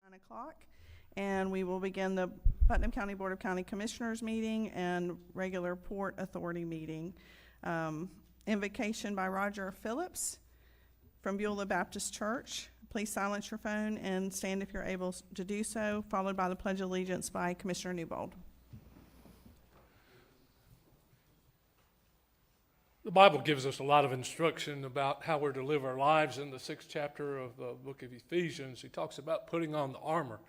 9 o'clock, and we will begin the Putnam County Board of County Commissioners meeting and regular Port Authority meeting. Invocation by Roger Phillips from Beulah Baptist Church. Please silence your phone and stand if you're able to do so, followed by the Pledge of Allegiance by Commissioner Newbold. The Bible gives us a lot of instruction about how we're to live our lives. In the 6th chapter of the book of Ephesians, he talks about putting on the armor,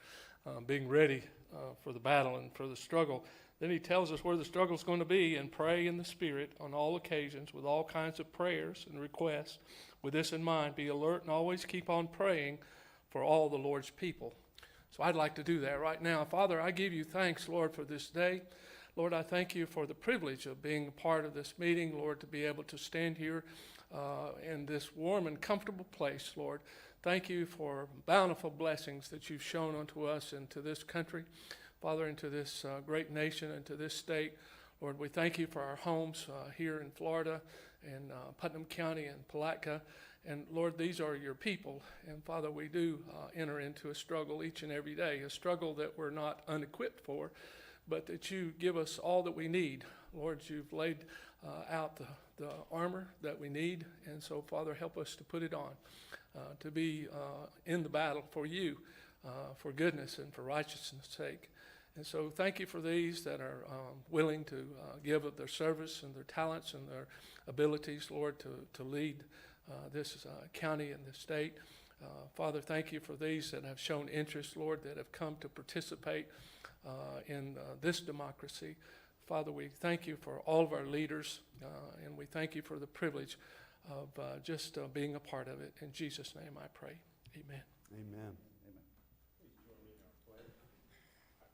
being ready for the battle and for the struggle. Then he tells us where the struggle is going to be, and pray in the Spirit on all occasions with all kinds of prayers and requests. With this in mind, be alert and always keep on praying for all the Lord's people. So I'd like to do that right now. Father, I give you thanks, Lord, for this day. Lord, I thank you for the privilege of being a part of this meeting, Lord, to be able to stand here in this warm and comfortable place, Lord. Thank you for bountiful blessings that you've shown unto us and to this country, Father, and to this great nation and to this state. Lord, we thank you for our homes here in Florida and Putnam County and Palatka. And Lord, these are your people. And Father, we do enter into a struggle each and every day, a struggle that we're not unequipped for, but that you give us all that we need. Lord, you've laid out the armor that we need, and so, Father, help us to put it on, to be in the battle for you, for goodness and for righteousness' sake. And so thank you for these that are willing to give of their service and their talents and their abilities, Lord, to lead this county and this state. Father, thank you for these that have shown interest, Lord, that have come to participate in this democracy. Father, we thank you for all of our leaders, and we thank you for the privilege of just being a part of it. In Jesus' name I pray. Amen. Amen. Amen. Please join me in our pledge.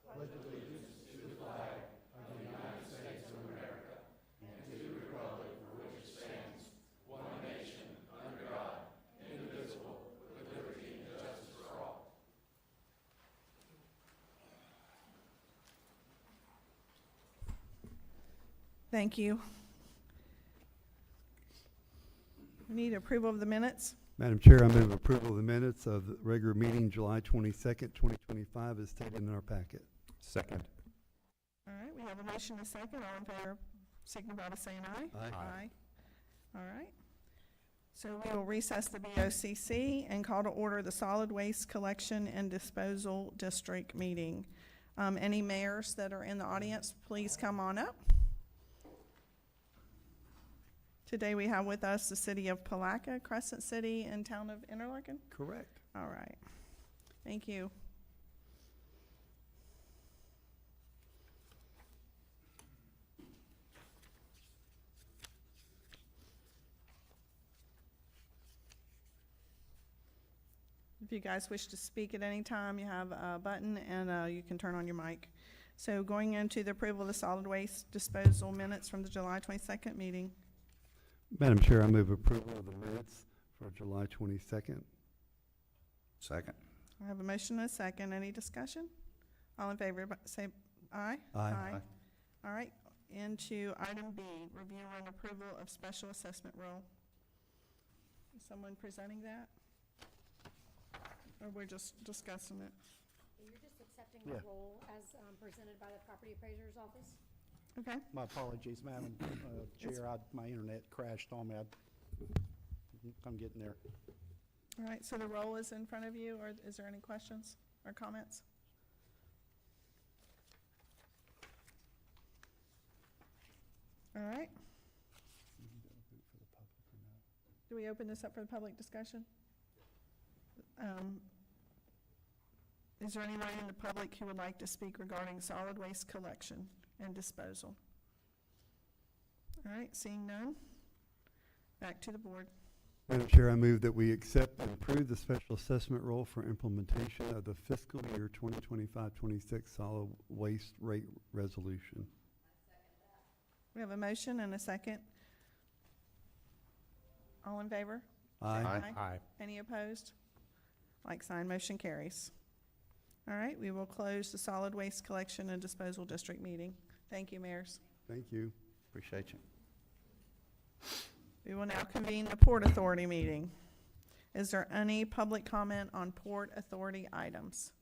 I pledge allegiance to the flag of the United States of America and to the republic for which it stands, one nation, under God, indivisible, with liberty and justice for all. Thank you. We need approval of the minutes. Madam Chair, I move approval of the minutes of the regular meeting July 22nd, 2025 as stated in our packet. Second. All right, we have a motion and a second. All in favor, signify by saying aye. Aye. All right. So we will recess the BOCC and call to order the Solid Waste Collection and Disposal District meeting. Any mayors that are in the audience, please come on up. Today we have with us the city of Palatka, Crescent City, and town of Interlaken. Correct. All right. Thank you. If you guys wish to speak at any time, you have a button and you can turn on your mic. So going into the approval of the solid waste disposal minutes from the July 22nd meeting. Madam Chair, I move approval of the minutes for July 22nd. Second. I have a motion and a second. Any discussion? All in favor, say aye. Aye. All right, into item B, review and approval of special assessment roll. Is someone presenting that? Or we're just discussing it? You're just accepting the role as presented by the property appraiser's office? Okay. My apologies, Madam Chair. My internet crashed on me. I'm getting there. All right, so the roll is in front of you, or is there any questions or comments? All right. Do we open this up for the public discussion? Is there anyone in the public who would like to speak regarding solid waste collection and disposal? All right, seeing none, back to the board. Madam Chair, I move that we accept and approve the special assessment roll for implementation of the fiscal year 2025-26 solid waste rate resolution. We have a motion and a second. All in favor? Aye. Aye. Any opposed? Like sign, motion carries. All right, we will close the solid waste collection and disposal district meeting. Thank you, mayors. Thank you. Appreciate you. We will now convene the Port Authority meeting. Is there any public comment on Port Authority items?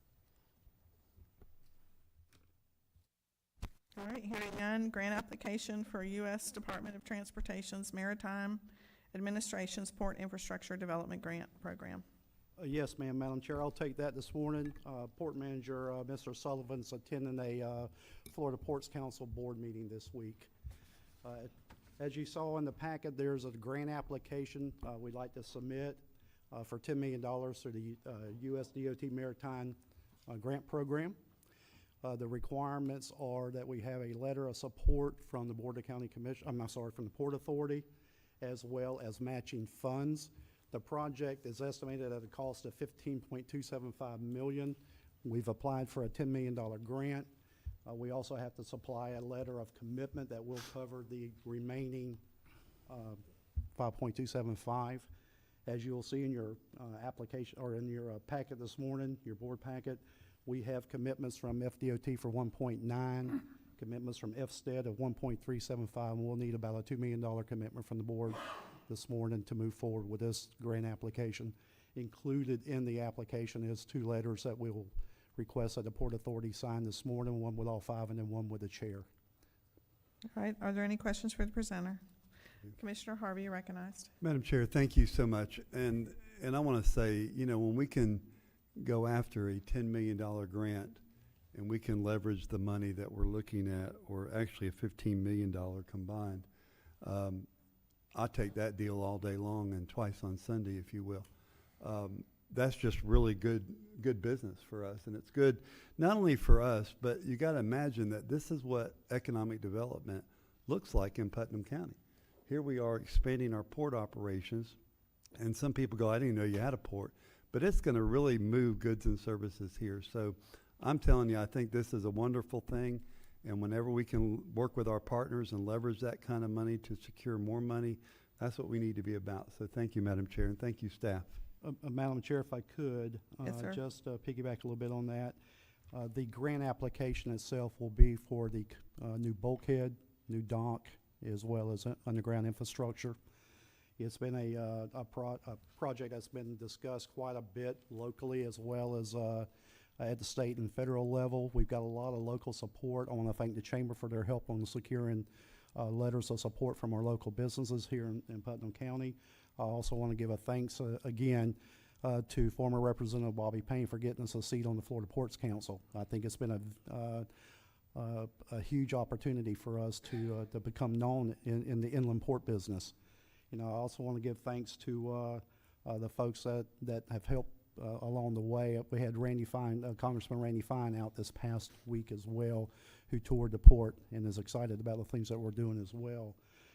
All right, hearing none, grant application for U.S. Department of Transportation's Maritime Administration's Port Infrastructure Development Grant Program. Yes, ma'am, Madam Chair, I'll take that this morning. Port Manager, Mr. Sullivan's attending a Florida Ports Council board meeting this week. As you saw in the packet, there's a grant application we'd like to submit for $10 million through the U.S. DOT Maritime Grant Program. The requirements are that we have a letter of support from the Board of County Commission, from the Port Authority, as well as matching funds. The project is estimated at a cost of $15.275 million. We've applied for a $10 million grant. We also have to supply a letter of commitment that will cover the remaining 5.275. As you'll see in your application or in your packet this morning, your board packet, we have commitments from FDOT for 1.9, commitments from FSTED of 1.375, and we'll need about a $2 million commitment from the board this morning to move forward with this grant application. Included in the application is 2 letters that we will request that the Port Authority sign this morning, one with all 5 and then one with the chair. All right, are there any questions for the presenter? Commissioner Harvey, you're recognized. Madam Chair, thank you so much. And I want to say, you know, when we can go after a $10 million grant and we can leverage the money that we're looking at, or actually a $15 million combined, I'll take that deal all day long and twice on Sunday, if you will. That's just really good business for us, and it's good not only for us, but you got to imagine that this is what economic development looks like in Putnam County. Here we are expanding our port operations, and some people go, I didn't know you had a port, but it's going to really move goods and services here. So I'm telling you, I think this is a wonderful thing, and whenever we can work with our partners and leverage that kind of money to secure more money, that's what we need to be about. So thank you, Madam Chair, and thank you, staff. Madam Chair, if I could, Yes, sir. just piggyback a little bit on that. The grant application itself will be for the new bulkhead, new dock, as well as underground infrastructure. It's been a project that's been discussed quite a bit locally, as well as at the state and federal level. We've got a lot of local support. I want to thank the Chamber for their help on securing letters of support from our local businesses here in Putnam County. I also want to give a thanks again to former Representative Bobby Payne for getting us a seat on the Florida Ports Council. I think it's been a huge opportunity for us to become known in the inland port business. You know, I also want to give thanks to the folks that have helped along the way. We had Congressman Randy Fine out this past week as well, who toured the port and is excited about the things that we're doing as well.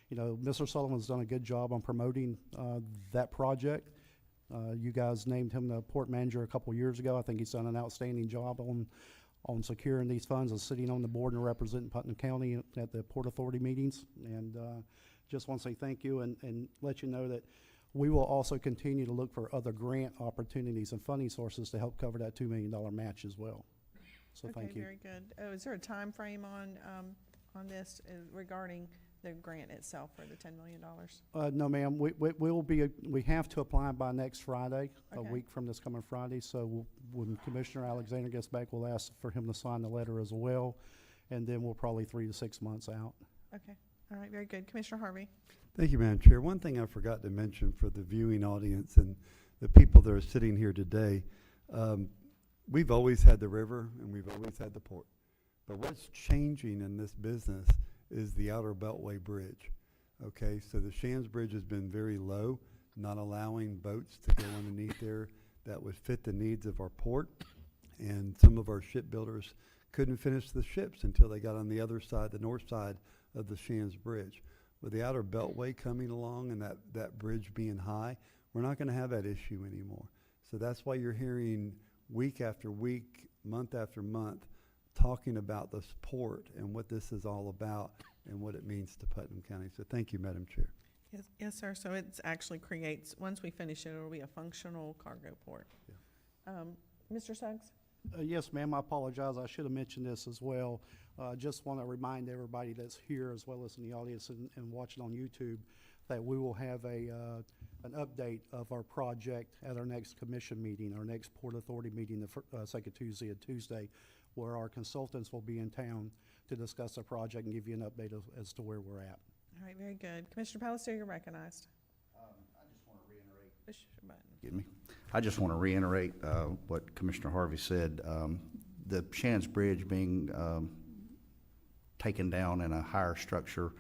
You know, Mr. Sullivan's done a good job on promoting that project. You guys named him the port manager a couple years ago. I think he's done an outstanding job on securing these funds and sitting on the board and representing Putnam County at the Port Authority meetings. And just want to say thank you and let you know that we will also continue to look for other grant opportunities and funding sources to help cover that $2 million match as well. So thank you. Okay, very good. Oh, is there a time frame on this regarding the grant itself for the $10 million? No, ma'am. We have to apply by next Friday, a Okay. week from this coming Friday. So when Commissioner Alexander gets back, we'll ask for him to sign the letter as well, and then we're probably 3 to 6 months out. Okay, all right, very good. Commissioner Harvey? Thank you, Madam Chair. One thing I forgot to mention for the viewing audience and the people that are sitting here today, we've always had the river and we've always had the port. But what's changing in this business is the Outer Beltway Bridge. Okay, so the Shands Bridge has been very low, not allowing boats to go underneath there that would fit the needs of our port. And some of our shipbuilders couldn't finish the ships until they got on the other side, the north side of the Shands Bridge. With the Outer Beltway coming along and that bridge being high, we're not going to have that issue anymore. So that's why you're hearing week after week, month after month, talking about the port and what this is all about and what it means to Putnam County. So thank you, Madam Chair. Yes, sir. So it actually creates, once we finish it, it'll be a functional cargo port. Yeah. Mr. Suggs? Yes, ma'am. I apologize. I should have mentioned this as well. Just want to remind everybody that's here as well as in the audience and watching on YouTube that we will have a an update of our project at our next commission meeting, our next Port Authority meeting, the second Tuesday of Tuesday, where our consultants will be in town to discuss the project and give you an update as to where we're at. All right, very good. Commissioner Palacio, you're recognized. I just want to reiterate. Push your button. Excuse me. I just want to reiterate what Commissioner Harvey said. The Shands Bridge being taken down and a higher structure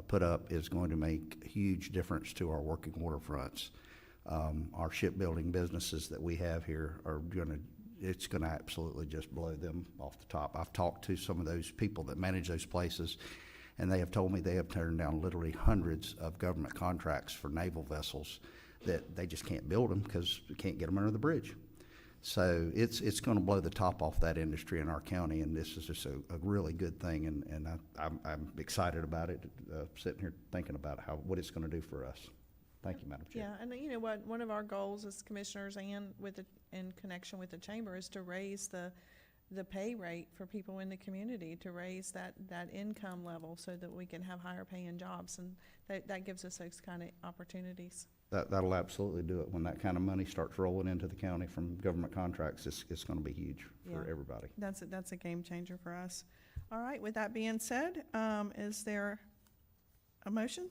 put up is going to make a huge difference to our working waterfronts. Our shipbuilding businesses that we have here are it's going to absolutely just blow them off the top. I've talked to some of those people that manage those places, and they have told me they have turned down literally hundreds of government contracts for naval vessels that they just can't build them because we can't get them under the bridge. So it's going to blow the top off that industry in our county, and this is just a really good thing, and I'm excited about it, sitting here thinking about what it's going to do for us. Thank you, Madam Chair. Yeah, and you know what, one of our goals as commissioners and in connection with the chamber is to raise the pay rate for people in the community, to raise that income level so that we can have higher paying jobs, and that gives us those kind of opportunities. That'll absolutely do it. When that kind of money starts rolling into the county from government contracts, it's going to be huge for Yeah. everybody. That's a game changer for us. All right, with that being said, is there a motion?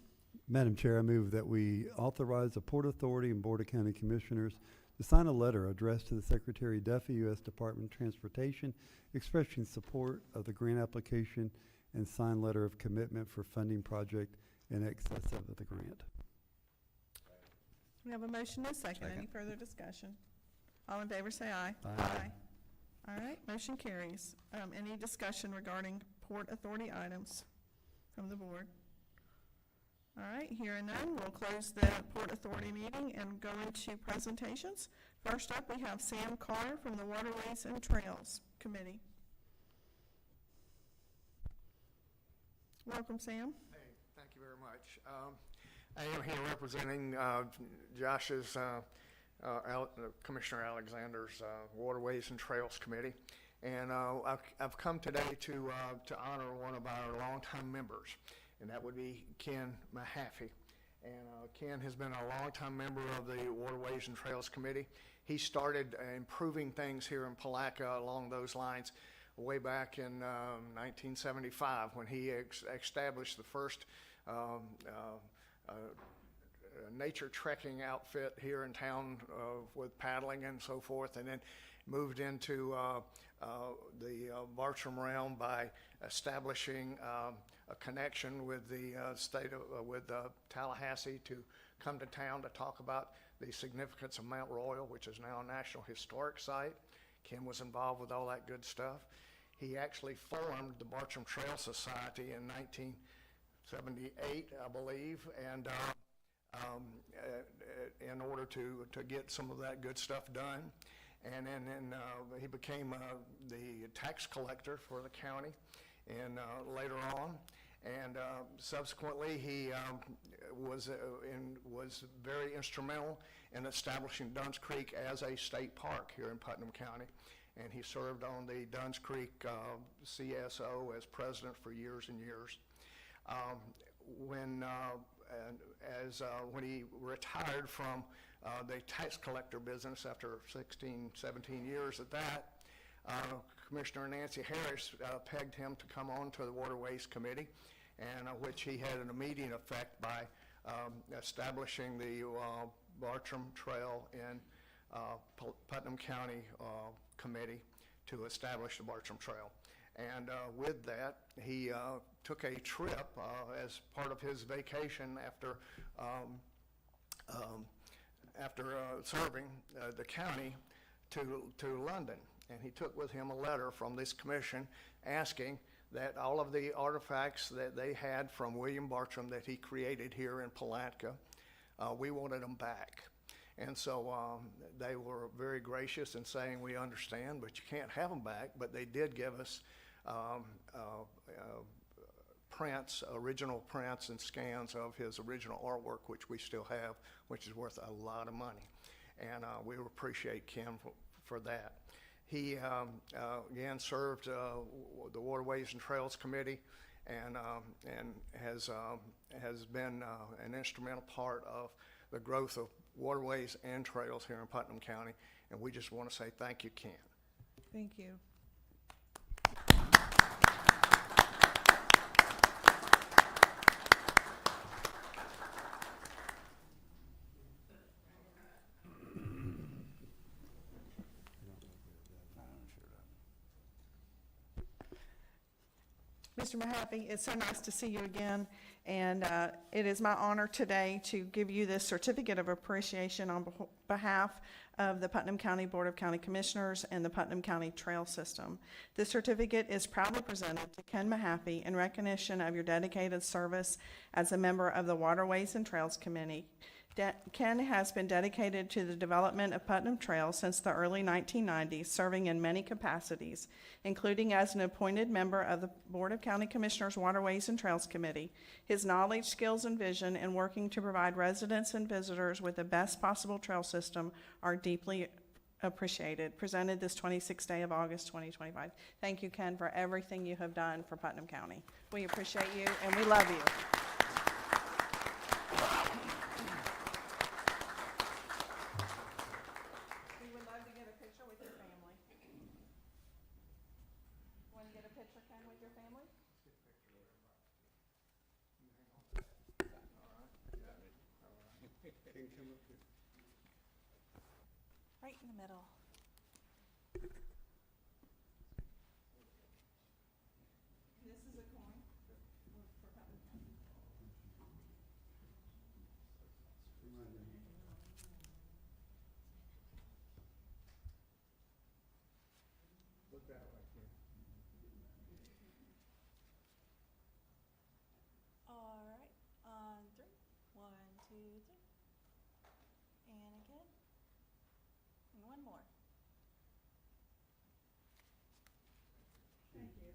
Madam Chair, I move that we authorize the Port Authority and Board of County Commissioners to sign a letter addressed to the Secretary Duffy, U.S. Department of Transportation, expressing support of the grant application and sign letter of commitment for funding project in excess of the grant. We have a motion and a second. Any further discussion? All in favor say aye. Aye. All right, motion carries. Any discussion regarding Port Authority items from the board? All right, hearing none, we'll close the Port Authority meeting and go into presentations. First up, we have Sam Carr from the Waterways and Trails Committee. Welcome, Sam. Hey, thank you very much. I am here representing Josh's, Commissioner Alexander's Waterways and Trails Committee, and I've come today to honor one of our longtime members, and that would be Ken Mahaffey. And Ken has been a longtime member of the Waterways and Trails Committee. He started improving things here in Palatka along those lines way back in 1975 when he established the first nature trekking outfit here in town with paddling and so forth, and then moved into the Bartram realm by establishing a connection with the Tallahassee to come to town to talk about the significance of Mount Royal, which is now a National Historic Site. Ken was involved with all that good stuff. He actually formed the Bartram Trail Society in 1978, I believe, and in order to get some of that good stuff done. And then he became the tax collector for the county, and later on, and subsequently he was very instrumental in establishing Dunn's Creek as a state park here in Putnam County, and he served on the Dunn's Creek CSO as president for years and years. When he retired from the tax collector business after 16, 17 years at that, Commissioner Nancy Harris pegged him to come on to the Waterways Committee, and which he had an immediate effect by establishing the Bartram Trail in Putnam County Committee to establish the Bartram Trail. And with that, he took a trip as part of his vacation after serving the county to London. And he took with him a letter from this commission asking that all of the artifacts that they had from William Bartram that he created here in Palatka, we wanted them back. And so they were very gracious in saying, we understand, but you can't have them back. But they did give us prints, original prints and scans of his original artwork, which we still have, which is worth a lot of money. And we appreciate Ken for that. He, again, served the Waterways and Trails Committee, and has been an instrumental part of the growth of waterways and trails here in Putnam County. And we just want to say thank you, Ken. Thank you. Mr. Mahaffey, it's so nice to see you again, and it is my honor today to give you this certificate of appreciation on behalf of the Putnam County Board of County Commissioners and the Putnam County Trail System. This certificate is proudly presented to Ken Mahaffey in recognition of your dedicated service as a member of the Waterways and Trails Committee. Ken has been dedicated to the development of Putnam Trail since the early 1990s, serving in many capacities, including as an appointed member of the Board of County Commissioners Waterways and Trails Committee. His knowledge, skills, and vision in working to provide residents and visitors with the best possible trail system are deeply appreciated. Presented this 26th day of August 2025. Thank you, Ken, for everything you have done for Putnam County. We appreciate you and we love you. We would love to get a picture with your family. Want to get a picture, Ken, with your family? Right in the middle. This is a coin. Look that way, Ken. All right, on three. 1, 2, 3. And again. And one more. Thank you.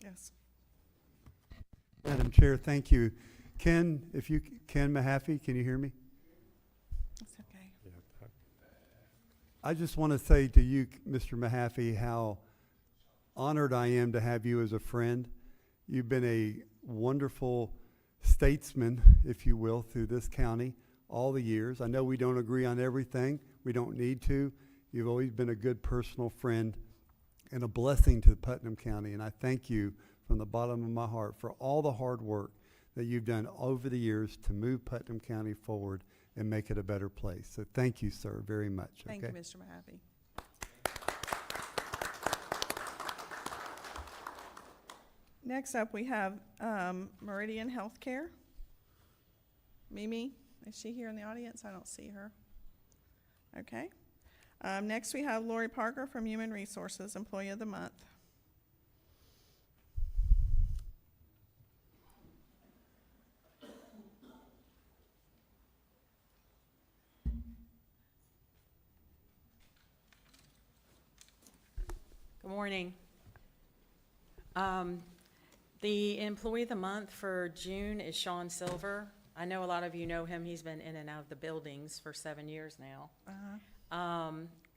Yes. Madam Chair, thank you. Ken, Ken Mahaffey, can you hear me? That's okay. I just want to say to you, Mr. Mahaffey, how honored I am to have you as a friend. You've been a wonderful statesman, if you will, through this county all the years. I know we don't agree on everything. We don't need to. You've always been a good personal friend and a blessing to Putnam County. And I thank you from the bottom of my heart for all the hard work that you've done over the years to move Putnam County forward and make it a better place. So thank you, sir, very much. Thank okay? you, Mr. Mahaffey. Next up, we have Meridian Healthcare. Mimi, is she here in the audience? I don't see her. Okay. Next, we have Lori Parker from Human Resources, Employee of the Month. Good morning. The Employee of the Month for June is Sean Silver. I know a lot of you know him. He's been in and out of the buildings for 7 years now.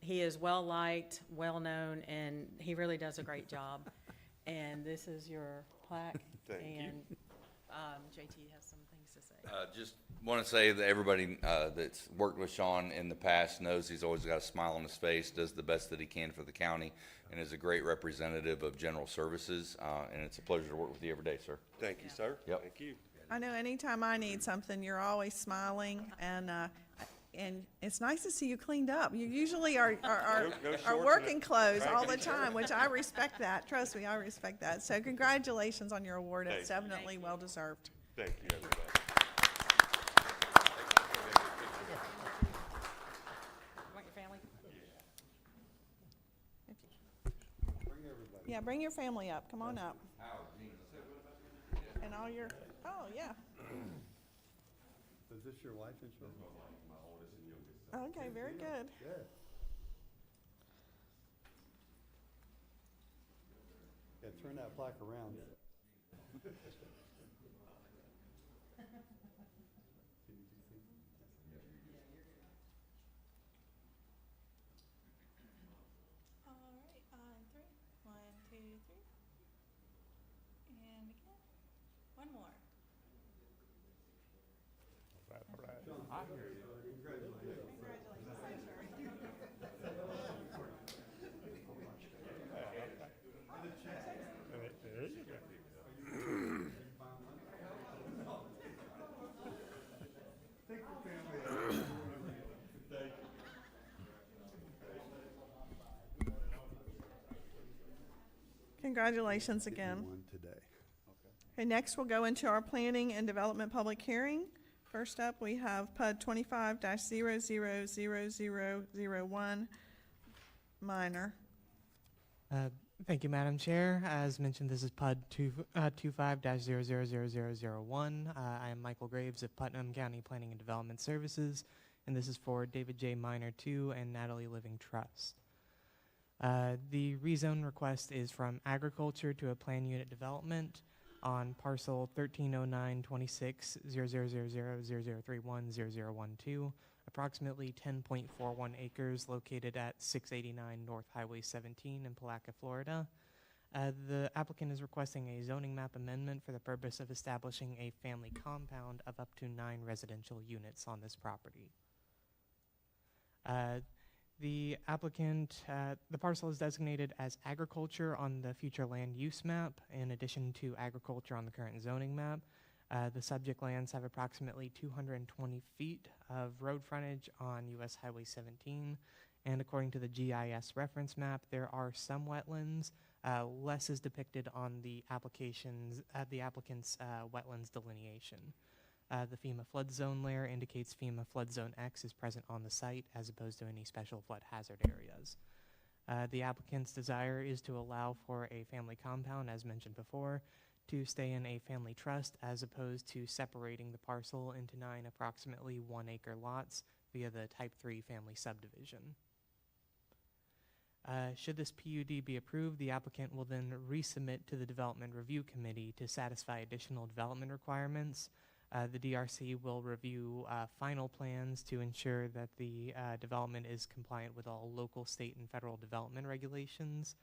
He is well-liked, well-known, and he really does a great job. And this is your plaque. Thank you. And JT has some things to say. Just want to say that everybody that's worked with Sean in the past knows he's always got a smile on his face, does the best that he can for the county, and is a great representative of general services. And it's a pleasure to work with you every day, sir. Thank you, sir. Yep. Thank you. I know anytime I need something, you're always smiling, and it's nice to see you cleaned up. You usually are shorts working and a clothes all the khaki shirt. time, which I respect that. Trust me, I respect that. So congratulations on your award. It's Thank you. definitely well-deserved. Thank you, everybody. You want your family? Yeah, bring your family up. Come on up. And all your, oh, yeah. Is this your life insurance? Okay, very good. Good. Yeah, turn that plaque around. All right, on three. 1, 2, 3. And again. One more. Congratulations again. One today. Okay, next we'll go into our planning and development public hearing. First up, we have PUD 25-000001, minor. Thank you, Madam Chair. As mentioned, this is PUD 25-000001. I am Michael Graves of Putnam County Planning and Development Services, and this is for David J. Minor II and Natalie Living Trust. The rezone request is from agriculture to a plan unit development on parcel 1309-26-00000031-0012, approximately 10.41 acres located at 689 North Highway 17 in Palatka, Florida. The applicant is requesting a zoning map amendment for the purpose of establishing a family compound of up to 9 residential units on this property. The applicant, the parcel is designated as agriculture on the future land use map, in addition to agriculture on the current zoning map. The subject lands have approximately 220 feet of road frontage on US Highway 17, and according to the GIS reference map, there are some wetlands. Less is depicted on the applicant's wetlands delineation. The FEMA flood zone layer indicates FEMA flood zone X is present on the site as opposed to any special flood hazard areas. The applicant's desire is to allow for a family compound, as mentioned before, to stay in a family trust as opposed to separating the parcel into 9 approximately 1 acre lots via the Type 3 family subdivision. Should this PUD be approved, the applicant will then resubmit to the Development Review Committee to satisfy additional development requirements. The DRC will review final plans to ensure that the development is compliant with all local, state, and federal development regulations.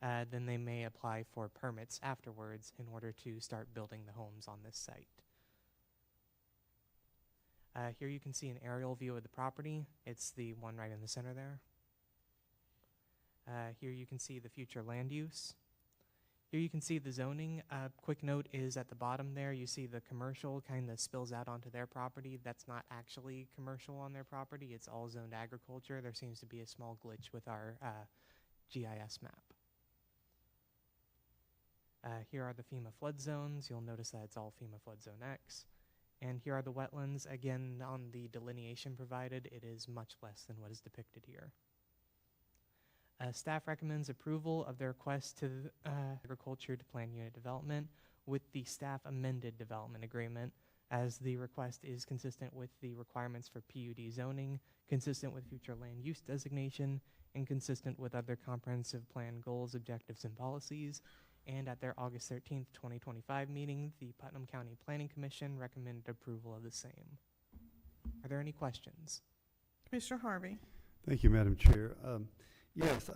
Then they may apply for permits afterwards in order to start building the homes on this site. Here you can see an aerial view of the property. It's the one right in the center there. Here you can see the future land use. Here you can see the zoning. Quick note is at the bottom there, you see the commercial kind of spills out onto their property. That's not actually commercial on their property. It's all zoned agriculture. There seems to be a small glitch with our GIS map. Here are the FEMA flood zones. You'll notice that it's all FEMA flood zone X. And here are the wetlands. Again, on the delineation provided, it is much less than what is depicted here. Staff recommends approval of the request to agriculture to plan unit development with the staff amended development agreement, as the request is consistent with the requirements for PUD zoning, consistent with future land use designation, and consistent with other comprehensive plan goals, objectives, and policies. And at their August 13th, 2025 meeting, the Putnam County Planning Commission recommended approval of the same. Are there any questions? Commissioner Harvey. Thank you, Madam Chair. Yes,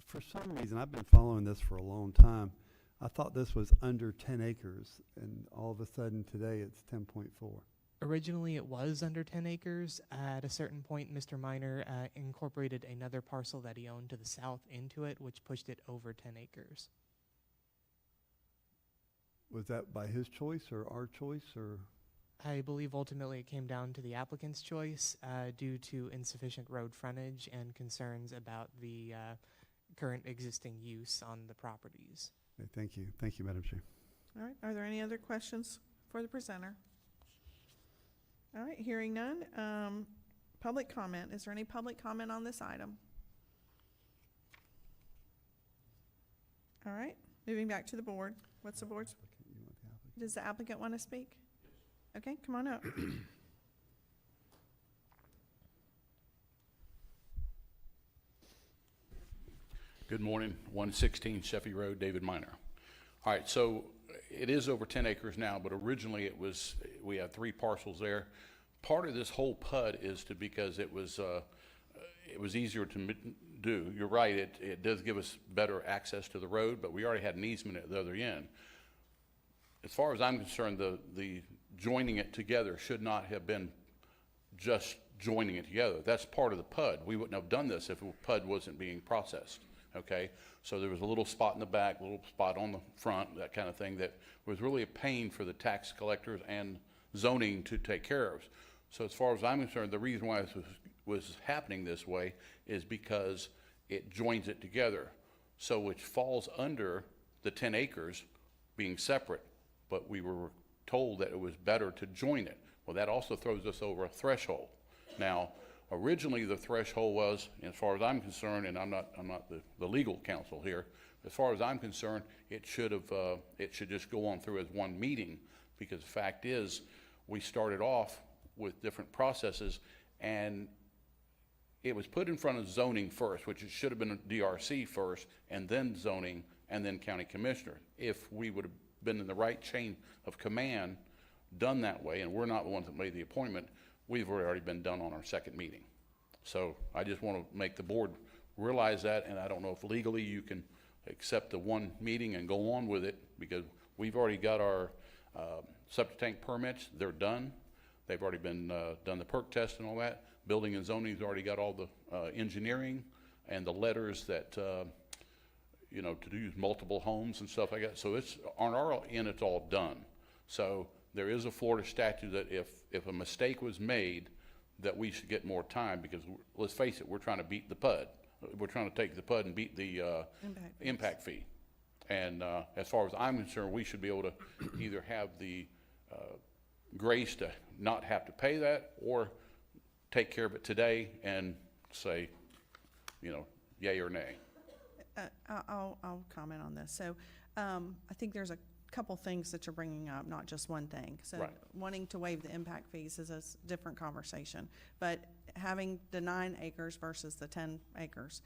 for some reason, I've been following this for a long time. I thought this was under 10 acres, and all of a sudden today it's 10.4. Originally, it was under 10 acres. At a certain point, Mr. Minor incorporated another parcel that he owned to the south into it, which pushed it over 10 acres. Was that by his choice or our choice, or? I believe ultimately it came down to the applicant's choice due to insufficient road frontage and concerns about the current existing use on the properties. Okay, thank you. Thank you, Madam Chair. All right, are there any other questions for the presenter? All right, hearing none. Public comment. Is there any public comment on this item? All right, moving back to the board. What's the board's? Does the applicant want to speak? Okay, come on up. Good morning, 116 Sheffey Road, David Minor. All right, so it is over 10 acres now, but originally we had 3 parcels there. Part of this whole PUD is because it was easier to do. You're right, it does give us better access to the road, but we already had an easement at the other end. As far as I'm concerned, the joining it together should not have been just joining it together. That's part of the PUD. We wouldn't have done this if the PUD wasn't being processed, okay? So there was a little spot in the back, a little spot on the front, that kind of thing, that was really a pain for the tax collectors and zoning to take care of. So as far as I'm concerned, the reason why this was happening this way is because it joins it together. So which falls under the 10 acres being separate, but we were told that it was better to join it. Well, that also throws us over a threshold. Now, originally the threshold was, as far as I'm concerned, and I'm not the legal counsel here, as far as I'm concerned, it should just go on through as one meeting, because the fact is, we started off with different processes, and it was put in front of zoning first, which it should have been a DRC first, and then zoning, and then county commissioner. If we would have been in the right chain of command, done that way, and we're not the ones that made the appointment, we've already been done on our second meeting. So I just want to make the board realize that, and I don't know if legally you can accept the one meeting and go on with it, because we've already got our septic tank permits. They're done. They've already been done the perk test and all that. Building and zoning's already got all the engineering and the letters that you know, to use multiple homes and stuff like that. So it's on our end, it's all done. So there is a Florida statute that if a mistake was made, that we should get more time, because let's face it, we're trying to beat the PUD. We're trying to take the PUD and beat the impact fee. And as far as I'm concerned, we should be able to either have the grace to not have to pay that, or take care of it today and say, you know, yay or nay. I'll comment on this. So I think there's a couple things that you're bringing up, not just one thing. So Right. Wanting to waive the impact fees is a different conversation. But having the 9 acres versus the 10 acres,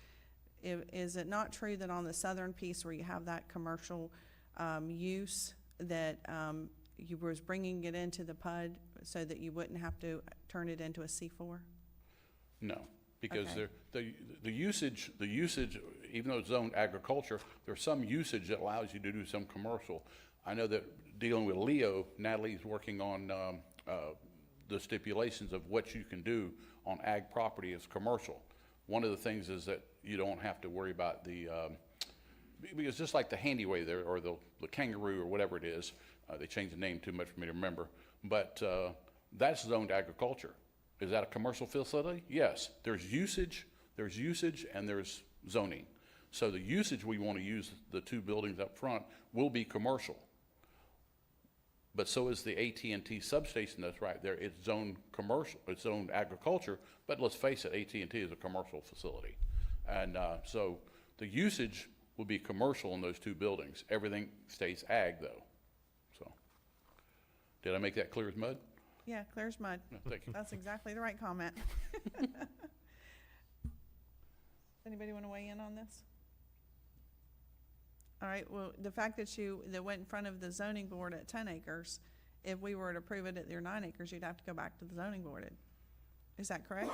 is it not true that on the southern piece where you have that commercial use, that you was bringing it into the PUD so that you wouldn't have to turn it into a C4? No, because Okay. the usage, even though it's zoned agriculture, there's some usage that allows you to do some commercial. I know that dealing with Leo, Natalie's working on the stipulations of what you can do on ag property as commercial. One of the things is that you don't have to worry about because just like the Handyway there, or the Kangaroo or whatever it is, they changed the name too much for me to remember, but that's zoned agriculture. Is that a commercial facility? Yes. There's usage, and there's zoning. So the usage we want to use, the 2 buildings up front, will be commercial. But so is the AT&T substation that's right there. It's zoned commercial, it's zoned agriculture, but let's face it, AT&T is a commercial facility. And so the usage will be commercial in those 2 buildings. Everything stays ag though. So, did I make that clear as mud? Yeah, clear as mud. No, thank you. That's exactly the right comment. Anybody want to weigh in on this? All right, well, the fact that went in front of the zoning board at 10 acres, if we were to approve it at their 9 acres, you'd have to go back to the zoning board. Is that correct?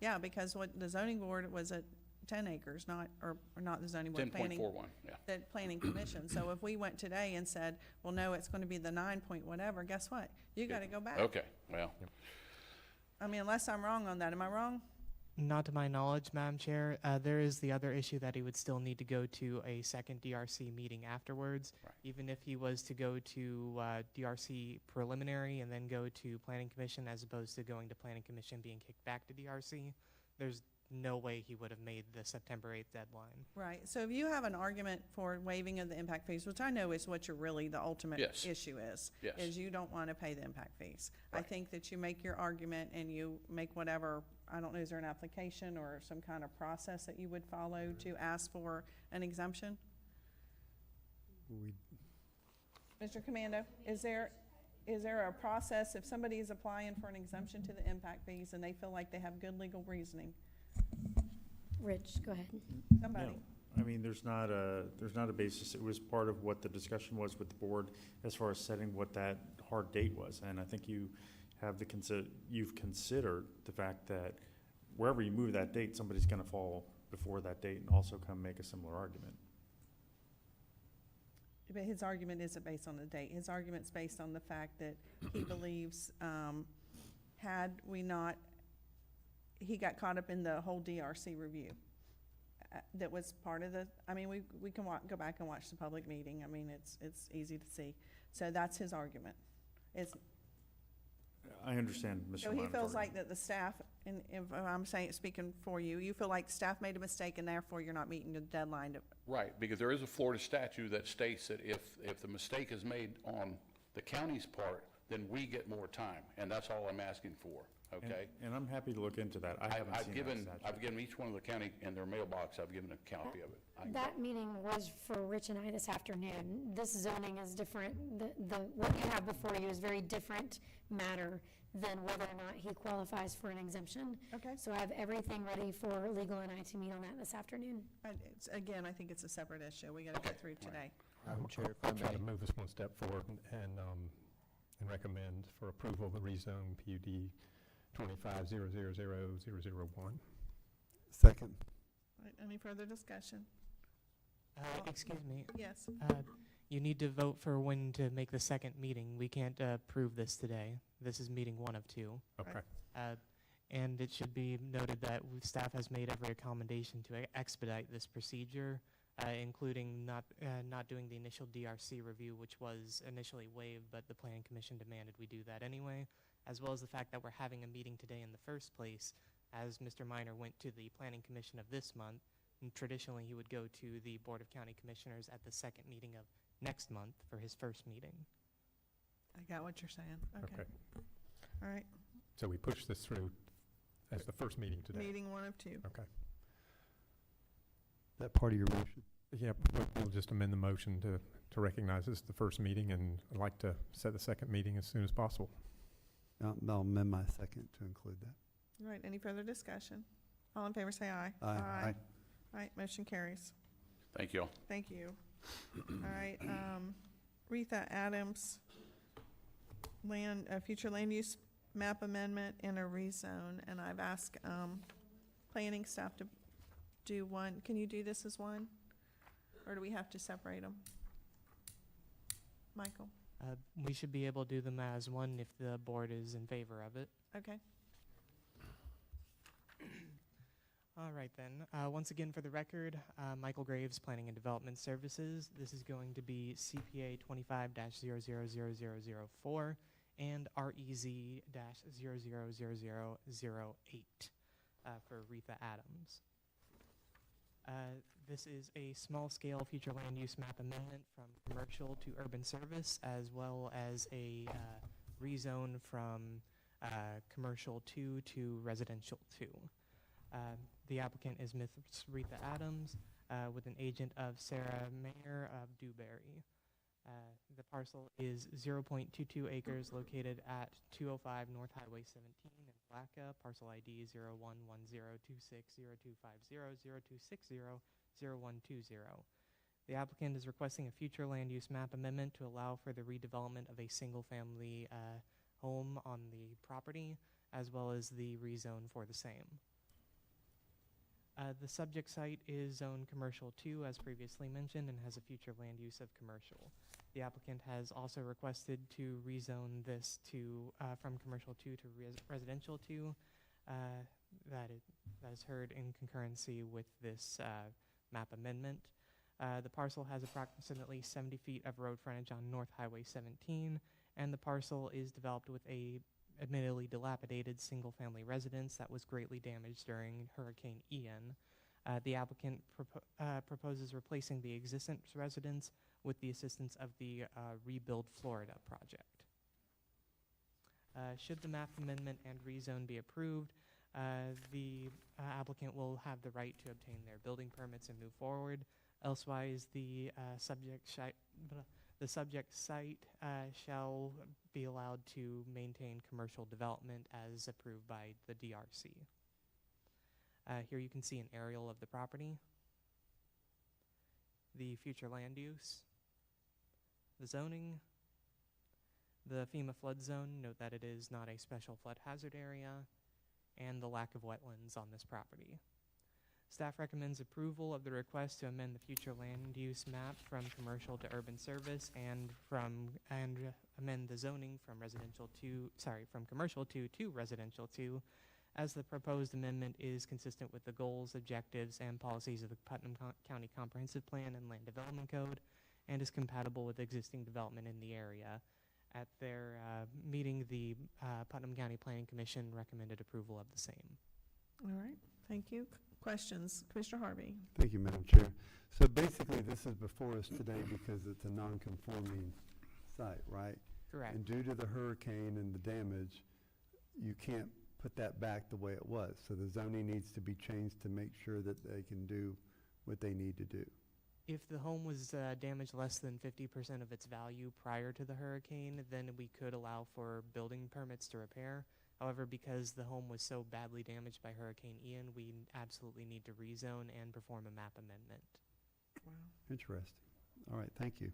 Yeah, because what the zoning board was at 10 acres, not the zoning board, 10.41, yeah. the planning commission. So if we went today and said, well, no, it's going to be the 9 point whatever, guess what? You got to go back. Okay, well. I mean, unless I'm wrong on that. Am I wrong? Not to my knowledge, Madam Chair. There is the other issue that he would still need to go to a second DRC meeting afterwards. Right. Even if he was to go to DRC preliminary and then go to Planning Commission, as opposed to going to Planning Commission being kicked back to DRC, there's no way he would have made the September 8th deadline. Right. So if you have an argument for waiving of the impact fees, which I know is what you're really, the ultimate Yes. issue is Yes. you don't want to pay the impact fees. Right. I think that you make your argument and you make whatever, I don't know, is there an application or some kind of process that you would follow to ask for an exemption? Mr. Commando, is there a process if somebody is applying for an exemption to the impact fees and they feel like they have good legal reasoning? Rich, go ahead. Somebody. I mean, there's not a basis. It was part of what the discussion was with the board as far as setting what that hard date was. And I think you have you've considered the fact that wherever you move that date, somebody's gonna fall before that date and also come make a similar argument. But his argument isn't based on the date. His argument's based on the fact that he believes, had we not, he got caught up in the whole DRC review. That was part of the, I mean, we can go back and watch the public meeting. I mean, it's easy to see. So that's his argument. It's, I understand, Mr. so he Minor's feels like argument. that the staff, and if I'm speaking for you, you feel like staff made a mistake and therefore you're not meeting the deadline to, Right, because there is a Florida statute that states that if the mistake is made on the county's part, then we get more time, and that's all I'm asking for, okay? And I'm happy to look into that. I haven't I've seen given, that I've statute. given each one of the county in their mailbox, I've given a copy of it. That meeting was for Rich and I this afternoon. This zoning is different. What you have before you is very different matter than whether or not he qualifies for an exemption. okay? So I have everything ready for legal and I to meet on that this afternoon. Again, I think it's a separate issue. We gotta get through today. Madam Chair, if I try to move us one step forward and recommend for approval of the rezone PUD 25-000-001. Second. All right, any further discussion? Excuse me. Yes. You need to vote for when to make the second meeting. We can't approve this today. This is meeting 1 of 2. Okay. And it should be noted that staff has made every accommodation to expedite this procedure, including not doing the initial DRC review, which was initially waived, but the Planning Commission demanded we do that anyway, as well as the fact that we're having a meeting today in the first place, as Mr. Minor went to the Planning Commission of this month, and traditionally he would go to the Board of County Commissioners at the second meeting of next month for his first meeting. I got what you're saying. Okay. Okay. All right, So we push this through as the first meeting today. meeting 1 of 2. Okay. That part of your motion? Yep, we'll just amend the motion to recognize this as the first meeting, and I'd like to set the second meeting as soon as possible. I'll amend my second to include that. All right, any further discussion? All in favor say aye. Aye. All right, motion carries. Thank you all. Thank you. All right, Retha Adams, future land use map amendment and a rezone, and I've asked, planning staff to do one. Can you do this as one? Or do we have to separate them? Michael? We should be able to do them as one if the board is in favor of it. Okay. All right then. Once again, for the record, Michael Graves, Planning and Development Services. This is going to be CPA 25-000004 and REZ-000008 for Retha Adams. This is a small-scale future land use map amendment from commercial to urban service, as well as a rezone from commercial 2 to residential 2. The applicant is Ms. Retha Adams, with an agent of Sarah Mayer of Dewberry. The parcel is 0.22 acres located at 205 North Highway 17 in Palatka, parcel ID 011026025002600120. The applicant is requesting a future land use map amendment to allow for the redevelopment of a single-family home on the property, as well as the rezone for the same. The subject site is zone commercial 2, as previously mentioned, and has a future land use of commercial. The applicant has also requested to rezone this to from commercial 2 to residential 2. That is heard in concurrency with this map amendment. The parcel has approximately 70 feet of road frontage on North Highway 17, and the parcel is developed with a admittedly dilapidated single-family residence that was greatly damaged during Hurricane Ian. The applicant proposes replacing the existing residence with the assistance of the Rebuild Florida project. Should the map amendment and rezone be approved, the applicant will have the right to obtain their building permits and move forward. Elsewise, the subject site shall be allowed to maintain commercial development as approved by the DRC. Here you can see an aerial of the property. the future land use, the zoning, the FEMA flood zone, note that it is not a special flood hazard area, and the lack of wetlands on this property. Staff recommends approval of the request to amend the future land use map from commercial to urban service and amend the zoning from commercial to residential 2, as the proposed amendment is consistent with the goals, objectives, and policies of the Putnam County Comprehensive Plan and Land Development Code, and is compatible with existing development in the area. At their meeting, the Putnam County Planning Commission recommended approval of the same. All right, thank you. Questions? Commissioner Harvey? Thank you, Madam Chair. So basically, this is before us today because it's a non-conforming site, right? Correct. And due to the hurricane and the damage, you can't put that back the way it was. So the zoning needs to be changed to make sure that they can do what they need to do. If the home was damaged less than 50% of its value prior to the hurricane, then we could allow for building permits to repair. However, because the home was so badly damaged by Hurricane Ian, we absolutely need to rezone and perform a map amendment. Wow. Interesting. All right, thank you.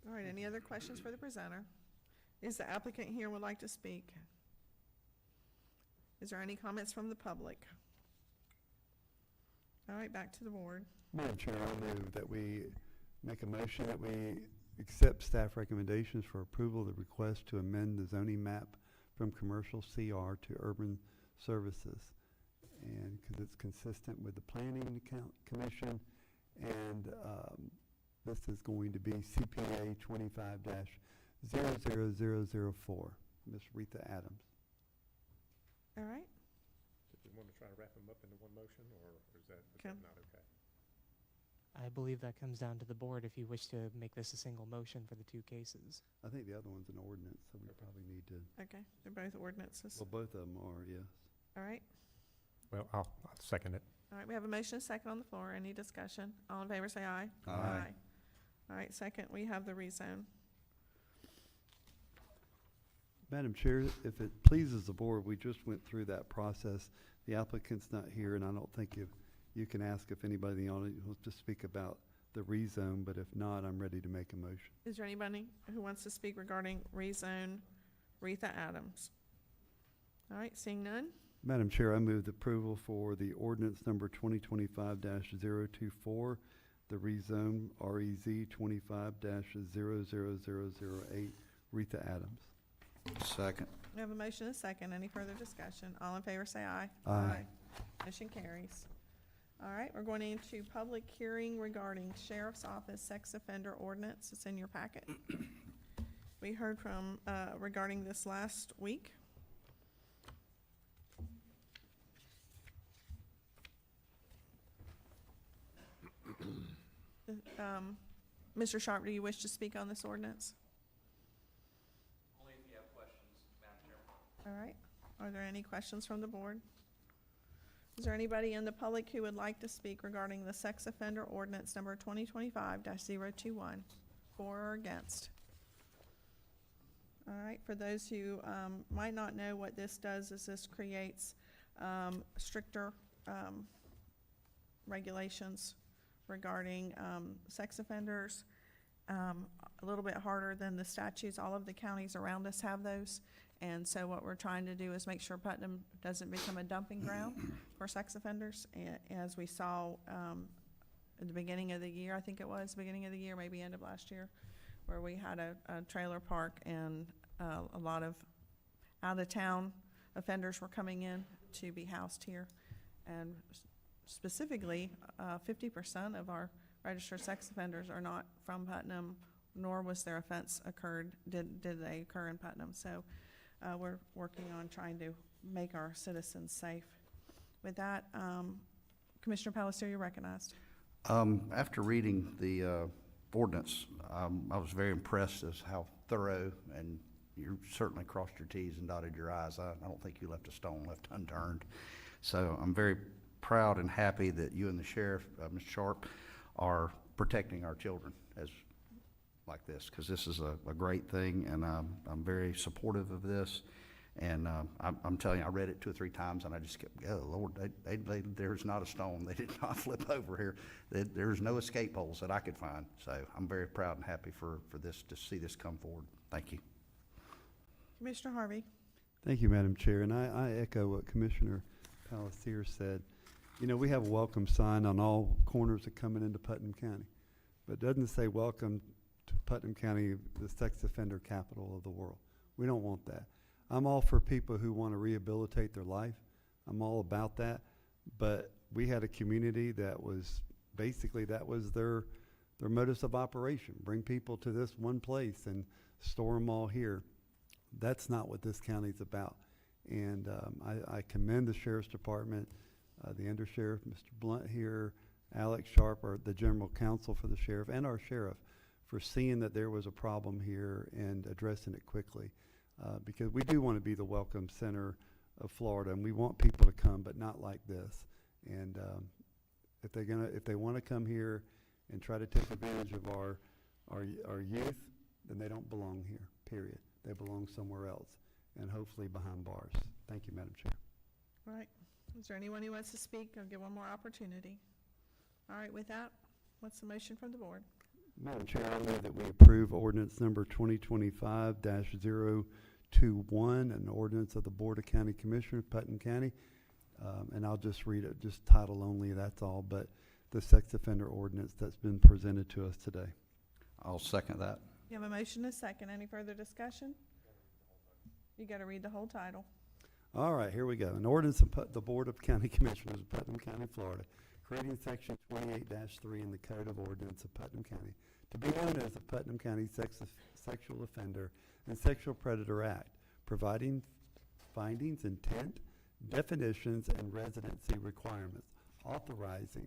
All right, any other questions for the presenter? Is the applicant here would like to speak? Is there any comments from the public? All right, back to the board. Madam Chair, I move that we make a motion that we accept staff recommendations for approval of the request to amend the zoning map from commercial CR to urban services. And because it's consistent with the Planning Commission, and this is going to be CPA 25-00004, Ms. Rita Adams. All right. Did you want to try to wrap them up into one motion, or is that not okay? I believe that comes down to the board if you wish to make this a single motion for the 2 cases. I think the other one's an ordinance, so we probably need to, Okay, they're both ordinances. well, both of them are, yes. All right. Well, I'll second it. All right, we have a motion, a second on the floor. Any discussion? All in favor, say aye. Aye. All right, second, we have the rezone. Madam Chair, if it pleases the board, we just went through that process. The applicant's not here, and I don't think you can ask if anybody in the audience wants to speak about the rezone, but if not, I'm ready to make a motion. Is there anybody who wants to speak regarding rezone Rita Adams? All right, seeing none? Madam Chair, I move the approval for the ordinance number 2025-024, the rezone REZ 25-00008, Rita Adams. Second. We have a motion, a second. Any further discussion? All in favor, say aye. Aye. Motion carries. All right, we're going into public hearing regarding Sheriff's Office Sex Offender Ordinance. It's in your packet. We heard from, regarding this last week. Mr. Sharp, do you wish to speak on this ordinance? Only if you have questions, Madam Chairman. All right. Are there any questions from the board? Is there anybody in the public who would like to speak regarding the sex offender ordinance number 2025-021, for or against? All right, for those who might not know what this does, is this creates stricter regulations regarding sex offenders, a little bit harder than the statutes. All of the counties around us have those. And so what we're trying to do is make sure Putnam doesn't become a dumping ground for sex offenders. As we saw at the beginning of the year, I think it was, beginning of the year, maybe end of last year, where we had a trailer park and a lot of out-of-town offenders were coming in to be housed here. And specifically, 50% of our registered sex offenders are not from Putnam, nor was their offense did they occur in Putnam. So we're working on trying to make our citizens safe. With that, Commissioner Palatka, you're recognized. After reading the ordinance, I was very impressed as how thorough, and you certainly crossed your T's and dotted your I's. I don't think you left a stone left unturned. So I'm very proud and happy that you and the sheriff, Mr. Sharp, are protecting our children like this, because this is a great thing, and I'm very supportive of this. And I'm telling you, I read it 2 or 3 times, and I just kept, oh, Lord, there's not a stone. They did not flip over here. There's no escape holes that I could find. So I'm very proud and happy for this, to see this come forward. Thank you. Commissioner Harvey? Thank you, Madam Chair, and I echo what Commissioner Palatka said. You know, we have a welcome sign on all corners of coming into Putnam County, but it doesn't say welcome to Putnam County, the sex offender capital of the world. We don't want that. I'm all for people who want to rehabilitate their life. I'm all about that. But we had a community that was basically, that was their modus of operation. Bring people to this one place and store them all here. That's not what this county's about. And I commend the Sheriff's Department, the Undersheriff, Mr. Blunt here, Alex Sharp, or the General Counsel for the Sheriff, and our Sheriff for seeing that there was a problem here and addressing it quickly. Because we do want to be the welcome center of Florida, and we want people to come, but not like this. And if they want to come here and try to take advantage of our youth, then they don't belong here. Period. They belong somewhere else, and hopefully behind bars. Thank you, Madam Chair. All right. Is there anyone who wants to speak? I'll give one more opportunity. All right. With that, what's the motion from the board? Madam Chair, I move that we approve ordinance number 2025-021, an ordinance of the Board of County Commissioners, Putnam County. And I'll just read it, just title only, that's all, but the sex offender ordinance that's been presented to us today. I'll second that. You have a motion and a second. Any further discussion? You got to read the whole title. All right, here we go. An ordinance of the Board of County Commissioners of Putnam County, Florida, creating section 28-3 in the Code of Ordinance of Putnam County, to be known as the Putnam County Sexual Offender and Sexual Predator Act, providing findings, intent, definitions, and residency requirements, authorizing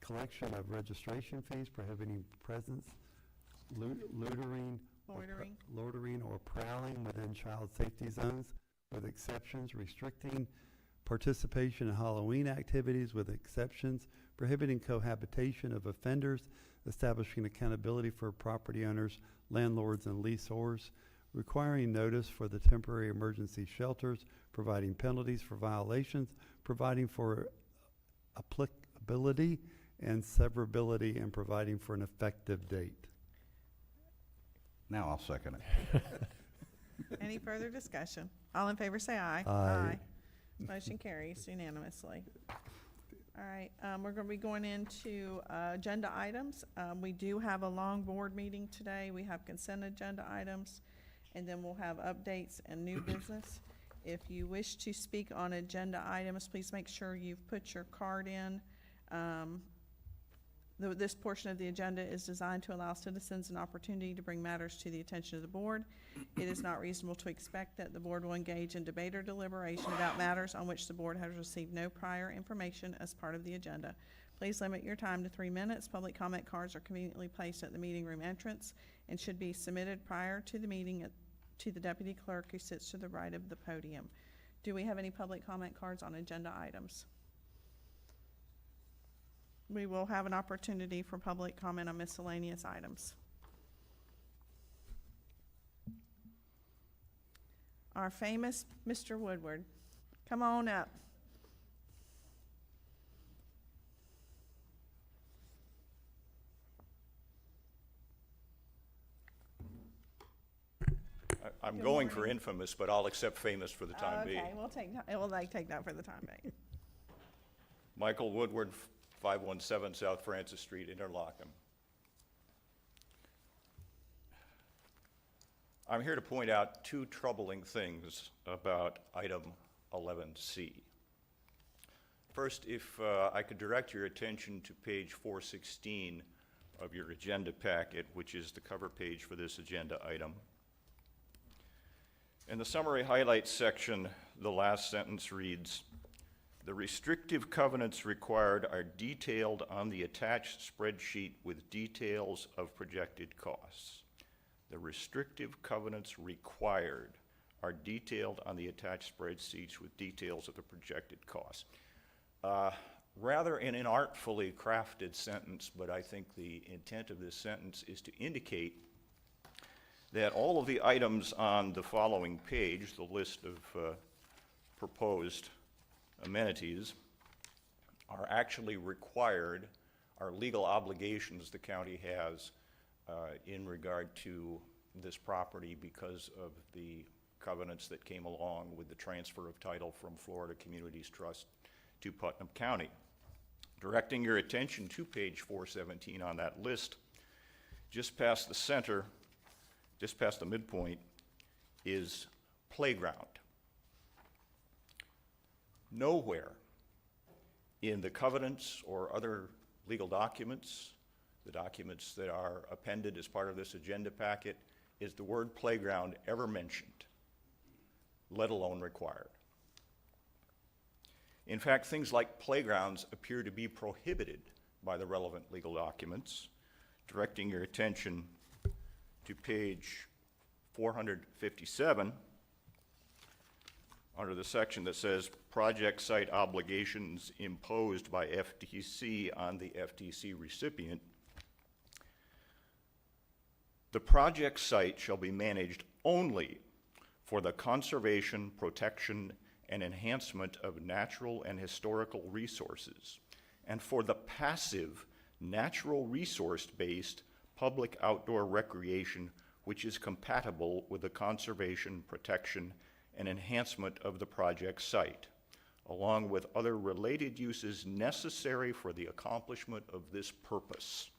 collection of registration fees, prohibiting presence, loitering or prowling within child safety zones, with exceptions, restricting participation in Halloween activities with exceptions, prohibiting cohabitation of offenders, establishing accountability for property owners, landlords, and leaseors, requiring notice for the temporary emergency shelters, providing penalties for violations, providing for applicability and severability, and providing for an effective date. Now I'll second it. Any further discussion? All in favor say aye. Aye. Motion carries unanimously. All right, we're going to be going into agenda items. We do have a long board meeting today. We have consent agenda items, and then we'll have updates and new business. If you wish to speak on agenda items, please make sure you've put your card in. This portion of the agenda is designed to allow citizens an opportunity to bring matters to the attention of the board. It is not reasonable to expect that the board will engage in debate or deliberation about matters on which the board has received no prior information as part of the agenda. Please limit your time to 3 minutes. Public comment cards are conveniently placed at the meeting room entrance and should be submitted prior to the meeting to the deputy clerk who sits to the right of the podium. Do we have any public comment cards on agenda items? We will have an opportunity for public comment on miscellaneous items. Our famous Mr. Woodward, come on up. I'm Good going for morning. infamous, but I'll accept famous for the time being. Okay, we'll take that for the time being. Michael Woodward, 517 South Francis Street, Interlochen. I'm here to point out 2 troubling things about item 11C. First, if I could direct your attention to page 416 of your agenda packet, which is the cover page for this agenda item. In the summary highlights section, the last sentence reads, "The restrictive covenants required are detailed on the attached spreadsheet with details of projected costs." The restrictive covenants required are detailed on the attached spreadsheets with details of the projected costs. Rather an inartfully crafted sentence, but I think the intent of this sentence is to indicate that all of the items on the following page, the list of proposed amenities, are actually required, are legal obligations the county has in regard to this property because of the covenants that came along with the transfer of title from Florida Communities Trust to Putnam County. Directing your attention to page 417 on that list, just past the center, just past the midpoint, is playground. Nowhere in the covenants or other legal documents, the documents that are appended as part of this agenda packet, is the word playground ever mentioned, let alone required. In fact, things like playgrounds appear to be prohibited by the relevant legal documents. Directing your attention to page 457, under the section that says project site obligations imposed by FTC on the FTC recipient, the project site shall be managed only for the conservation, protection, and enhancement of natural and historical resources, and for the passive, natural resource-based public outdoor recreation which is compatible with the conservation, protection, and enhancement of the project site, along with other related uses necessary for the accomplishment of this purpose.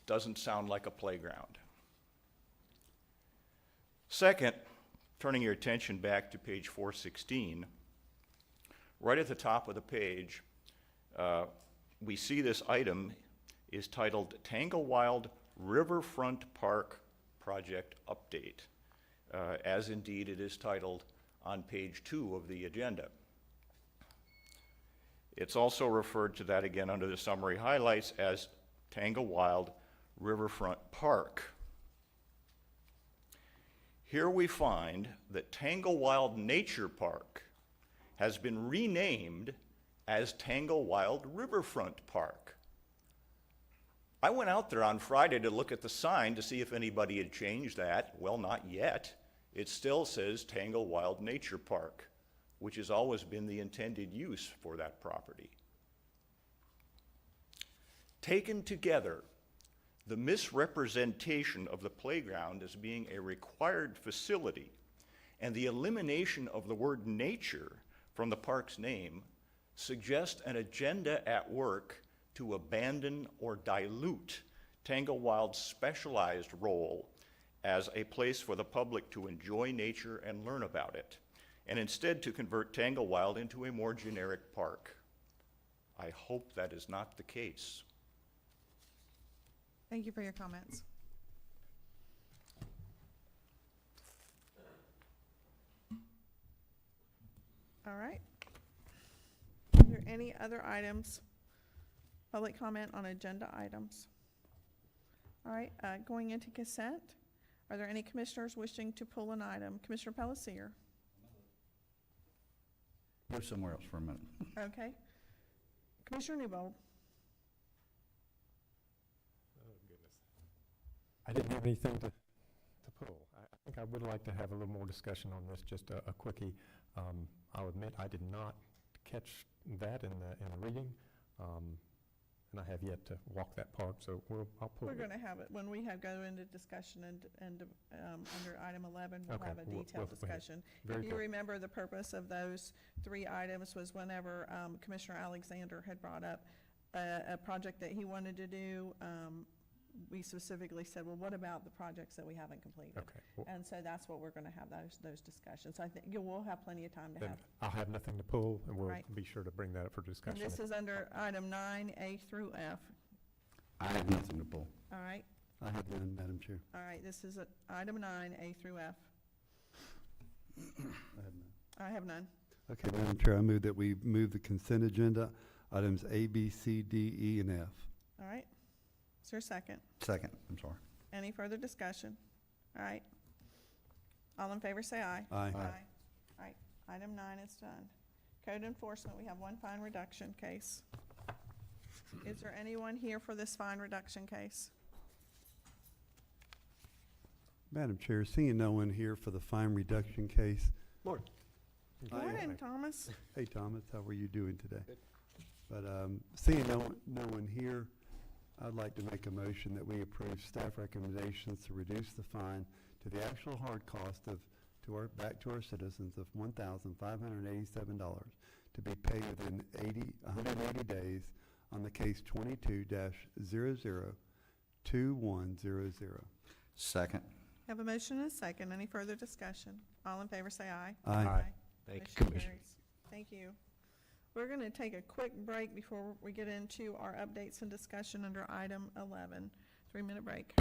Doesn't sound like a playground. Second, turning your attention back to page 416, right at the top of the page, we see this item is titled Tanglewild Riverfront Park Project Update, as indeed it is titled on page 2 of the agenda. It's also referred to that again under the summary highlights as Tanglewild Riverfront Park. Here we find that Tanglewild Nature Park has been renamed as Tanglewild Riverfront Park. I went out there on Friday to look at the sign to see if anybody had changed that. Well, not yet. It still says Tanglewild Nature Park, which has always been the intended use for that property. Taken together, the misrepresentation of the playground as being a required facility and the elimination of the word nature from the park's name suggest an agenda at work to abandon or dilute Tanglewild's specialized role as a place for the public to enjoy nature and learn about it, and instead to convert Tanglewild into a more generic park. I hope that is not the case. Thank you for your comments. All right. Are there any other items? Public comment on agenda items? All right, going into consent, are there any commissioners wishing to pull an item? Commissioner Pelletier? Go somewhere else for a minute. Okay. Commissioner Newbold? I didn't have anything to pull. I think I would like to have a little more discussion on this, just a quickie. I'll admit I did not catch that in the reading, and I have yet to walk that part, so I'll pull it. We're going to have it when we go into discussion and under item 11, we'll Okay, have a detailed discussion. Very If you good. remember, the purpose of those 3 items was whenever Commissioner Alexander had brought up a project that he wanted to do, we specifically said, well, what about the projects that we haven't completed? Okay. Well, And so that's what we're going to have those discussions. So I think we'll have plenty of time to then have. I'll have nothing to pull, and we'll Right. be sure to bring that up for And discussion. this is under item 9A through F. I have nothing to pull. All right. I have none, Madam Chair. All right. This is item 9A through F. I have none. I have none. Okay, Madam Chair, I move that we move the consent agenda, items A, B, C, D, E, and F. All right. Is there a second? Second, I'm sorry. Any further discussion? All right. All in favor say aye. Aye. All right. Item 9 is done. Code enforcement, we have 1 fine reduction case. Is there anyone here for this fine reduction case? Madam Chair, seeing no one here for the fine reduction case. Lord. Morning, Thomas. Hey, Thomas, how are you doing today? Good. But seeing no one here, I'd like to make a motion that we approve staff recommendations to reduce the fine to the actual hard cost back to our citizens of $1,587 to be paid within 180 days on the case 22-002100. Second. Have a motion and a second. Any further discussion? All in favor say aye. Aye. Thank you, Motion Commissioner. carries. Thank you. We're going to take a quick break before we get into our updates and discussion under item 11. 3-minute break.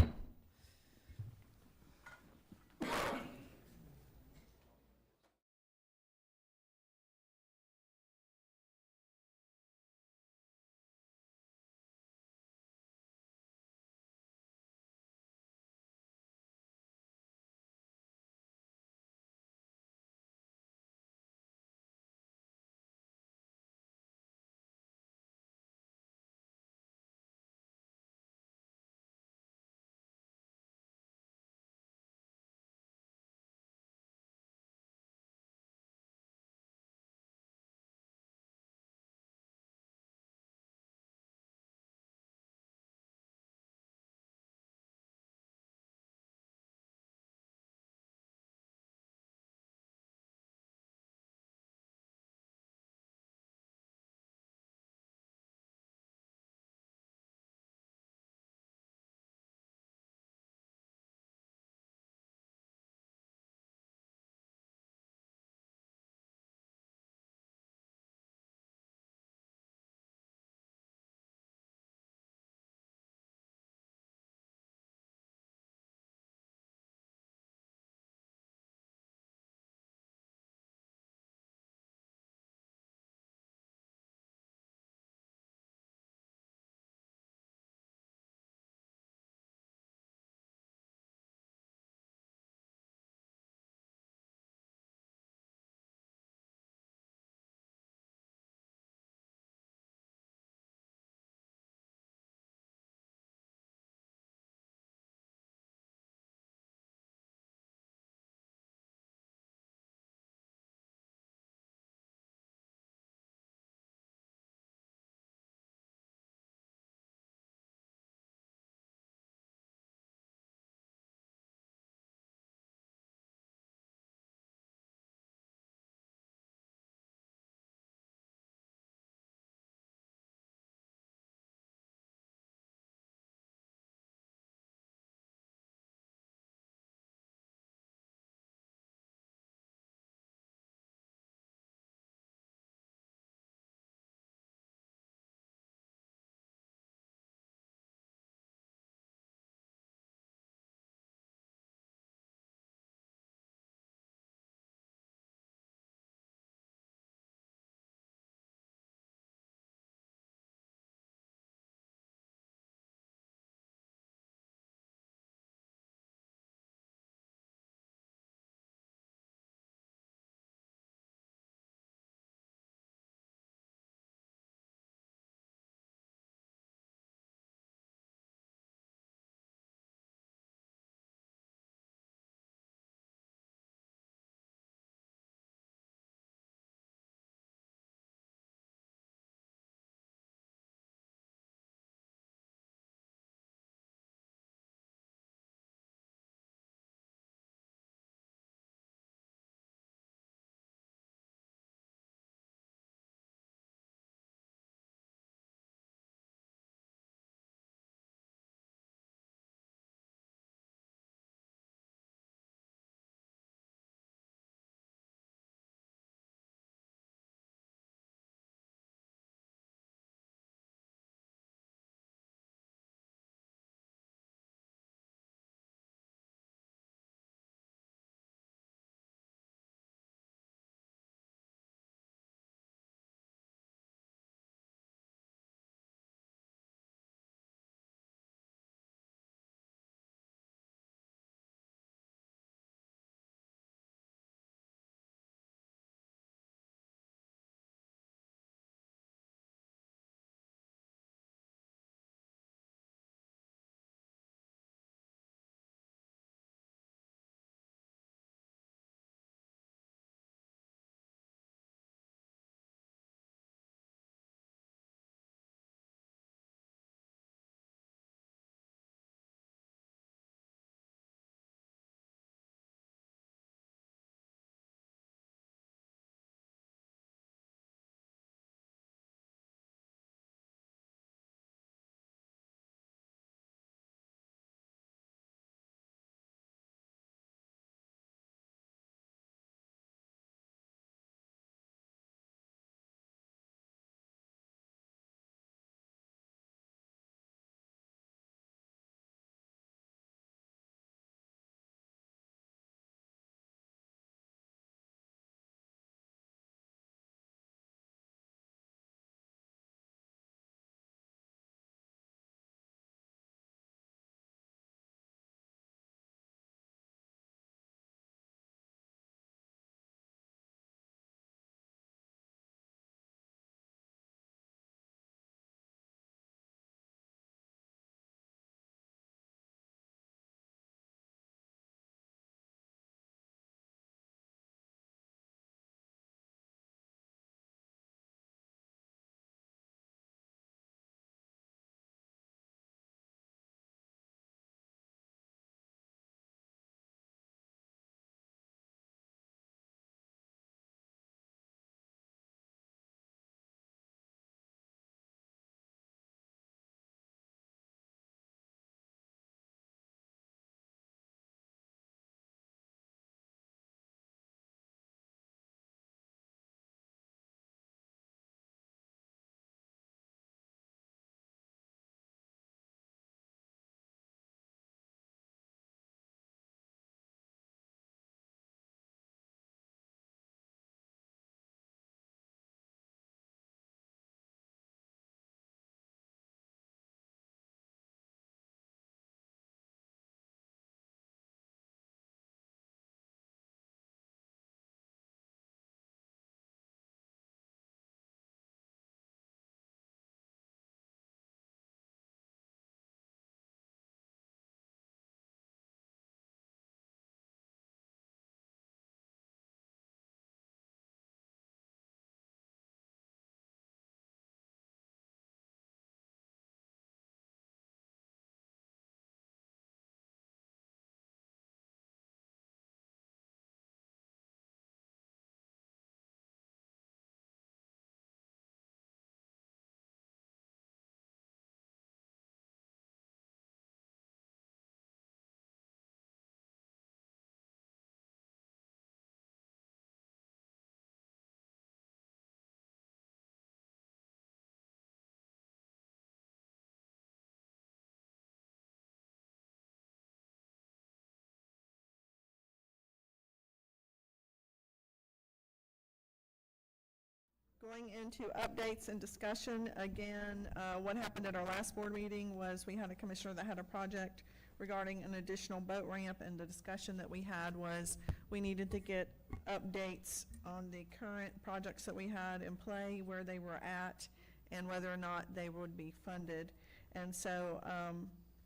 Going into updates and discussion, again, what happened at our last board meeting was we had a commissioner that had a project regarding an additional boat ramp, and the discussion that we had was we needed to get updates on the current projects that we had in play, where they were at, and whether or not they would be funded. And so,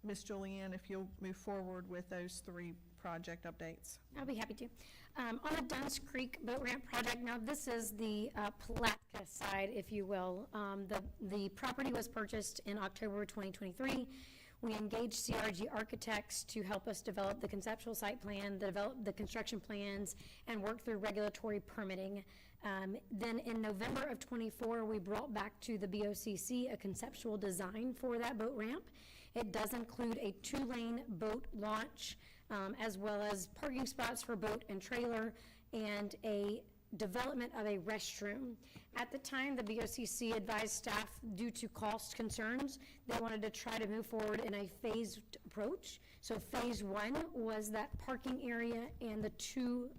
Ms. Julianne, if you'll move forward with those 3 project updates. I'll be happy to. On the Duns Creek Boat Ramp project, now this is the Palatka side, if you will. The property was purchased in October 2023. We engaged CRG Architects to help us develop the conceptual site plan, develop the construction plans, and work through regulatory permitting. Then in November of '24, we brought back to the BOCC a conceptual design for that boat ramp. It does include a 2-lane boat launch, as well as parking spots for boat and trailer, and a development of a restroom. At the time, the BOCC advised staff, due to cost concerns, they wanted to try to move forward in a phased approach. So phase 1 was that parking area and the 2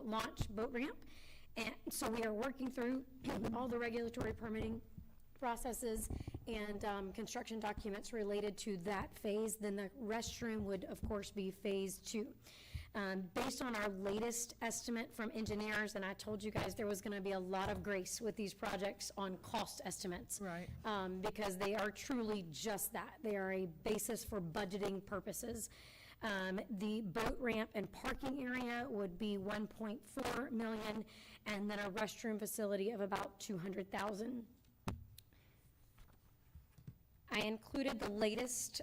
launch boat ramp. And so we are working through all the regulatory permitting processes and construction documents related to that phase. Then the restroom would, of course, be phase 2. Based on our latest estimate from engineers, and I told you guys there was going to be a lot of grace with these projects on cost estimates. Right. Because they are truly just that. They are a basis for budgeting purposes. The boat ramp and parking area would be $1.4 million, and then a restroom facility of about $200,000. I included the latest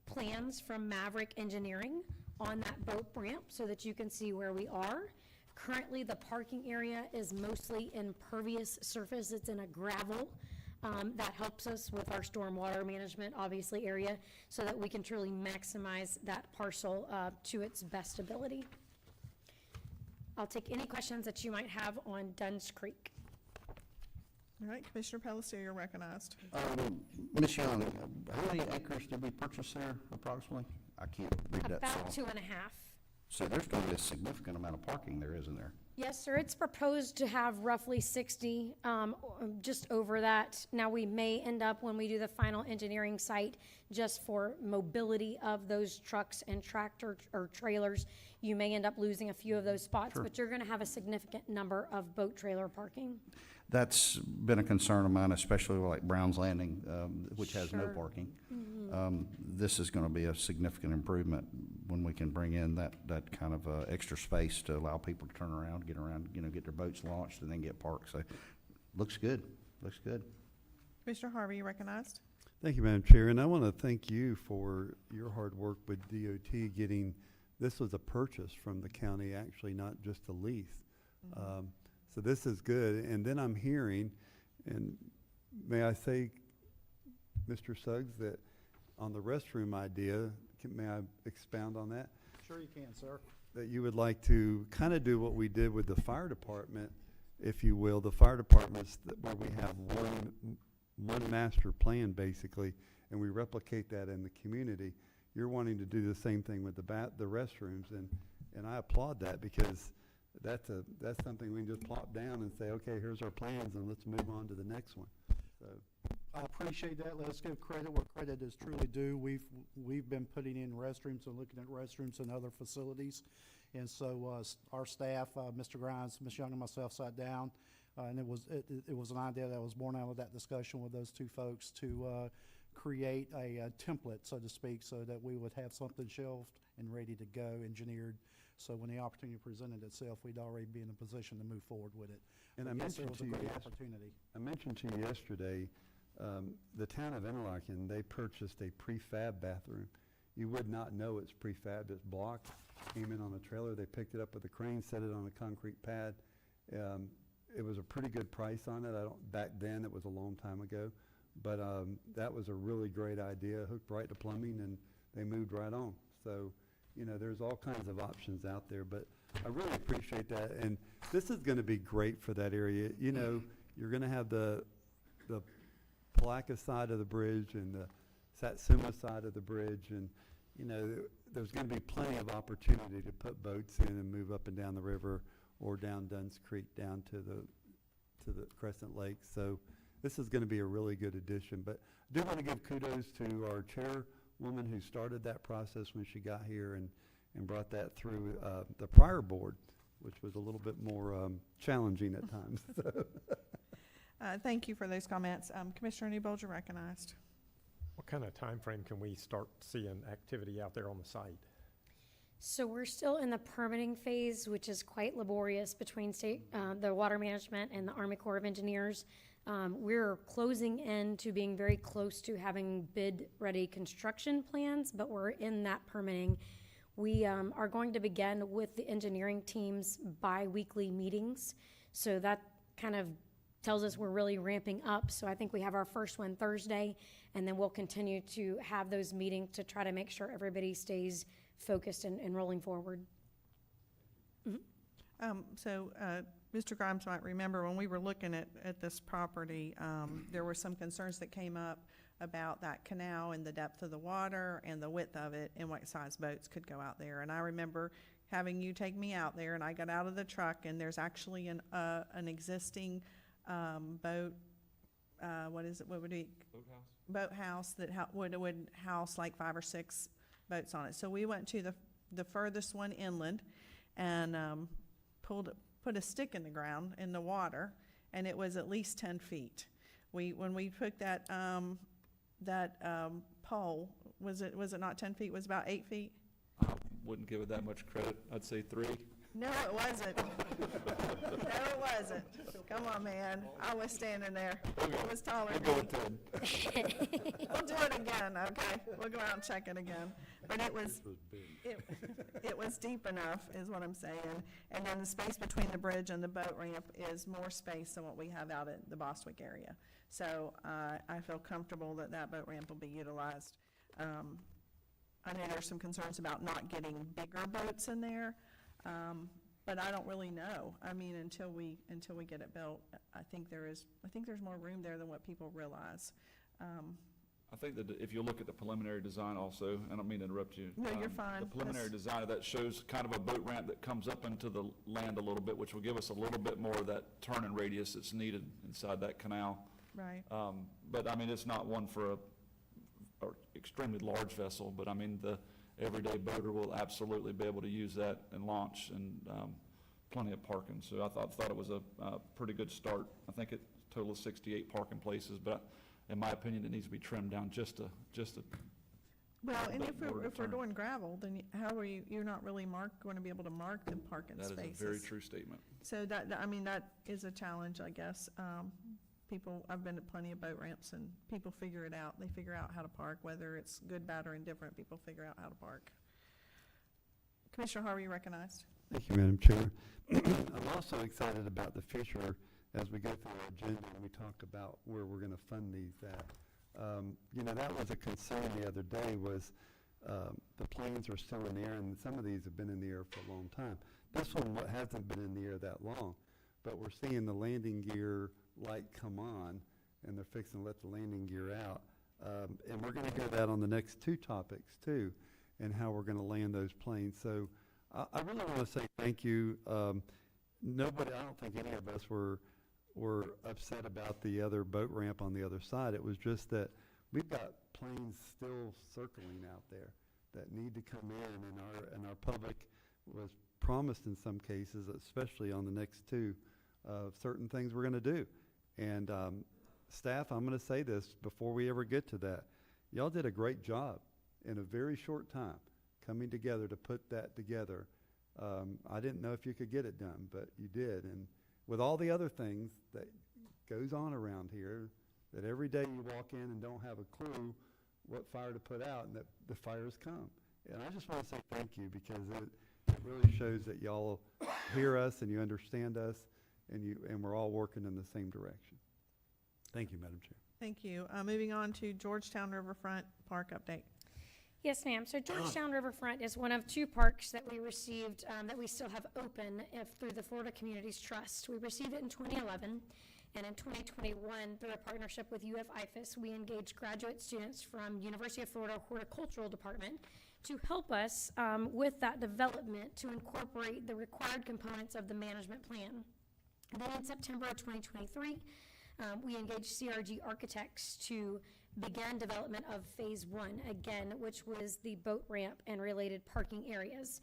plans from Maverick Engineering on that boat ramp so that you can see where we are. Currently, the parking area is mostly impervious surface. It's in a gravel. That helps us with our stormwater management, obviously, area, so that we can truly maximize that parcel to its best ability. I'll take any questions that you might have on Duns Creek. All right, Commissioner Palacio, you're recognized. Ms. Young, how many acres did we purchase there approximately? I can't read that. About far. 2.5. So there's going to be a significant amount of parking there, isn't there? Yes, sir. It's proposed to have roughly 60, just over that. Now, we may end up, when we do the final engineering site, just for mobility of those trucks and tractor or trailers, you may end up losing a few of those spots, Sure. but you're going to have a significant number of boat trailer parking. That's been a concern of mine, especially like Brown's Landing, which has no Sure. parking. This is going to be a significant improvement when we can bring in that kind of extra space to allow people to turn around, get around, get their boats launched and then get parked. So, looks good, looks good. Commissioner Harvey, you recognized. Thank you, Madam Chair, and I want to thank you for your hard work with DOT getting, this was a purchase from the county, actually, not just a lease. So this is good, and then I'm hearing, and may I say, Mr. Suggs, that on the restroom idea, may I expound on that? Sure you can, sir. That you would like to kind of do what we did with the fire department, if you will. The fire departments where we have one master plan basically, and we replicate that in the community. You're wanting to do the same thing with the restrooms, and I applaud that, because that's something we can just plop down and say, okay, here's our plans, and let's move on to the next one. So I appreciate that. Let's give credit where credit is truly due. We've been putting in restrooms and looking at restrooms and other facilities. And so our staff, Mr. Grimes, Ms. Young, and myself sat down, and it was an idea that was born out of that discussion with those two folks to create a template, so to speak, so that we would have something shelved and ready to go, engineered. So when the opportunity presented itself, we'd already be in a position to move forward with it. And But I yes, it mentioned was to a you great opportunity. I mentioned to you yesterday, the town of Interlaken, they purchased a prefab bathroom. You would not know it's prefab. It's block, came in on a trailer. They picked it up with a crane, set it on a concrete pad. It was a pretty good price on it. Back then, it was a long time ago. But that was a really great idea, hooked right to plumbing, and they moved right on. So, there's all kinds of options out there, but I really appreciate that. And this is going to be great for that area. You're going to have the Palatka side of the bridge and the Satsuma side of the bridge, and there's going to be plenty of opportunity to put boats in and move up and down the river or down Duns Creek down to the to the Crescent Lake. So this is going to be a really good addition. But I do want to give kudos to our chairwoman who started that process when she got here and brought that through the prior board, which was a little bit more challenging at times. So. Thank you for those comments. Commissioner Newbold, you're recognized. What kind of time frame can we start seeing activity out there on the site? So we're still in the permitting phase, which is quite laborious between the Water Management and the Army Corps of Engineers. We're closing in to being very close to having bid-ready construction plans, but we're in that permitting. We are going to begin with the engineering team's bi-weekly meetings. So that kind of tells us we're really ramping up. So I think we have our first one Thursday, and then we'll continue to have those meetings to try to make sure everybody stays focused and rolling forward. Mr. Grimes might remember when we were looking at this property, there were some concerns that came up about that canal and the depth of the water and the width of it and what size boats could go out there. And I remember having you take me out there, and I got out of the truck, and there's actually an existing boat, what is it, what would it? Boathouse that would house like 5 or 6 boats on it. So we went to the furthest one inland and put a stick in the ground in the water, and it was at least 10 feet. When we put that pole, was it not 10 feet? It was about 8 feet? I wouldn't give it that much credit. I'd say 3. No, it wasn't. No, it wasn't. Come on, man. I was standing there. It was taller than me. We'll go with 10. We'll do it again, okay? We'll go out and check it again. But it was deep enough, is what I'm saying. And then the space between the bridge and the boat ramp is more space than what we have out at the Bostwick area. So I feel comfortable that that boat ramp will be utilized. I know there's some concerns about not getting bigger boats in there. But I don't really know. I mean, until we get it built, I think there's more room there than what people realize. I think that if you look at the preliminary design also, I don't mean to interrupt you. No, you're fine. The preliminary design of that shows kind of a boat ramp that comes up into the land a little bit, which will give us a little bit more of that turning radius that's needed inside that canal. Right. But I mean, it's not one for a extremely large vessel, but I mean, the everyday boater will absolutely be able to use that and launch, and plenty of parking. So I thought it was a pretty good start. I think it total of 68 parking places, but in my opinion, it needs to be trimmed down just a well, and if we're doing gravel, then how are you're not really going to be able to mark the parking spaces. That is a very true statement. So that is a challenge, I guess. I've been at plenty of boat ramps, and people figure it out. They figure out how to park, whether it's good, bad, or indifferent. People figure out how to park. Commissioner Harvey, recognized. Thank you, Madam Chair. I'm also excited about the future as we go through our agenda and we talk about where we're going to fund these at. That was a concern the other day was the planes are still in the air, and some of these have been in the air for a long time. This one hasn't been in the air that long, but we're seeing the landing gear light come on, and they're fixing to let the landing gear out. And we're going to hear that on the next 2 topics too, and how we're going to land those planes. So I really want to say thank you. I don't think any of us were upset about the other boat ramp on the other side. It was just that we've got planes still circling out there that need to come in, and our public was promised in some cases, especially on the next 2, certain things we're going to do. And staff, I'm going to say this before we ever get to that. Y'all did a great job in a very short time coming together to put that together. I didn't know if you could get it done, but you did. And with all the other things that goes on around here, that every day you walk in and don't have a clue what fire to put out, and that the fires come. And I just want to say thank you, because it really shows that y'all hear us and you understand us, and we're all working in the same direction. Thank you, Madam Chair. Thank you. Moving on to Georgetown Riverfront Park update. Yes, ma'am. So Georgetown Riverfront is one of 2 parks that we received that we still have open through the Florida Communities Trust. We received it in 2011, and in 2021, through a partnership with UF-IFAS, we engaged graduate students from University of Florida Horticultural Department to help us with that development to incorporate the required components of the management plan. Then in September of 2023, we engaged CRG Architects to begin development of Phase 1, again, which was the boat ramp and related parking areas.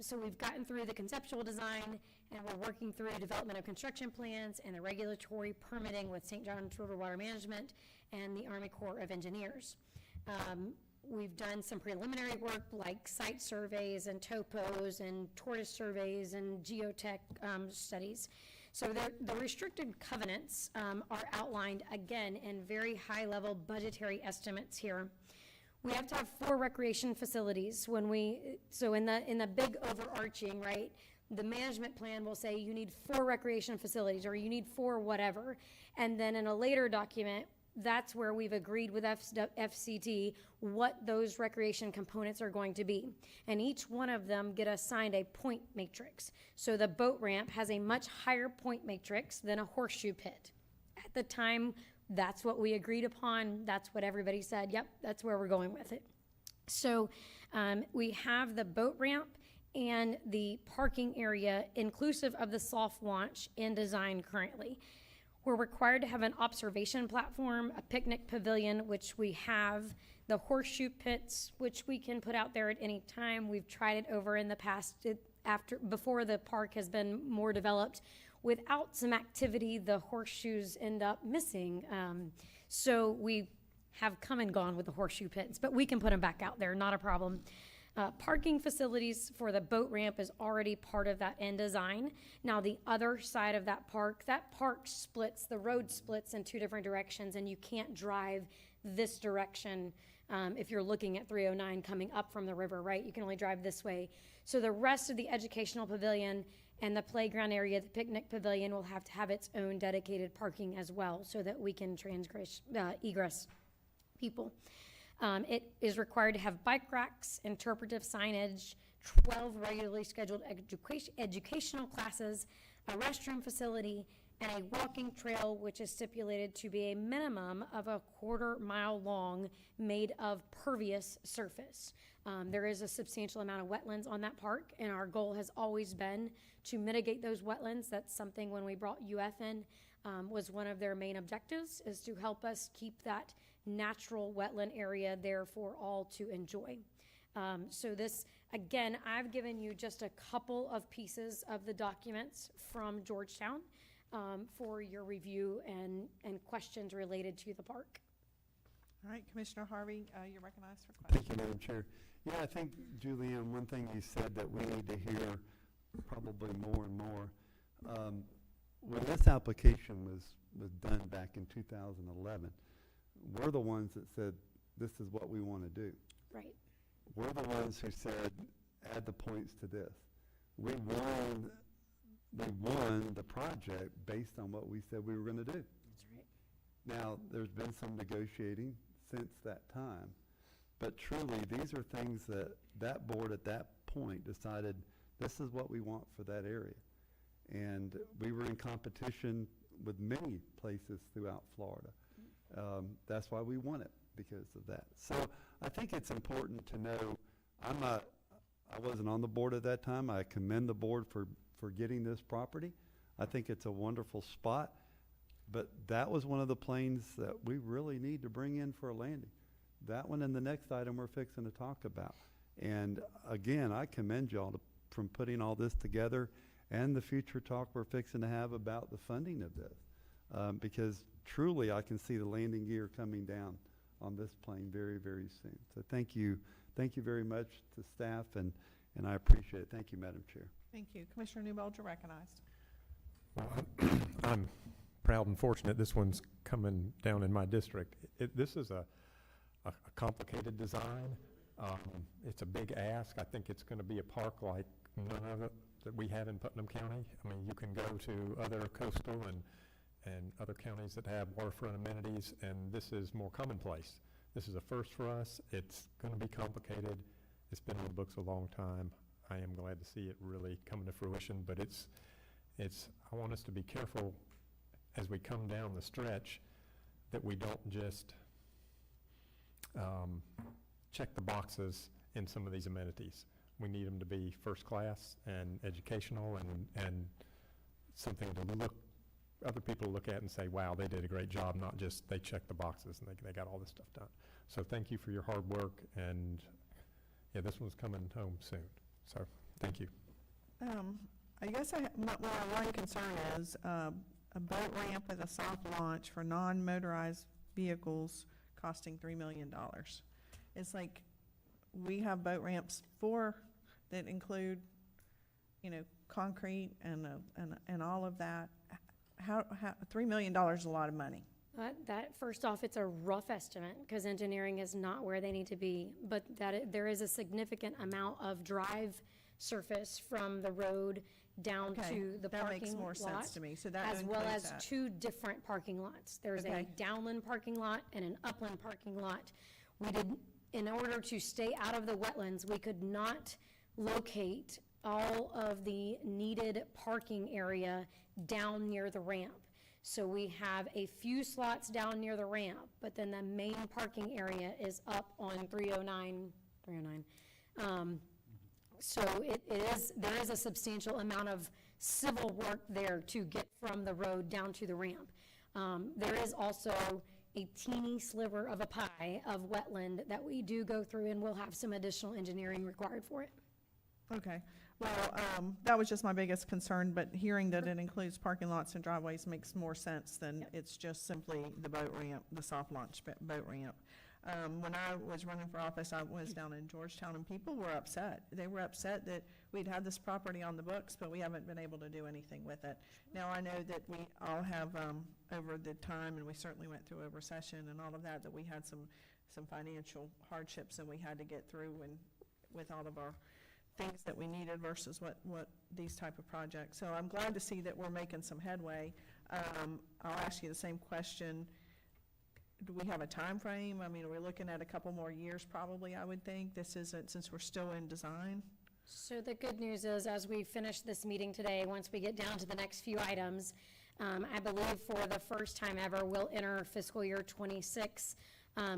So we've gotten through the conceptual design, and we're working through development of construction plans and the regulatory permitting with St. John's River Water Management and the Army Corps of Engineers. We've done some preliminary work like site surveys and topos and tortoise surveys and geotech studies. So the restricted covenants are outlined again in very high-level budgetary estimates here. We have to have 4 recreation facilities so in the big overarching, right, the management plan will say you need 4 recreation facilities or you need 4 whatever. And then in a later document, that's where we've agreed with FCT what those recreation components are going to be. And each one of them get assigned a point matrix. So the boat ramp has a much higher point matrix than a horseshoe pit. At the time, that's what we agreed upon. That's what everybody said, yep, that's where we're going with it. So we have the boat ramp and the parking area inclusive of the soft launch in design currently. We're required to have an observation platform, a picnic pavilion, which we have, the horseshoe pits, which we can put out there at any time. We've tried it over in the past, before the park has been more developed. Without some activity, the horseshoes end up missing. So we have come and gone with the horseshoe pits, but we can put them back out there, not a problem. Parking facilities for the boat ramp is already part of that end design. Now the other side of that park splits, the road splits in 2 different directions, and you can't drive this direction if you're looking at 309 coming up from the river, right? You can only drive this way. So the rest of the educational pavilion and the playground area, the picnic pavilion, will have to have its own dedicated parking as well so that we can egress people. It is required to have bike racks, interpretive signage, 12 regularly scheduled educational classes, a restroom facility, and a walking trail, which is stipulated to be a minimum of a 1/4 mile long, made of pervious surface. There is a substantial amount of wetlands on that park, and our goal has always been to mitigate those wetlands. That's something when we brought UF in, was one of their main objectives, is to help us keep that natural wetland area there for all to enjoy. So this, again, I've given you just a couple of pieces of the documents from Georgetown for your review and questions related to the park. All right, Commissioner Harvey, you're recognized for questions. Thank you, Madam Chair. Yeah, I think, Julianne, one thing you said that we need to hear probably more and more, when this application was done back in 2011, we're the ones that said, this is what we want to do. Right. We're the ones who said, add the points to this. We won the project based on what we said we were going to do. That's right. Now, there's been some negotiating since that time, but truly, these are things that that board at that point decided, this is what we want for that area. And we were in competition with many places throughout Florida. That's why we won it, because of that. So I think it's important to know, I wasn't on the board at that time. I commend the board for getting this property. I think it's a wonderful spot, but that was one of the planes that we really need to bring in for a landing. That one and the next item we're fixing to talk about. And again, I commend y'all from putting all this together and the future talk we're fixing to have about the funding of this. Because truly I can see the landing gear coming down on this plane very, very soon. So thank you very much to staff, and I appreciate it. Thank you, Madam Chair. Thank you. Commissioner Newbold, you're recognized. Well, I'm proud and fortunate this one's coming down in my district. This is a complicated design. It's a big ask. I think it's going to be a park like none of it that we have in Putnam County. I mean, you can go to other coastal and other counties that have waterfront amenities, and this is more commonplace. This is a first for us. It's going to be complicated. It's been on the books a long time. I am glad to see it really come to fruition, but I want us to be careful as we come down the stretch that we don't just check the boxes in some of these amenities. We need them to be first class and educational and something to look, other people look at and say, wow, they did a great job, not just they checked the boxes and they got all this stuff done. So thank you for your hard work, and yeah, this one's coming home soon. So thank you. I guess my one concern is a boat ramp with a soft launch for non-motorized vehicles costing $3 million. It's like, we have boat ramps that include, concrete and all of that. How $3 million is a lot of money. That first off, it's a rough estimate because engineering is not where they need to be, but there is a significant amount of drive surface from the road down to the parking lot. That makes more sense to me. So that as well as that. 2 different parking lots. There's a downland parking lot and an upland parking lot. In order to stay out of the wetlands, we could not locate all of the needed parking area down near the ramp. So we have a few slots down near the ramp, but then the main parking area is up on 309. So there is a substantial amount of civil work there to get from the road down to the ramp. There is also a teeny sliver of a pie of wetland that we do go through, and we'll have some additional engineering required for it. Okay. Well, that was just my biggest concern, but hearing that it includes parking lots and driveways makes more sense than it's just simply the boat ramp, the soft launch boat ramp. When I was running for office, I was down in Georgetown, and people were upset. They were upset that we'd had this property on the books, but we haven't been able to do anything with it. Now, I know that we all have, over the time, and we certainly went through a recession and all of that, that we had some financial hardships, and we had to get through and with all of our things that we needed versus what these type of projects. So I'm glad to see that we're making some headway. I'll ask you the same question. Do we have a time frame? I mean, are we looking at a couple more years probably, I would think? This isn't, since we're still in design. So the good news is, as we finish this meeting today, once we get down to the next few items, I believe for the first time ever, we'll enter fiscal year 26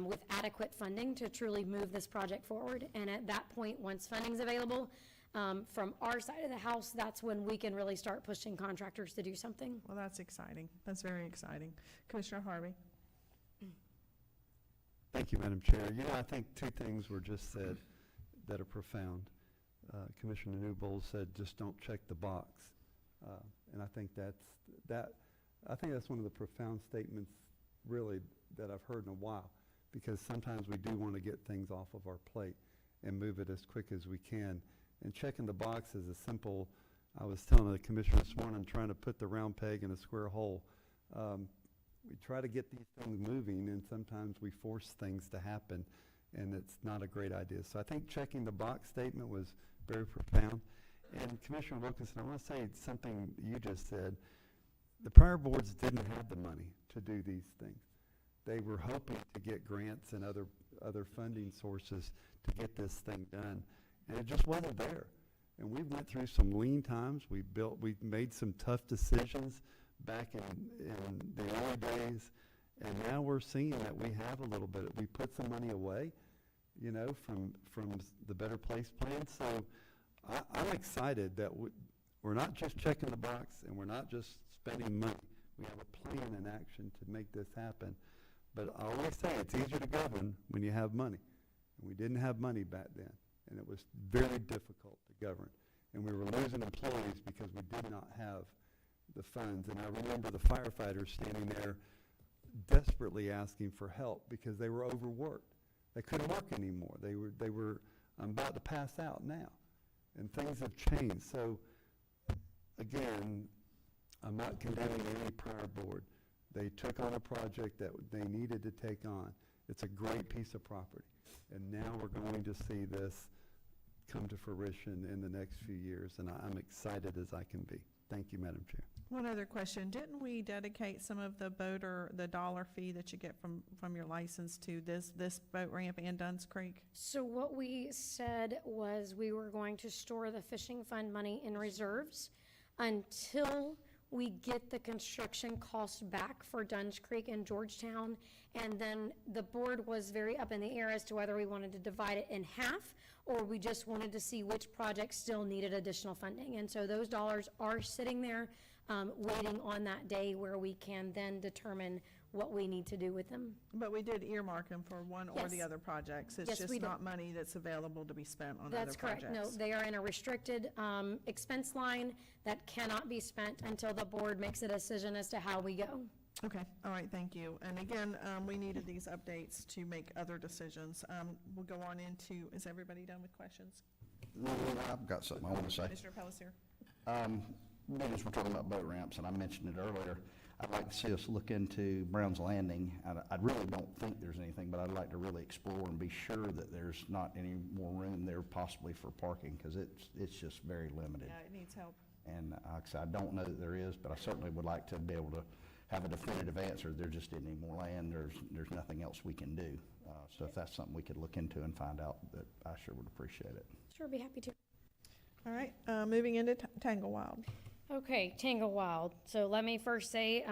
with adequate funding to truly move this project forward. And at that point, once funding's available, from our side of the house, that's when we can really start pushing contractors to do something. Well, that's exciting. That's very exciting. Commissioner Harvey. Thank you, Madam Chair. I think 2 things were just said that are profound. Commissioner Newbold said, just don't check the box. And I think that's one of the profound statements, really, that I've heard in a while, because sometimes we do want to get things off of our plate and move it as quick as we can. And checking the box is a simple, I was telling the commissioner this morning, trying to put the round peg in a square hole. We try to get these things moving, and sometimes we force things to happen, and it's not a great idea. So I think checking the box statement was very profound. And Commissioner Wilkinson, I want to say something you just said. The prior boards didn't have the money to do these things. They were hoping to get grants and other funding sources to get this thing done, and it just wasn't there. And we went through some lean times. We made some tough decisions back in the early days, and now we're seeing that we have a little bit. We put some money away, from the Better Place plan. So I'm excited that we're not just checking the box, and we're not just spending money. We have a plan in action to make this happen. But I always say it's easier to govern when you have money. And we didn't have money back then, and it was very difficult to govern. And we were losing employees because we did not have the funds. And I remember the firefighters standing there desperately asking for help because they were overworked. They couldn't work anymore. They were about to pass out now, and things have changed. So again, I'm not condemning any prior board. They took on a project that they needed to take on. It's a great piece of property, and now we're going to see this come to fruition in the next few years, and I'm excited as I can be. Thank you, Madam Chair. One other question. Didn't we dedicate some of the boat or the dollar fee that you get from your license to this boat ramp and Dunn's Creek? So what we said was we were going to store the fishing fund money in reserves until we get the construction cost back for Dunn's Creek and Georgetown. And then the board was very up in the air as to whether we wanted to divide it in half or we just wanted to see which projects still needed additional funding. And so those dollars are sitting there waiting on that day where we can then determine what we need to do with them. But we did earmark them for one or the Yes. other projects. It's Yes, we just did. not money that's available to be spent on other That's projects. correct. No, they are in a restricted expense line that cannot be spent until the board makes a decision as to how we go. Okay, all right, thank you. And again, we needed these updates to make other decisions. We'll go on into, is everybody done with questions? I've got something I want to say. Commissioner Pelletier? Being as we're talking about boat ramps, and I mentioned it earlier, I'd like to see us look into Brown's Landing. I really don't think there's anything, but I'd like to really explore and be sure that there's not any more room there possibly for parking, because it's just very limited. Yeah, it needs help. And like I said, I don't know that there is, but I certainly would like to be able to have a definitive answer. There just isn't any more land. There's nothing else we can do. So if that's something we could look into and find out, that I sure would appreciate it. Sure, be happy to. All right, moving into Tanglewild. Okay, Tanglewild. So let me first say,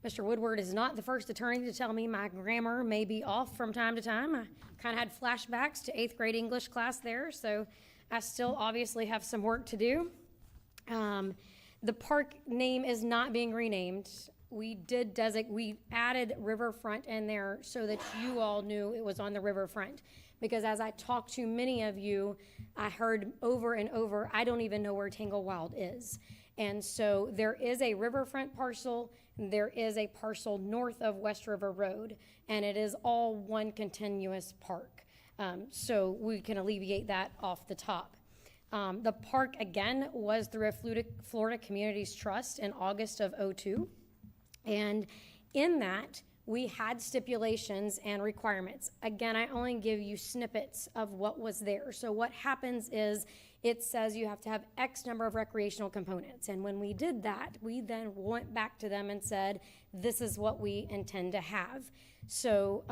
Mr. Woodward is not the first attorney to tell me my grammar may be off from time to time. I kind of had flashbacks to 8th grade English class there, so I still obviously have some work to do. The park name is not being renamed. We added riverfront in there so that you all knew it was on the riverfront. Because as I talked to many of you, I heard over and over, I don't even know where Tanglewild is. And so there is a riverfront parcel, there is a parcel north of West River Road, and it is all one continuous park. So we can alleviate that off the top. The park, again, was through a Florida Communities Trust in August of '02. And in that, we had stipulations and requirements. Again, I only give you snippets of what was there. So what happens is it says you have to have X number of recreational components. And when we did that, we then went back to them and said, this is what we intend to have. So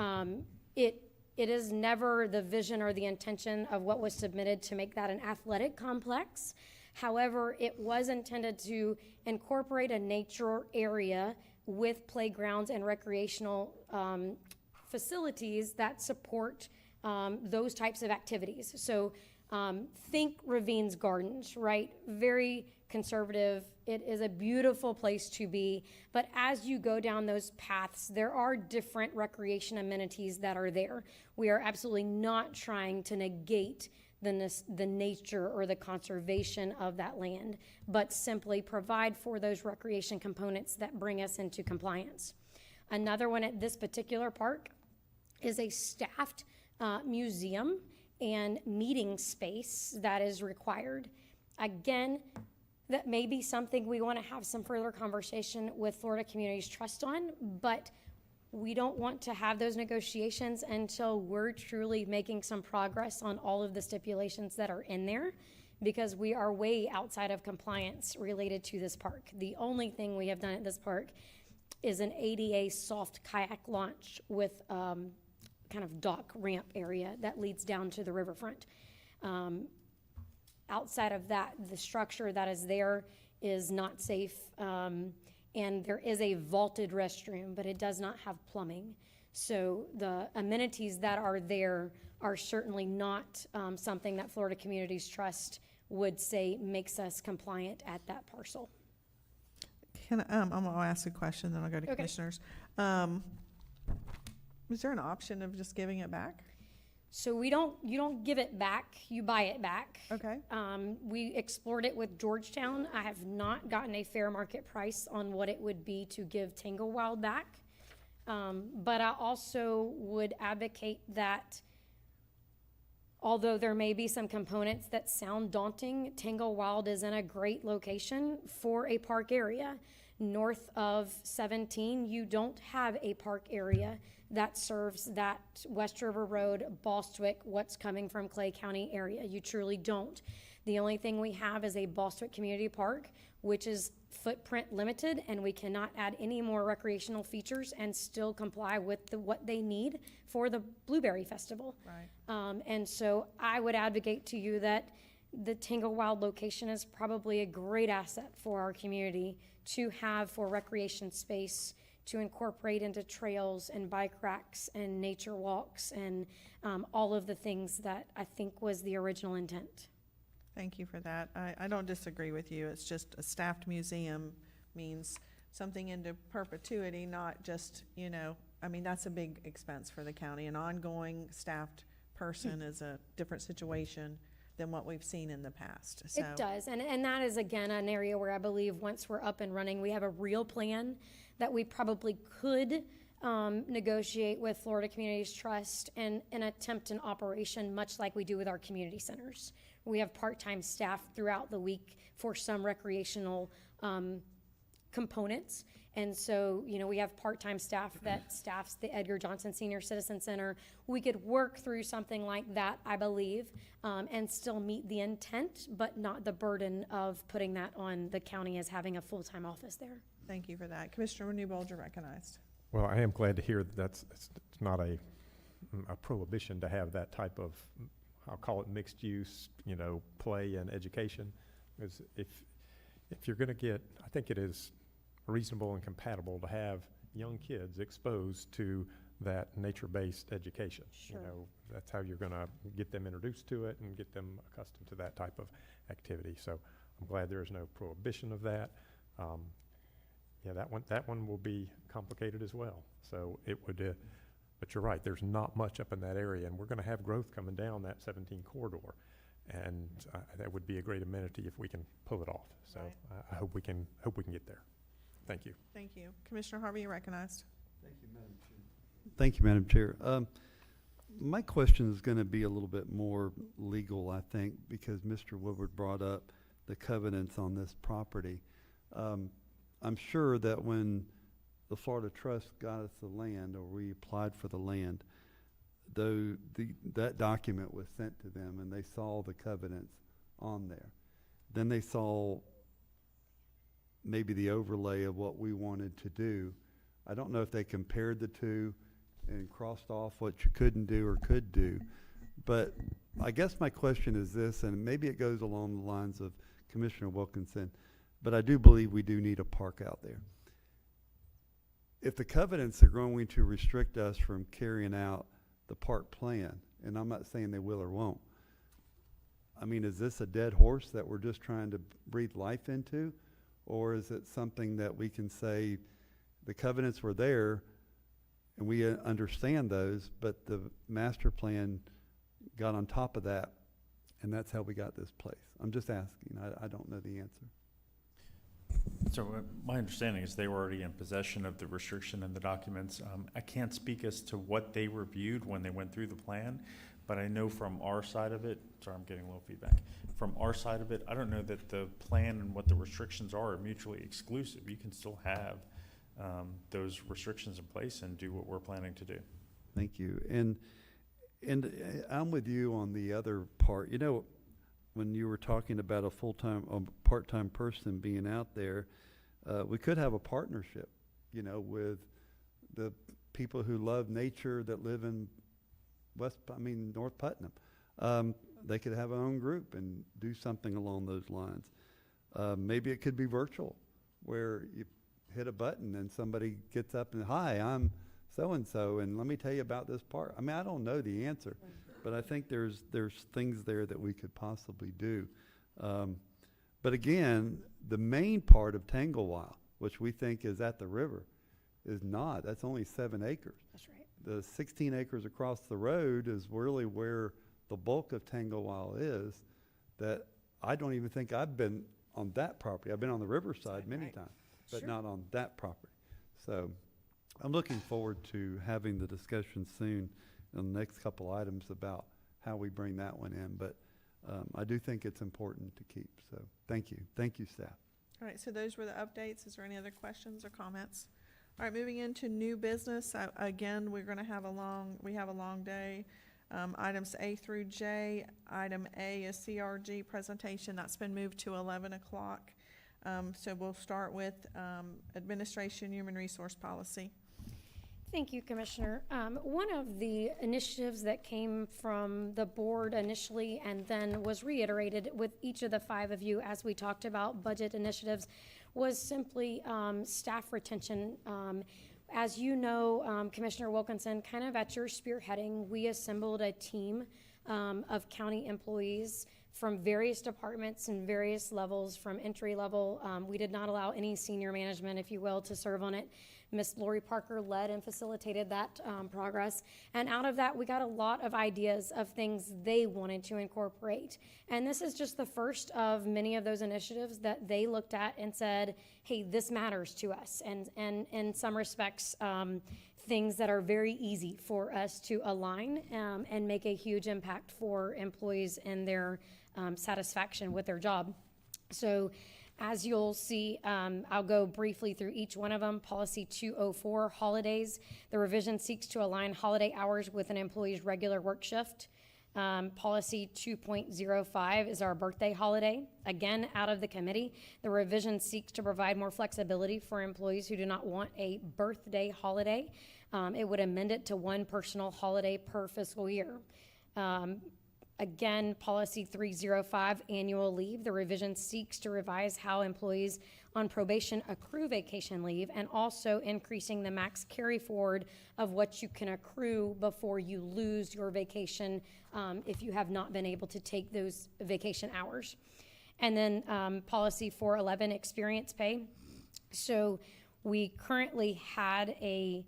it is never the vision or the intention of what was submitted to make that an athletic complex. However, it was intended to incorporate a nature area with playgrounds and recreational facilities that support those types of activities. So think Ravines Gardens, right? Very conservative. It is a beautiful place to be. But as you go down those paths, there are different recreation amenities that are there. We are absolutely not trying to negate the nature or the conservation of that land, but simply provide for those recreation components that bring us into compliance. Another one at this particular park is a staffed museum and meeting space that is required. Again, that may be something we want to have some further conversation with Florida Communities Trust on, but we don't want to have those negotiations until we're truly making some progress on all of the stipulations that are in there, because we are way outside of compliance related to this park. The only thing we have done at this park is an ADA soft kayak launch with kind of dock ramp area that leads down to the riverfront. Outside of that, the structure that is there is not safe. And there is a vaulted restroom, but it does not have plumbing. So the amenities that are there are certainly not something that Florida Communities Trust would say makes us compliant at that parcel. I'm going to ask a question, then I'll go to Okay. commissioners. Is there an option of just giving it back? So you don't give it back, you buy it back. Okay. We explored it with Georgetown. I have not gotten a fair market price on what it would be to give Tanglewild back. But I also would advocate that although there may be some components that sound daunting, Tanglewild is in a great location for a park area. North of 17, you don't have a park area that serves that West River Road, Bostwick, what's coming from Clay County area. You truly don't. The only thing we have is a Bostwick Community Park, which is footprint limited, and we cannot add any more recreational features and still comply with what they need for the Blueberry Festival. Right. And so I would advocate to you that the Tanglewild location is probably a great asset for our community to have for recreation space, to incorporate into trails and bike racks and nature walks and all of the things that I think was the original intent. Thank you for that. I don't disagree with you. It's just a staffed museum means something into perpetuity, not just, I mean, that's a big expense for the county. An ongoing staffed person is a different situation than what we've seen in the past, so. It does, and that is, again, an area where I believe once we're up and running, we have a real plan that we probably could negotiate with Florida Communities Trust and attempt an operation much like we do with our community centers. We have part-time staff throughout the week for some recreational components. And so, we have part-time staff that staffs the Edgar Johnson Senior Citizen Center. We could work through something like that, I believe, and still meet the intent, but not the burden of putting that on the county as having a full-time office there. Thank you for that. Commissioner Newbold, you're recognized. Well, I am glad to hear that it's not a prohibition to have that type of, I'll call it mixed use, play and education. Because if you're going to get, I think it is reasonable and compatible to have young kids exposed to that nature-based education. Sure. That's how you're going to get them introduced to it and get them accustomed to that type of activity. So I'm glad there is no prohibition of that. Yeah, that one will be complicated as well. So it would, but you're right, there's not much up in that area, and we're going to have growth coming down that 17 corridor. And that would be a great amenity if we can pull it off. So Right. I hope we can get there. Thank you. Thank you. Commissioner Harvey, you're recognized. Thank you, Madam Chair. Thank you, Madam Chair. My question is going to be a little bit more legal, I think, because Mr. Woodward brought up the covenants on this property. I'm sure that when the Florida Trust got us the land, or we applied for the land, though that document was sent to them and they saw the covenants on there. Then they saw maybe the overlay of what we wanted to do. I don't know if they compared the two and crossed off what you couldn't do or could do. But I guess my question is this, and maybe it goes along the lines of Commissioner Wilkinson, but I do believe we do need a park out there. If the covenants are going to restrict us from carrying out the park plan, and I'm not saying they will or won't, I mean, is this a dead horse that we're just trying to breathe life into? Or is it something that we can say the covenants were there and we understand those, but the master plan got on top of that, and that's how we got this place? I'm just asking. I don't know the answer. So my understanding is they were already in possession of the restriction in the documents. I can't speak as to what they reviewed when they went through the plan, but I know from our side of it, sorry, I'm getting a little feedback. From our side of it, I don't know that the plan and what the restrictions are mutually exclusive. You can still have those restrictions in place and do what we're planning to do. Thank you. And I'm with you on the other part. When you were talking about a full-time, part-time person being out there, we could have a partnership, with the people who love nature that live in North Putnam. They could have their own group and do something along those lines. Maybe it could be virtual, where you hit a button and somebody gets up and, hi, I'm so-and-so, and let me tell you about this park. I mean, I don't know the answer, but I think there's things there that we could possibly do. But again, the main part of Tanglewild, which we think is at the river, is not. That's only 7 acres. That's right. The 16 acres across the road is really where the bulk of Tanglewild is, that I don't even think I've been on that property. I've been on the riverside many times, but not on that property. So I'm looking forward to having the discussion soon on the next couple items about how we bring that one in. But I do think it's important to keep. So thank you. Thank you, staff. All right, so those were the updates. Is there any other questions or comments? All right, moving into new business. Again, we're going to have a long day. Items A through J. Item A is CRG presentation. That's been moved to 11 o'clock. So we'll start with Administration Human Resource Policy. Thank you, Commissioner. One of the initiatives that came from the board initially and then was reiterated with each of the 5 of you as we talked about budget initiatives was simply staff retention. As you know, Commissioner Wilkinson, kind of at your spearheading, we assembled a team of county employees from various departments and various levels, from entry level. We did not allow any senior management, if you will, to serve on it. Miss Lori Parker led and facilitated that progress. And out of that, we got a lot of ideas of things they wanted to incorporate. And this is just the first of many of those initiatives that they looked at and said, hey, this matters to us. And in some respects, things that are very easy for us to align and make a huge impact for employees and their satisfaction with their job. So as you'll see, I'll go briefly through each one of them. Policy 204, holidays. The revision seeks to align holiday hours with an employee's regular work shift. Policy 2.05 is our birthday holiday. Again, out of the committee, the revision seeks to provide more flexibility for employees who do not want a birthday holiday. It would amend it to one personal holiday per fiscal year. Again, policy 305, annual leave. The revision seeks to revise how employees on probation accrue vacation leave and also increasing the max carry forward of what you can accrue before you lose your vacation if you have not been able to take those vacation hours. And then policy 411, experience pay. So we currently had a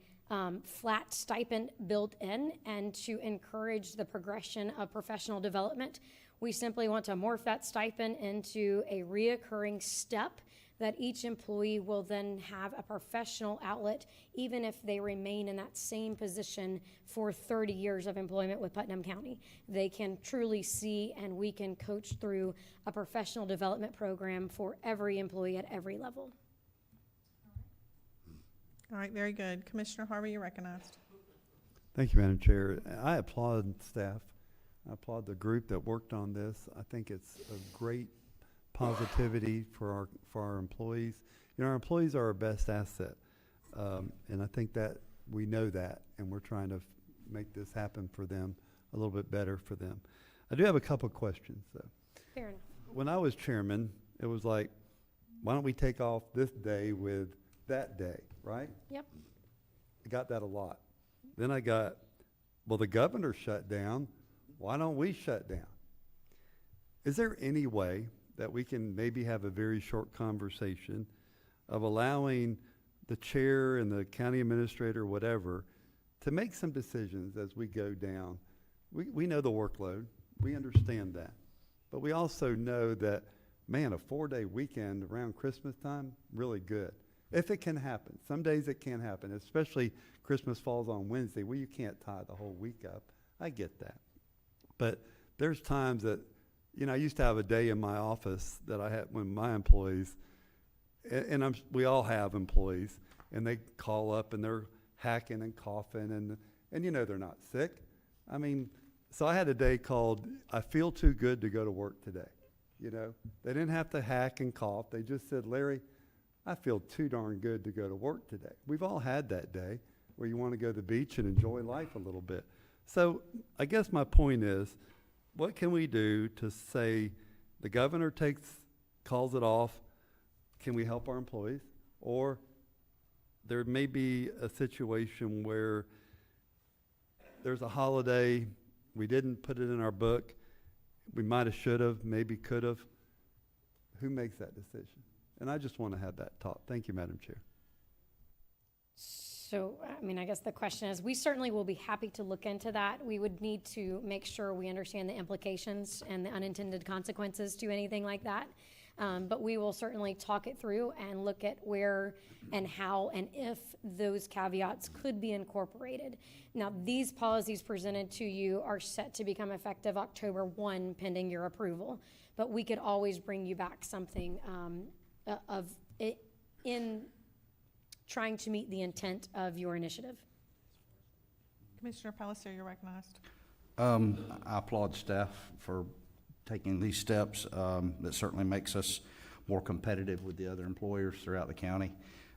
flat stipend built in, and to encourage the progression of professional development, we simply want to morph that stipend into a reoccurring step that each employee will then have a professional outlet, even if they remain in that same position for 30 years of employment with Putnam County. They can truly see, and we can coach through a professional development program for every employee at every level. All right, very good. Commissioner Harvey, you're recognized. Thank you, Madam Chair. I applaud staff. I applaud the group that worked on this. I think it's a great positivity for our employees. You know, our employees are our best asset, and I think that we know that, and we're trying to make this happen for them a little bit better for them. I do have a couple of questions, though. Fair enough. When I was chairman, it was like, why don't we take off this day with that day, right? Yep. I got that a lot. Then I got, well, the governor shut down. Why don't we shut down? Is there any way that we can maybe have a very short conversation of allowing the chair and the county administrator, whatever, to make some decisions as we go down? We know the workload. We understand that. But we also know that, man, a 4-day weekend around Christmas time, really good. If it can happen. Some days it can't happen, especially Christmas falls on Wednesday. Well, you can't tie the whole week up. I get that. But there's times that, you know, I used to have a day in my office that I had when my employees, and we all have employees, and they call up and they're hacking and coughing, and you know they're not sick. I mean, so I had a day called, I feel too good to go to work today. You know, they didn't have to hack and cough. They just said, Larry, I feel too darn good to go to work today. We've all had that day where you want to go to the beach and enjoy life a little bit. So I guess my point is, what can we do to say the governor calls it off? Can we help our employees? Or there may be a situation where there's a holiday, we didn't put it in our book, we might have, should have, maybe could have. Who makes that decision? And I just want to have that talk. Thank you, Madam Chair. So, I mean, I guess the question is, we certainly will be happy to look into that. We would need to make sure we understand the implications and the unintended consequences to anything like that. But we will certainly talk it through and look at where and how and if those caveats could be incorporated. Now, these policies presented to you are set to become effective October 1, pending your approval. But we could always bring you back something of it in trying to meet the intent of your initiative. Commissioner Palatka, you're recognized. I applaud staff for taking these steps. That certainly makes us more competitive with the other employers throughout the county.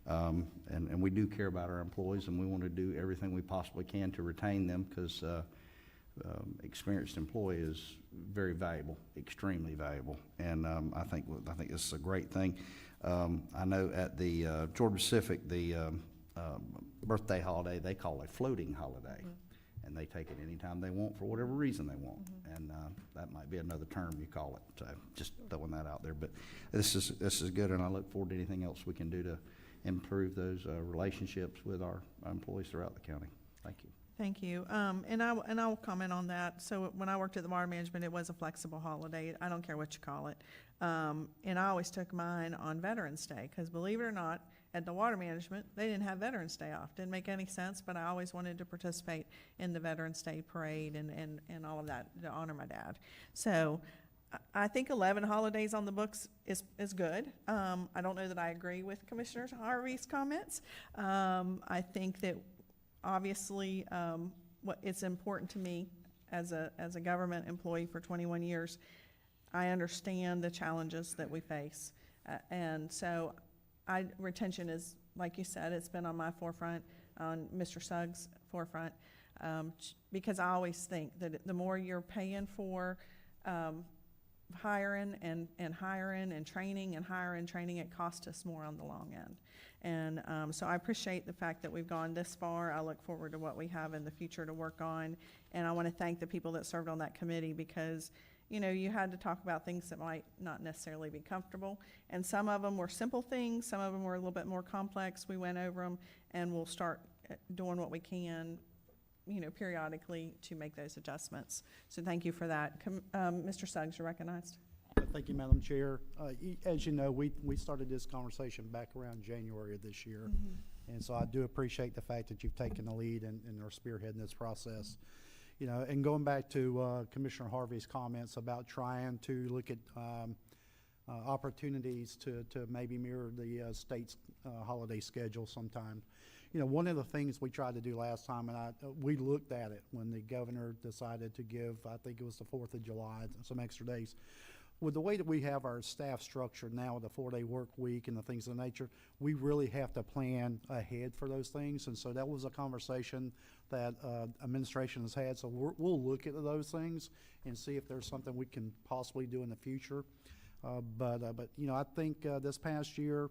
And we do care about our employees, and we want to do everything we possibly can to retain them, because experienced employee is very valuable, extremely valuable. And I think this is a great thing. I know at the Georgia Pacific, the birthday holiday, they call a floating holiday. and they take it anytime they want for whatever reason they want. And that might be another term you call it. So just throwing that out there. But this is good, and I look forward to anything else we can do to improve those relationships with our employees throughout the county. Thank you. Thank you. And I will comment on that. So when I worked at the water management, it was a flexible holiday. I don't care what you call it. And I always took mine on Veterans Day, because believe it or not, at the water management, they didn't have Veterans Day off. Didn't make any sense, but I always wanted to participate in the Veterans Day parade and all of that to honor my dad. So I think 11 holidays on the books is good. I don't know that I agree with Commissioner Harvey's comments. I think that obviously it's important to me as a government employee for 21 years. I understand the challenges that we face. And so retention is, like you said, it's been on my forefront, on Mr. Suggs' forefront, because I always think that the more you're paying for hiring and hiring and training and hiring, training, it costs us more on the long end. And so I appreciate the fact that we've gone this far. I look forward to what we have in the future to work on. And I want to thank the people that served on that committee, because you know, you had to talk about things that might not necessarily be comfortable. And some of them were simple things. Some of them were a little bit more complex. We went over them, and we'll start doing what we can, you know, periodically to make those adjustments. So thank you for that. Mr. Suggs, you're recognized. Thank you, Madam Chair. As you know, we started this conversation back around January of this year. And so I do appreciate the fact that you've taken the lead and are spearheading this process. You know, and going back to Commissioner Harvey's comments about trying to look at opportunities to maybe mirror the state's holiday schedule sometime. You know, one of the things we tried to do last time, and we looked at it when the governor decided to give, I think it was the 4th of July, some extra days. With the way that we have our staff structured now with a 4-day work week and the things of the nature, we really have to plan ahead for those things. And so that was a conversation that administration has had. So we'll look at those things and see if there's something we can possibly do in the future. But you know, I think this past year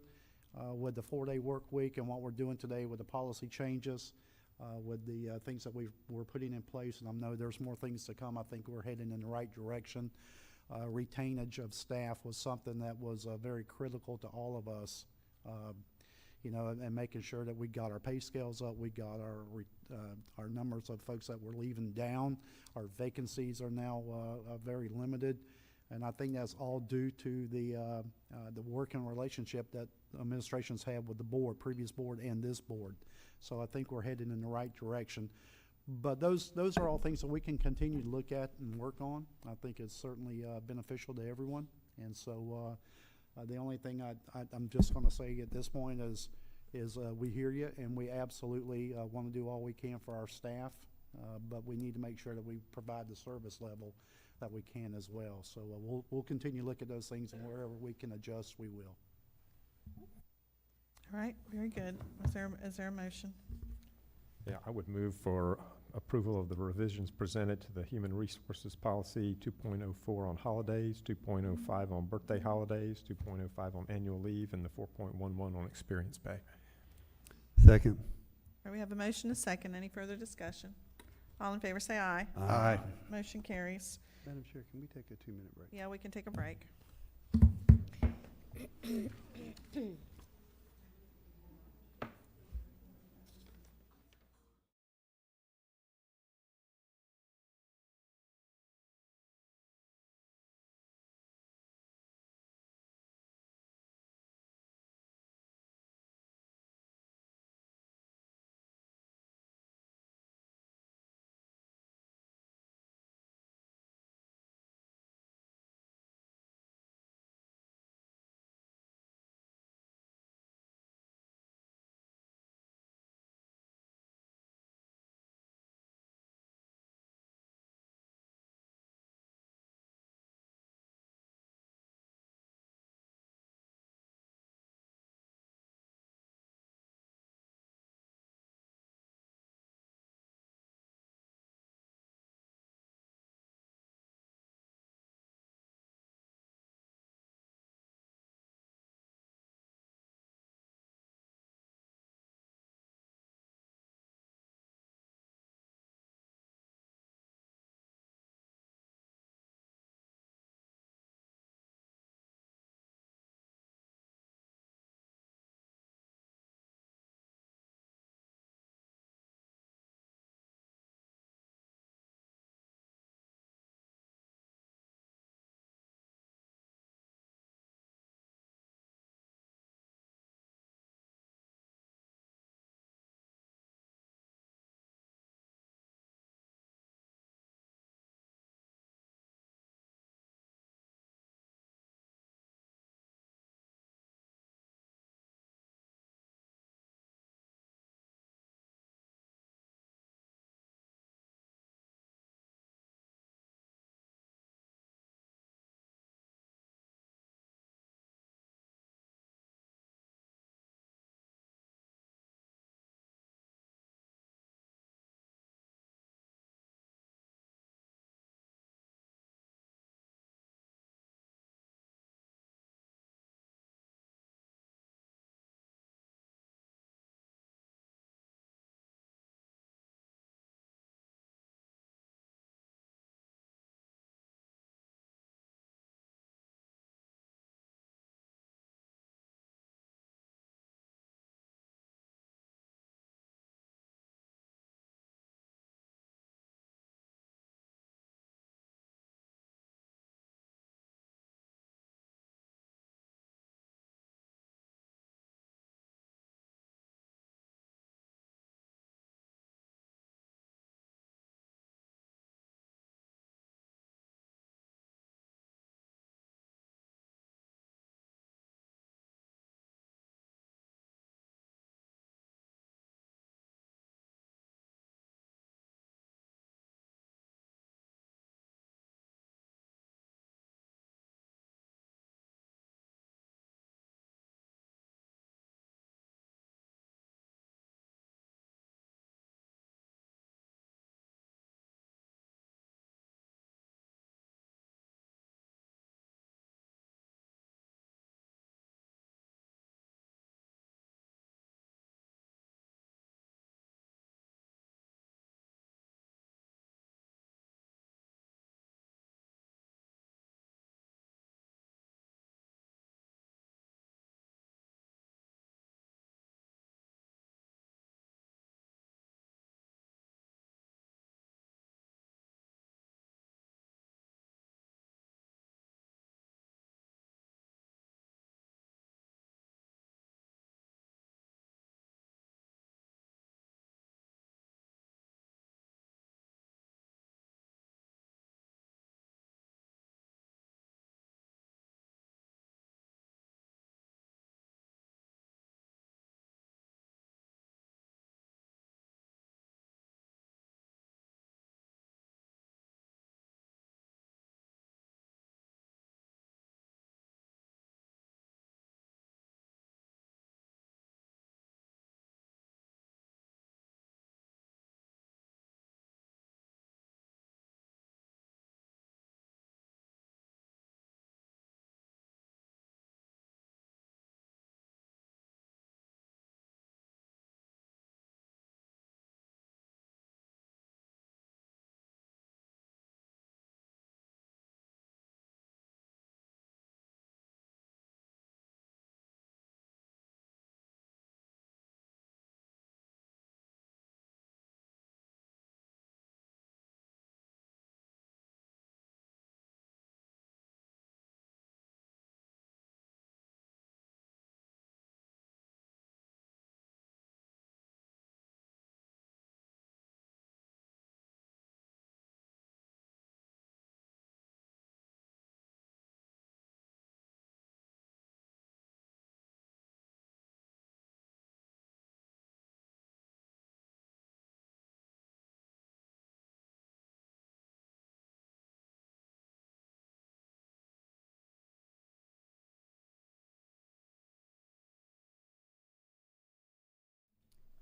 with the 4-day work week and what we're doing today with the policy changes, with the things that we're putting in place, and I know there's more things to come, I think we're heading in the right direction. Retainage of staff was something that was very critical to all of us, you know, and making sure that we got our pay scales up, we got our numbers of folks that were leaving down. Our vacancies are now very limited, and I think that's all due to the working relationship that administrations have with the board, previous board and this board. So I think we're heading in the right direction. But those are all things that we can continue to look at and work on. I think it's certainly beneficial to everyone. And so the only thing I'm just going to say at this point is we hear you, and we absolutely want to do all we can for our staff, but we need to make sure that we provide the service level that we can as well. So we'll continue to look at those things, and wherever we can adjust, we will. All right, very good. Is there a motion? Yeah, I would move for approval of the revisions presented to the Human Resources Policy 2.04 on holidays, 2.05 on birthday holidays, 2.05 on annual leave, and the 4.11 on experience pay. Second. All right, we have a motion, a second. Any further discussion? All in favor say aye. Aye. Motion carries. Madam Chair, can we take a 2-minute break? Yeah, we can take a break.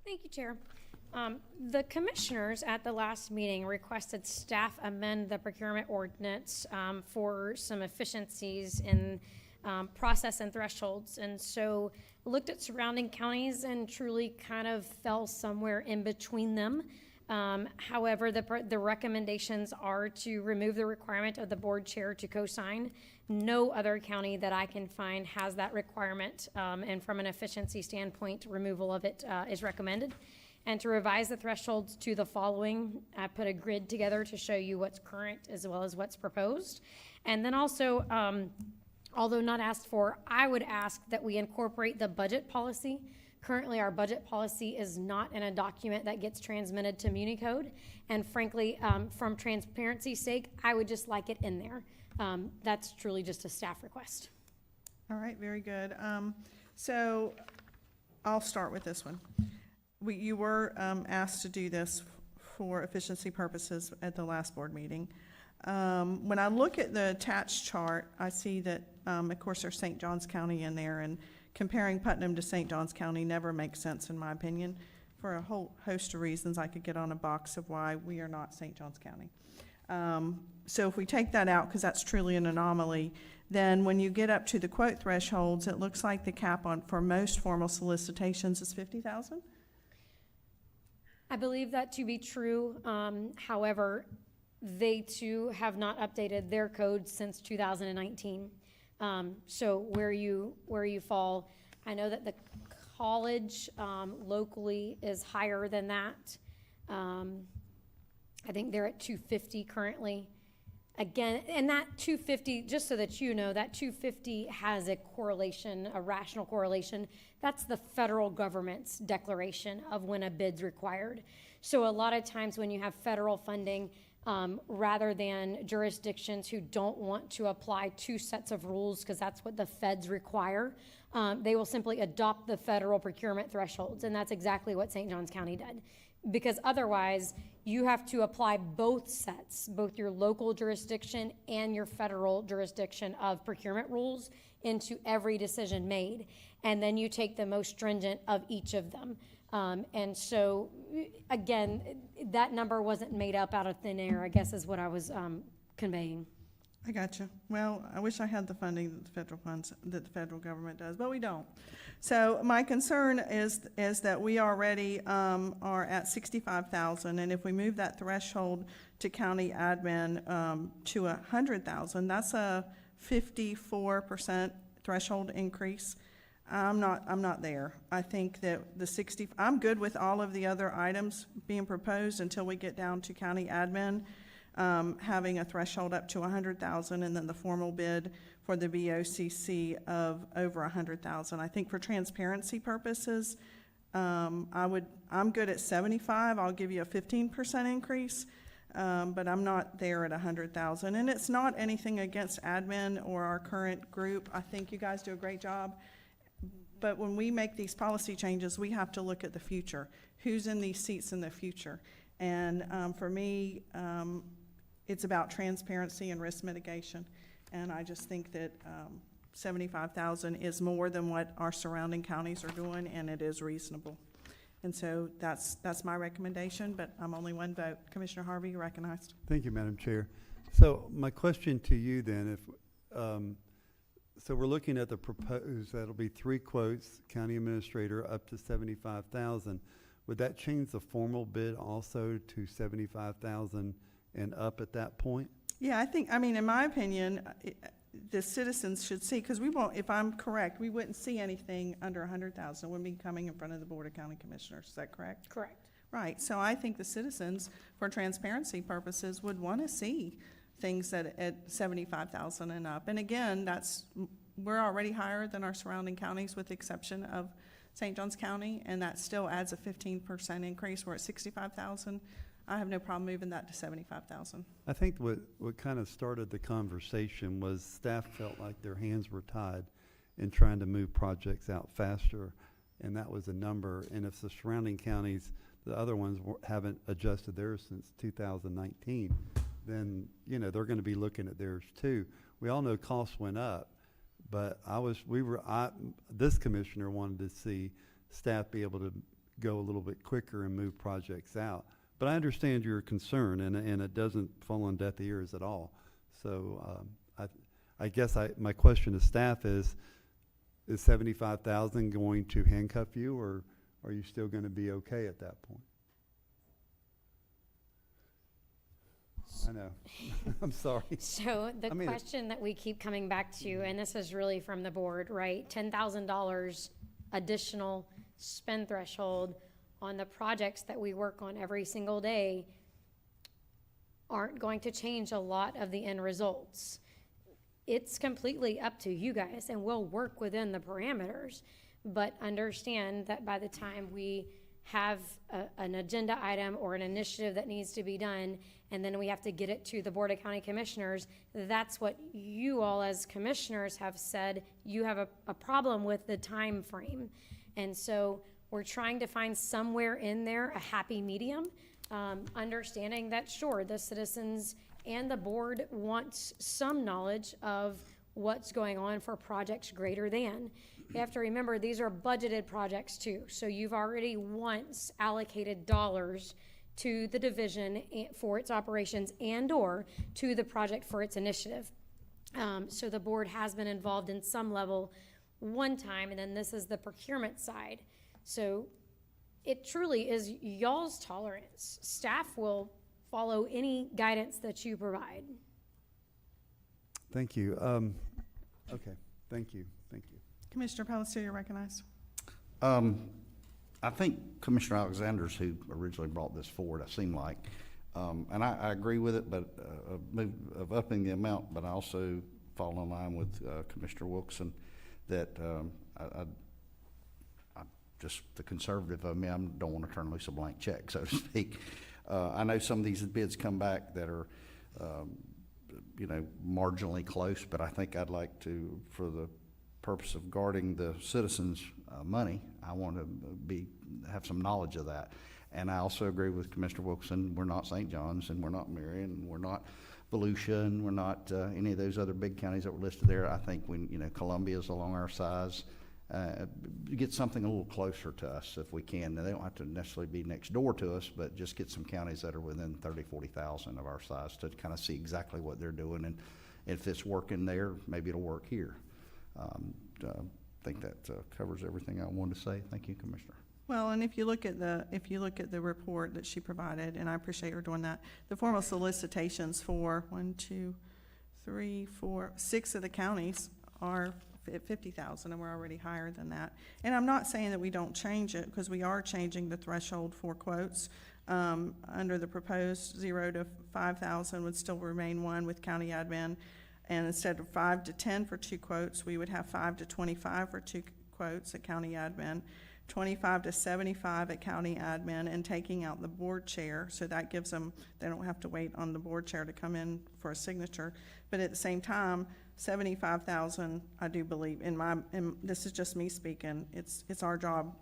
Thank you, Chair. The commissioners at the last meeting requested staff amend the procurement ordinance for some efficiencies in process and thresholds. And so looked at surrounding counties and truly kind of fell somewhere in between them. However, the recommendations are to remove the requirement of the board chair to co-sign. No other county that I can find has that requirement, and from an efficiency standpoint, removal of it is recommended. And to revise the thresholds to the following, I put a grid together to show you what's current as well as what's proposed. And then also, although not asked for, I would ask that we incorporate the budget policy. Currently, our budget policy is not in a document that gets transmitted to MuniCode. And frankly, from transparency's sake, I would just like it in there. That's truly just a staff request. All right, very good. So I'll start with this one. You were asked to do this for efficiency purposes at the last board meeting. When I look at the attached chart, I see that, of course, there's St. Johns County in there, and comparing Putnam to St. Johns County never makes sense, in my opinion, for a whole host of reasons. I could get on a box of why we are not St. Johns County. So if we take that out, because that's truly an anomaly, then when you get up to the quote thresholds, it looks like the cap on for most formal solicitations is $50,000. I believe that to be true. However, they too have not updated their code since 2019. So where you fall, I know that the college locally is higher than that. I think they're at 250 currently. Again, and that 250, just so that you know, that 250 has a correlation, a rational correlation. That's the federal government's declaration of when a bid's required. So a lot of times when you have federal funding, rather than jurisdictions who don't want to apply two sets of rules, because that's what the feds require, they will simply adopt the federal procurement thresholds, and that's exactly what St. Johns County did. Because otherwise, you have to apply both sets, both your local jurisdiction and your federal jurisdiction of procurement rules into every decision made. And then you take the most stringent of each of them. And so, again, that number wasn't made up out of thin air, I guess is what I was conveying. I got you. Well, I wish I had the funding that the federal government does, but we don't. So my concern is that we already are at 65,000, and if we move that threshold to county admin to 100,000, that's a 54% threshold increase. I'm not there. I think that I'm good with all of the other items being proposed until we get down to county admin. Having a threshold up to 100,000, and then the formal bid for the BOCC of over 100,000. I think for transparency purposes, I'm good at 75. I'll give you a 15% increase, but I'm not there at 100,000. And it's not anything against admin or our current group. I think you guys do a great job. But when we make these policy changes, we have to look at the future. Who's in these seats in the future? And for me, it's about transparency and risk mitigation. And I just think that 75,000 is more than what our surrounding counties are doing, and it is reasonable. And so that's my recommendation, but I'm only one vote. Commissioner Harvey, you're recognized. Thank you, Madam Chair. So my question to you then, so we're looking at the proposed, that'll be 3 quotes, county administrator up to 75,000. Would that change the formal bid also to 75,000 and up at that point? Yeah, I mean, in my opinion, the citizens should see, because we won't, if I'm correct, we wouldn't see anything under 100,000 when we coming in front of the Board of County Commissioners. Is that correct? Correct. Right. So I think the citizens, for transparency purposes, would want to see things that at 75,000 and up. And again, we're already higher than our surrounding counties, with the exception of St. Johns County, and that still adds a 15% increase. We're at 65,000. I have no problem moving that to 75,000. I think what kind of started the conversation was staff felt like their hands were tied in trying to move projects out faster, and that was a number. And if the surrounding counties, the other ones haven't adjusted theirs since 2019, then they're going to be looking at theirs too. We all know costs went up, but this commissioner wanted to see staff be able to go a little bit quicker and move projects out. But I understand your concern, and it doesn't fall on deaf ears at all. So I guess my question to staff is 75,000 going to handcuff you, or are you still going to be okay at that point? I know. I'm sorry. So the I mean, question that we keep coming back to, and this is really from the board, right? $10,000 additional spend threshold on the projects that we work on every single day aren't going to change a lot of the end results. It's completely up to you guys, and we'll work within the parameters, but understand that by the time we have an agenda item or an initiative that needs to be done, and then we have to get it to the Board of County Commissioners, that's what you all as commissioners have said you have a problem with the time frame. And so we're trying to find somewhere in there a happy medium, understanding that, sure, the citizens and the board wants some knowledge of what's going on for projects greater than. You have to remember, these are budgeted projects too. So you've already once allocated dollars to the division for its operations and/or to the project for its initiative. So the board has been involved in some level one time, and then this is the procurement side. So it truly is y'all's tolerance. Staff will follow any guidance that you provide. Thank you. Okay, thank you. Commissioner Palatka, you're recognized. I think Commissioner Alexander's who originally brought this forward, it seemed like. And I agree with it, but of upping the amount, but I also fall in line with Commissioner Wilkerson that I just the conservative of me, I don't want to turn loose a blank check, so to speak. I know some of these bids come back that are, marginally close, but I think I'd like to, for the purpose of guarding the citizens' money, I want to have some knowledge of that. And I also agree with Commissioner Wilkerson. We're not St. John's, and we're not Marion, and we're not Volusia, and we're not any of those other big counties that were listed there. I think Columbia's along our size. Get something a little closer to us if we can. Now, they don't have to necessarily be next door to us, but just get some counties that are within 30, 40,000 of our size to kind of see exactly what they're doing. And if it's working there, maybe it'll work here. I think that covers everything I wanted to say. Thank you, Commissioner. Well, and if you look at the report that she provided, and I appreciate her doing that, the formal solicitations for 6 of the counties are at 50,000, and we're already higher than that. And I'm not saying that we don't change it, because we are changing the threshold for quotes. Under the proposed 0 to 5,000 would still remain 1 with county admin, and instead of 5 to 10 for 2 quotes, we would have 5 to 25 for 2 quotes at county admin, 25 to 75 at county admin, and taking out the board chair, so that gives them, they don't have to wait on the board chair to come in for a signature. But at the same time, 75,000, I do believe, and this is just me speaking, it's our job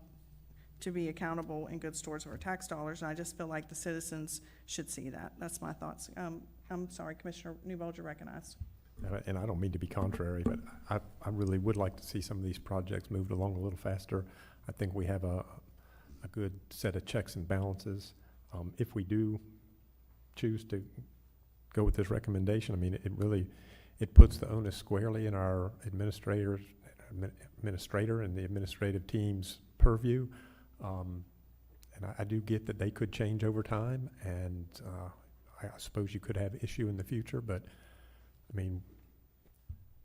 to be accountable and good stewards of our tax dollars, and I just feel like the citizens should see that. That's my thoughts. I'm sorry, Commissioner Newbold, you're recognized. And I don't mean to be contrary, but I really would like to see some of these projects moved along a little faster. I think we have a good set of checks and balances. If we do choose to go with this recommendation, I mean, it puts the onus squarely in our administrator and the administrative team's purview. And I do get that they could change over time, and I suppose you could have issue in the future, but I mean,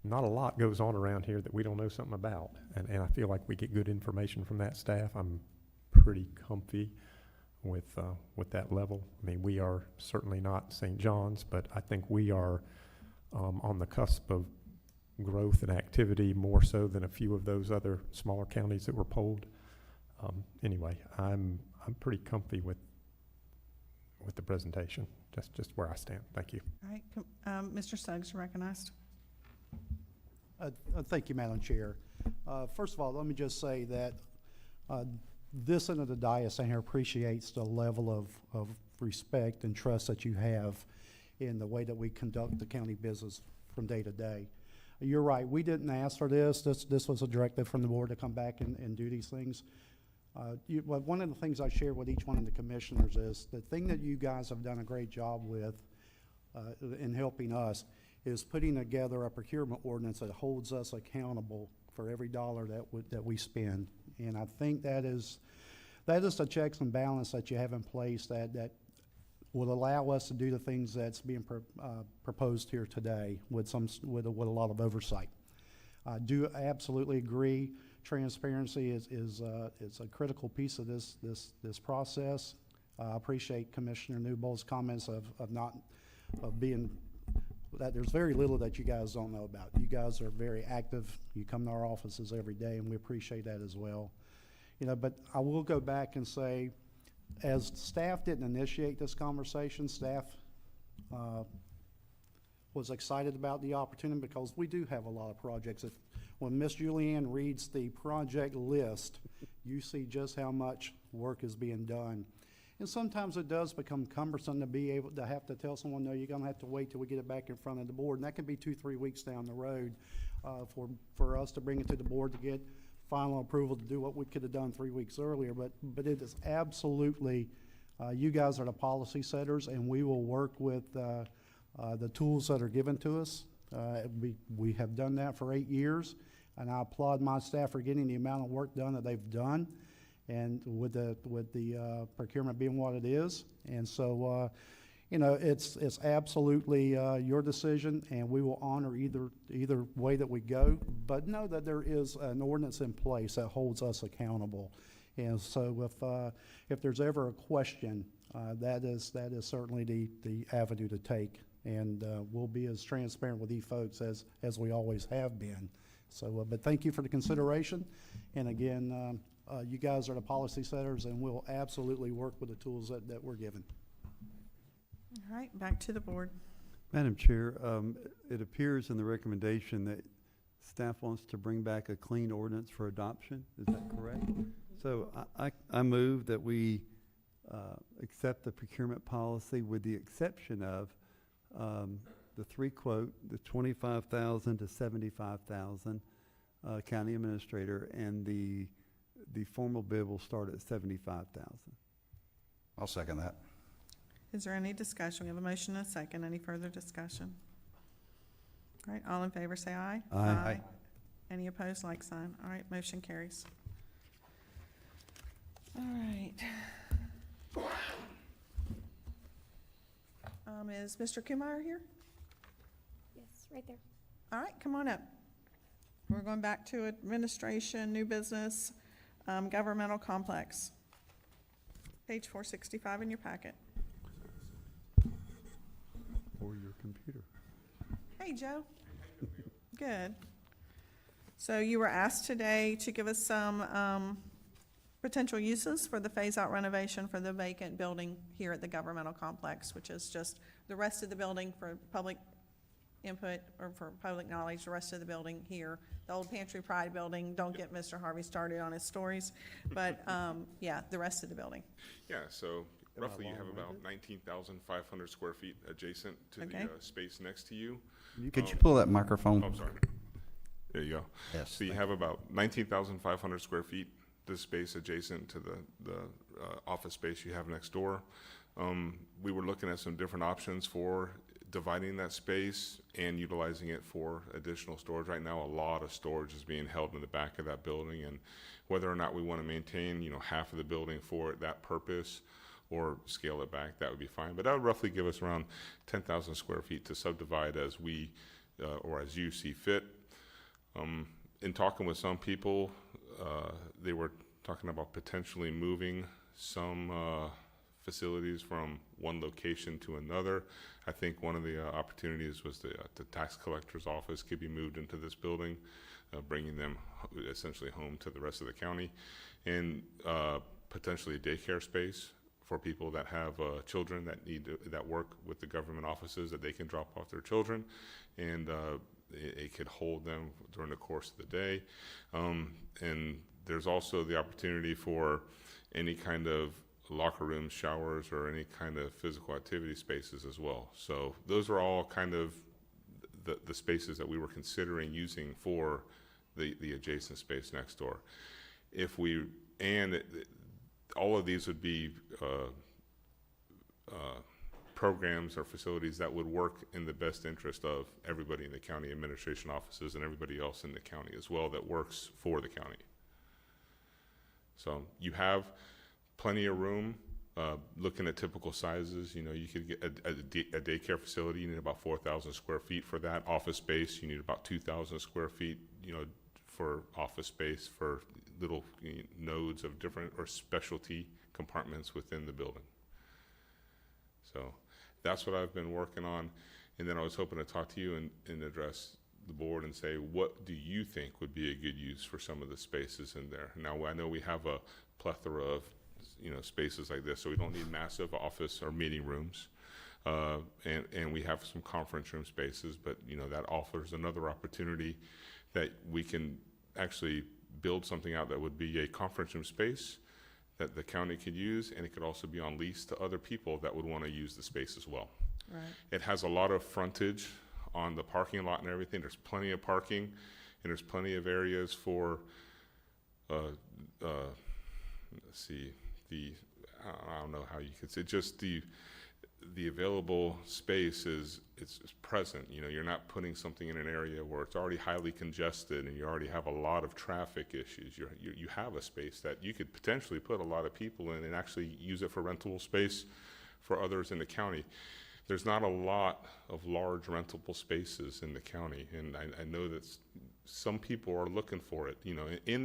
not a lot goes on around here that we don't know something about, and I feel like we get good information from that staff. I'm pretty comfy with that level. I mean, we are certainly not St. John's, but I think we are on the cusp of growth and activity more so than a few of those other smaller counties that were polled. Anyway, I'm pretty comfy with the presentation. Just where I stand. Thank you. All right, Mr. Suggs, you're recognized. Thank you, Madam Chair. First of all, let me just say that this end of the dais in here appreciates the level of respect and trust that you have in the way that we conduct the county business from day to day. You're right, we didn't ask for this. This was a directive from the board to come back and do these things. Well, one of the things I shared with each one of the commissioners is the thing that you guys have done a great job with in helping us is putting together a procurement ordinance that holds us accountable for every dollar that we spend. And I think that is the checks and balance that you have in place that will allow us to do the things that's being proposed here today with a lot of oversight. I do absolutely agree. Transparency is a critical piece of this process. I appreciate Commissioner Newbold's comments of being that there's very little that you guys don't know about. You guys are very active. You come to our offices every day, and we appreciate that as well. You know, but I will go back and say, as staff didn't initiate this conversation, staff was excited about the opportunity because we do have a lot of projects. When Miss Julianne reads the project list, you see just how much work is being done. And sometimes it does become cumbersome to be able to have to tell someone, no, you're gonna have to wait till we get it back in front of the board. And that could be 2-3 weeks down the road for us to bring it to the board to get final approval to do what we could have done 3 weeks earlier. But it is absolutely, you guys are the policy setters, and we will work with the tools that are given to us. We have done that for 8 years, and I applaud my staff for getting the amount of work done that they've done, and with the procurement being what it is. And so, you know, it's absolutely your decision, and we will honor either way that we go. But know that there is an ordinance in place that holds us accountable. And so, if there's ever a question, that is certainly the avenue to take. And we'll be as transparent with you folks as we always have been. So, but thank you for the consideration. And again, you guys are the policy setters, and we'll absolutely work with the tools that we're given. All right, back to the board. Madam Chair, it appears in the recommendation that staff wants to bring back a clean ordinance for adoption. Is that correct? So I move that we accept the procurement policy with the exception of the three quote, the 25,000 to 75,000 county administrator, and the formal bid will start at 75,000. I'll second that. Is there any discussion? We have a motion and a second. Any further discussion? All right, all in favor say aye. Aye. Aye. Any opposed, like sign. All right, motion carries. All right. Is Mr. Kumar here? Yes, right there. All right, come on up. We're going back to administration, new business, governmental complex. Page 465 in your packet. Or your computer. Hey, Joe. Good. So you were asked today to give us some potential uses for the phase-out renovation for the vacant building here at the governmental complex, which is just the rest of the building for public input or for public knowledge, the rest of the building here. The old Pantry Pride building, don't get Mr. Harvey started on his stories, but yeah, the rest of the building. Yeah, so roughly you have about 19,500 square feet adjacent to the space next to you. Could you pull that microphone? Oh, sorry. There you go. Yes. So you have about 19,500 square feet, this space adjacent to the office space you have next door. We were looking at some different options for dividing that space and utilizing it for additional storage. Right now, a lot of storage is being held in the back of that building, and whether or not we want to maintain, half of the building for that purpose or scale it back, that would be fine. But that would roughly give us around 10,000 square feet to subdivide as we, or as you see fit. In talking with some people, they were talking about potentially moving some facilities from one location to another. I think one of the opportunities was the tax collector's office could be moved into this building, bringing them essentially home to the rest of the county, and potentially a daycare space for people that have children that work with the government offices, that they can drop off their children, and it could hold them during the course of the day. And there's also the opportunity for any kind of locker rooms, showers, or any kind of physical activity spaces as well. So those are all kind of the spaces that we were considering using for the adjacent space next door. If we and all of these would be programs or facilities that would work in the best interest of everybody in the county administration offices and everybody else in the county as well that works for the county. So you have plenty of room. Looking at typical sizes, you know, you could get a daycare facility, you need about 4,000 square feet for that. Office space, you need about 2,000 square feet, you know, for office space for little nodes of different or specialty compartments within the building. So that's what I've been working on. And then I was hoping to talk to you and address the board and say, what do you think would be a good use for some of the spaces in there? Now, I know we have a plethora of, you know, spaces like this, so we don't need massive office or meeting rooms. And we have some conference room spaces, but, you know, that offers another opportunity that we can actually build something out that would be a conference room space that the county could use, and it could also be on lease to other people that would want to use the space as well. Right. It has a lot of frontage on the parking lot and everything. There's plenty of parking, and there's plenty of areas for, let's see, I don't know how you could say, just the available space it's present. You know, you're not putting something in an area where it's already highly congested and you already have a lot of traffic issues. You have a space that you could potentially put a lot of people in and actually use it for rentable space for others in the county. There's not a lot of large rentable spaces in the county, and I know that some people are looking for it. You know, in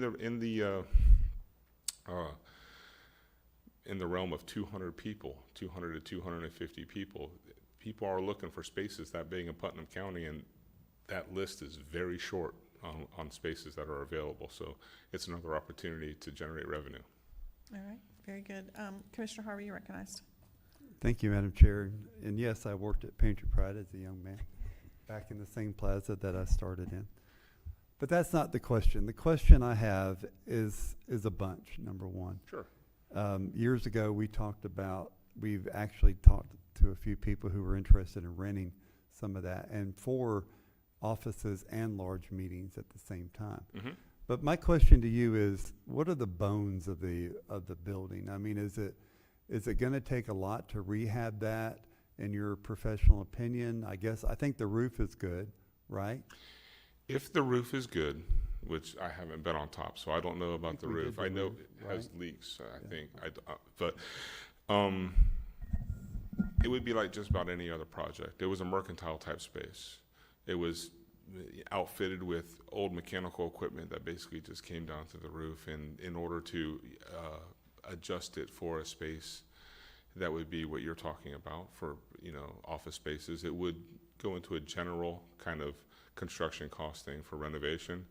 the realm of 200 people, 200 to 250 people, people are looking for spaces that big in Putnam County, and that list is very short on spaces that are available. So it's another opportunity to generate revenue. All right, very good. Commissioner Harvey, you recognized. Thank you, Madam Chair. And yes, I worked at Pantry Pride as a young man, back in the same plaza that I started in. But that's not the question. The question I have is a bunch, number one. Sure. Years ago, we've actually talked to a few people who were interested in renting some of that, and for offices and large meetings at the same time. Mm-hmm. But my question to you is, what are the bones of the building? I mean, is it going to take a lot to rehab that, in your professional opinion? I think the roof is good, right? If the roof is good, which I haven't been on top, so I don't know about the roof. I know it has leaks, I think. But it would be like just about any other project. It was a mercantile type space. It was outfitted with old mechanical equipment that basically just came down to the roof, and in order to adjust it for a space that would be what you're talking about for, you know, office spaces, it would go into a general kind of construction costing for renovation.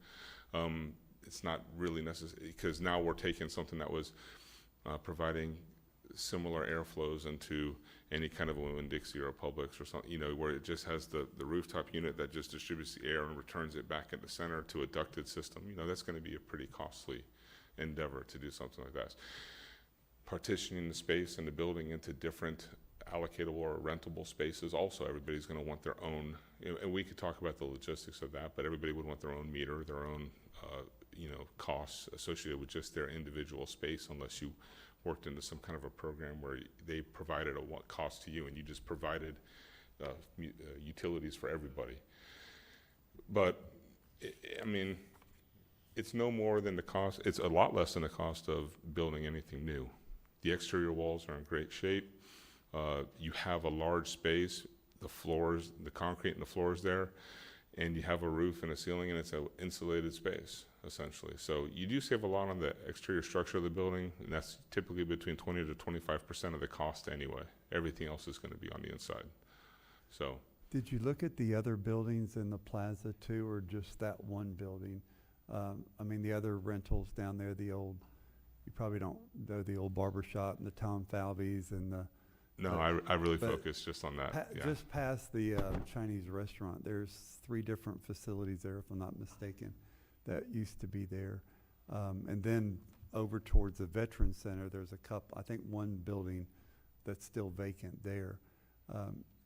It's not really necessary, because now we're taking something that was providing similar airflows into any kind of a Winn-Dixie or a Publix or something, you know, where it just has the rooftop unit that just distributes the air and returns it back in the center to a ducted system. You know, that's going to be a pretty costly endeavor to do something like that. Partitioning the space and the building into different allocatable or rentable spaces, also everybody's going to want their own, and we could talk about the logistics of that, but everybody would want their own meter, their own costs associated with just their individual space, unless you worked into some kind of a program where they provided a cost to you and you just provided utilities for everybody. But I mean, it's no more than the cost. It's a lot less than the cost of building anything new. The exterior walls are in great shape. You have a large space, the floors, the concrete and the floors there, and you have a roof and a ceiling, and it's an insulated space, essentially. So you do save a lot on the exterior structure of the building, and that's typically between 20 to 25% of the cost anyway. Everything else is going to be on the inside. So. Did you look at the other buildings in the plaza too, or just that one building? I mean, the other rentals down there, you probably don't know the old barber shop and the Tom Falvey's and the. No, I really focus just on that. Yeah. Just past the Chinese restaurant, there's 3 different facilities there, if I'm not mistaken, that used to be there. And then over towards the Veterans Center, there's I think one building that's still vacant there.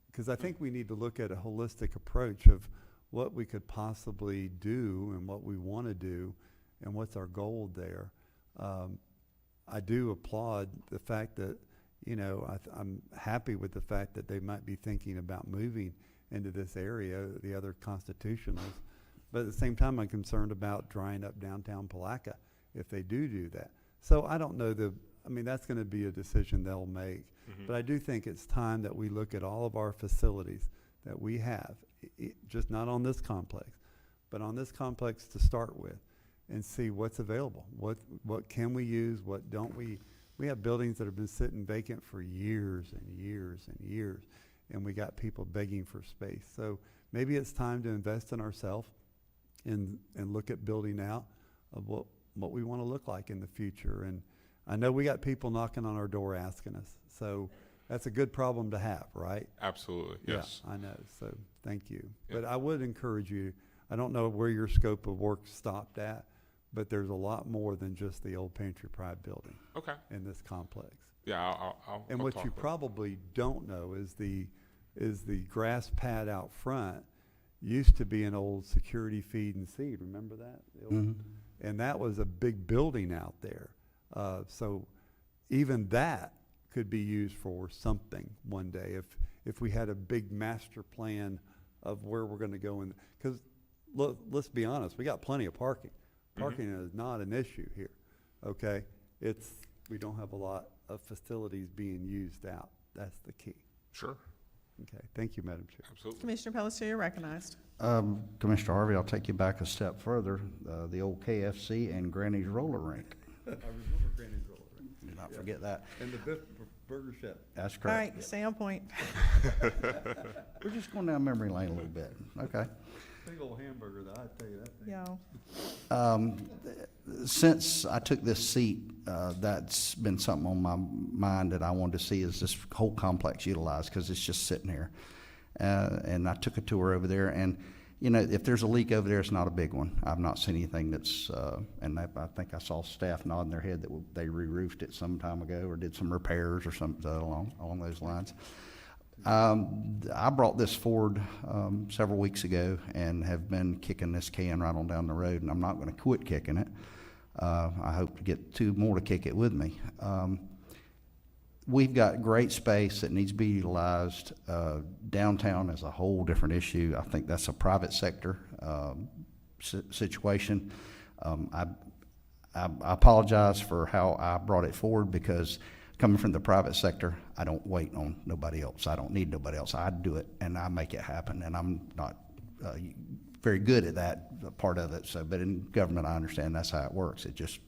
Because I think we need to look at a holistic approach of what we could possibly do and what we want to do and what's our goal there. I do applaud the fact that, you know, I'm happy with the fact that they might be thinking about moving into this area, the other constitutionals. But at the same time, I'm concerned about drying up downtown Palatka if they do that. So I don't know I mean, that's going to be a decision they'll make. But I do think it's time that we look at all of our facilities that we have, just not on this complex, but on this complex to start with, and see what's available. What can we use? What don't we? We have buildings that have been sitting vacant for years and years and years, and we got people begging for space. So maybe it's time to invest in ourselves and look at building out of what we want to look like in the future. And I know we got people knocking on our door asking us, so that's a good problem to have, right? Absolutely, yes. Yeah, I know, so thank you. Yeah. But I would encourage you, I don't know where your scope of work stopped at, but there's a lot more than just the old Pantry Pride building. Okay. In this complex. Yeah, I'll And I'll what talk you with- probably don't know is the grass pad out front used to be an old security feed and seed, remember that? The old- And that was a big building out there. So even that could be used for something one day if we had a big master plan of where we're gonna go in. Because let's be honest, we got plenty of parking. Parking is not an issue here, okay? We don't have a lot of facilities being used out. That's the key. Sure. Okay, thank you, Madam Chair. Absolutely. Commissioner Pelletier, you're recognized. Commissioner Harvey, I'll take you back a step further, the old KFC and Granny's Roller Rink. I remember Granny's Roller Rink. Do not forget that. And the Biff Burger Chef. That's All correct. right, stay on point. We're just going down memory lane a little bit. Okay. Big old hamburger, though, I tell you that thing. Yeah. Since I took this seat, that's been something on my mind that I wanted to see is this whole complex utilized, because it's just sitting here. And I took a tour over there, and you know, if there's a leak over there, it's not a big one. I've not seen anything that's, and I think I saw staff nodding their head that they re-roofed it some time ago or did some repairs or something along those lines. I brought this forward several weeks ago and have been kicking this can right on down the road, and I'm not going to quit kicking it. I hope to get two more to kick it with me. We've got great space that needs to be utilized. Downtown is a whole different issue. I think that's a private sector situation. I apologize for how I brought it forward, because coming from the private sector, I don't wait on nobody else. I don't need nobody else. I do it and I make it happen, and I'm not very good at that part of it. So, but in government, I understand that's how it works. It just,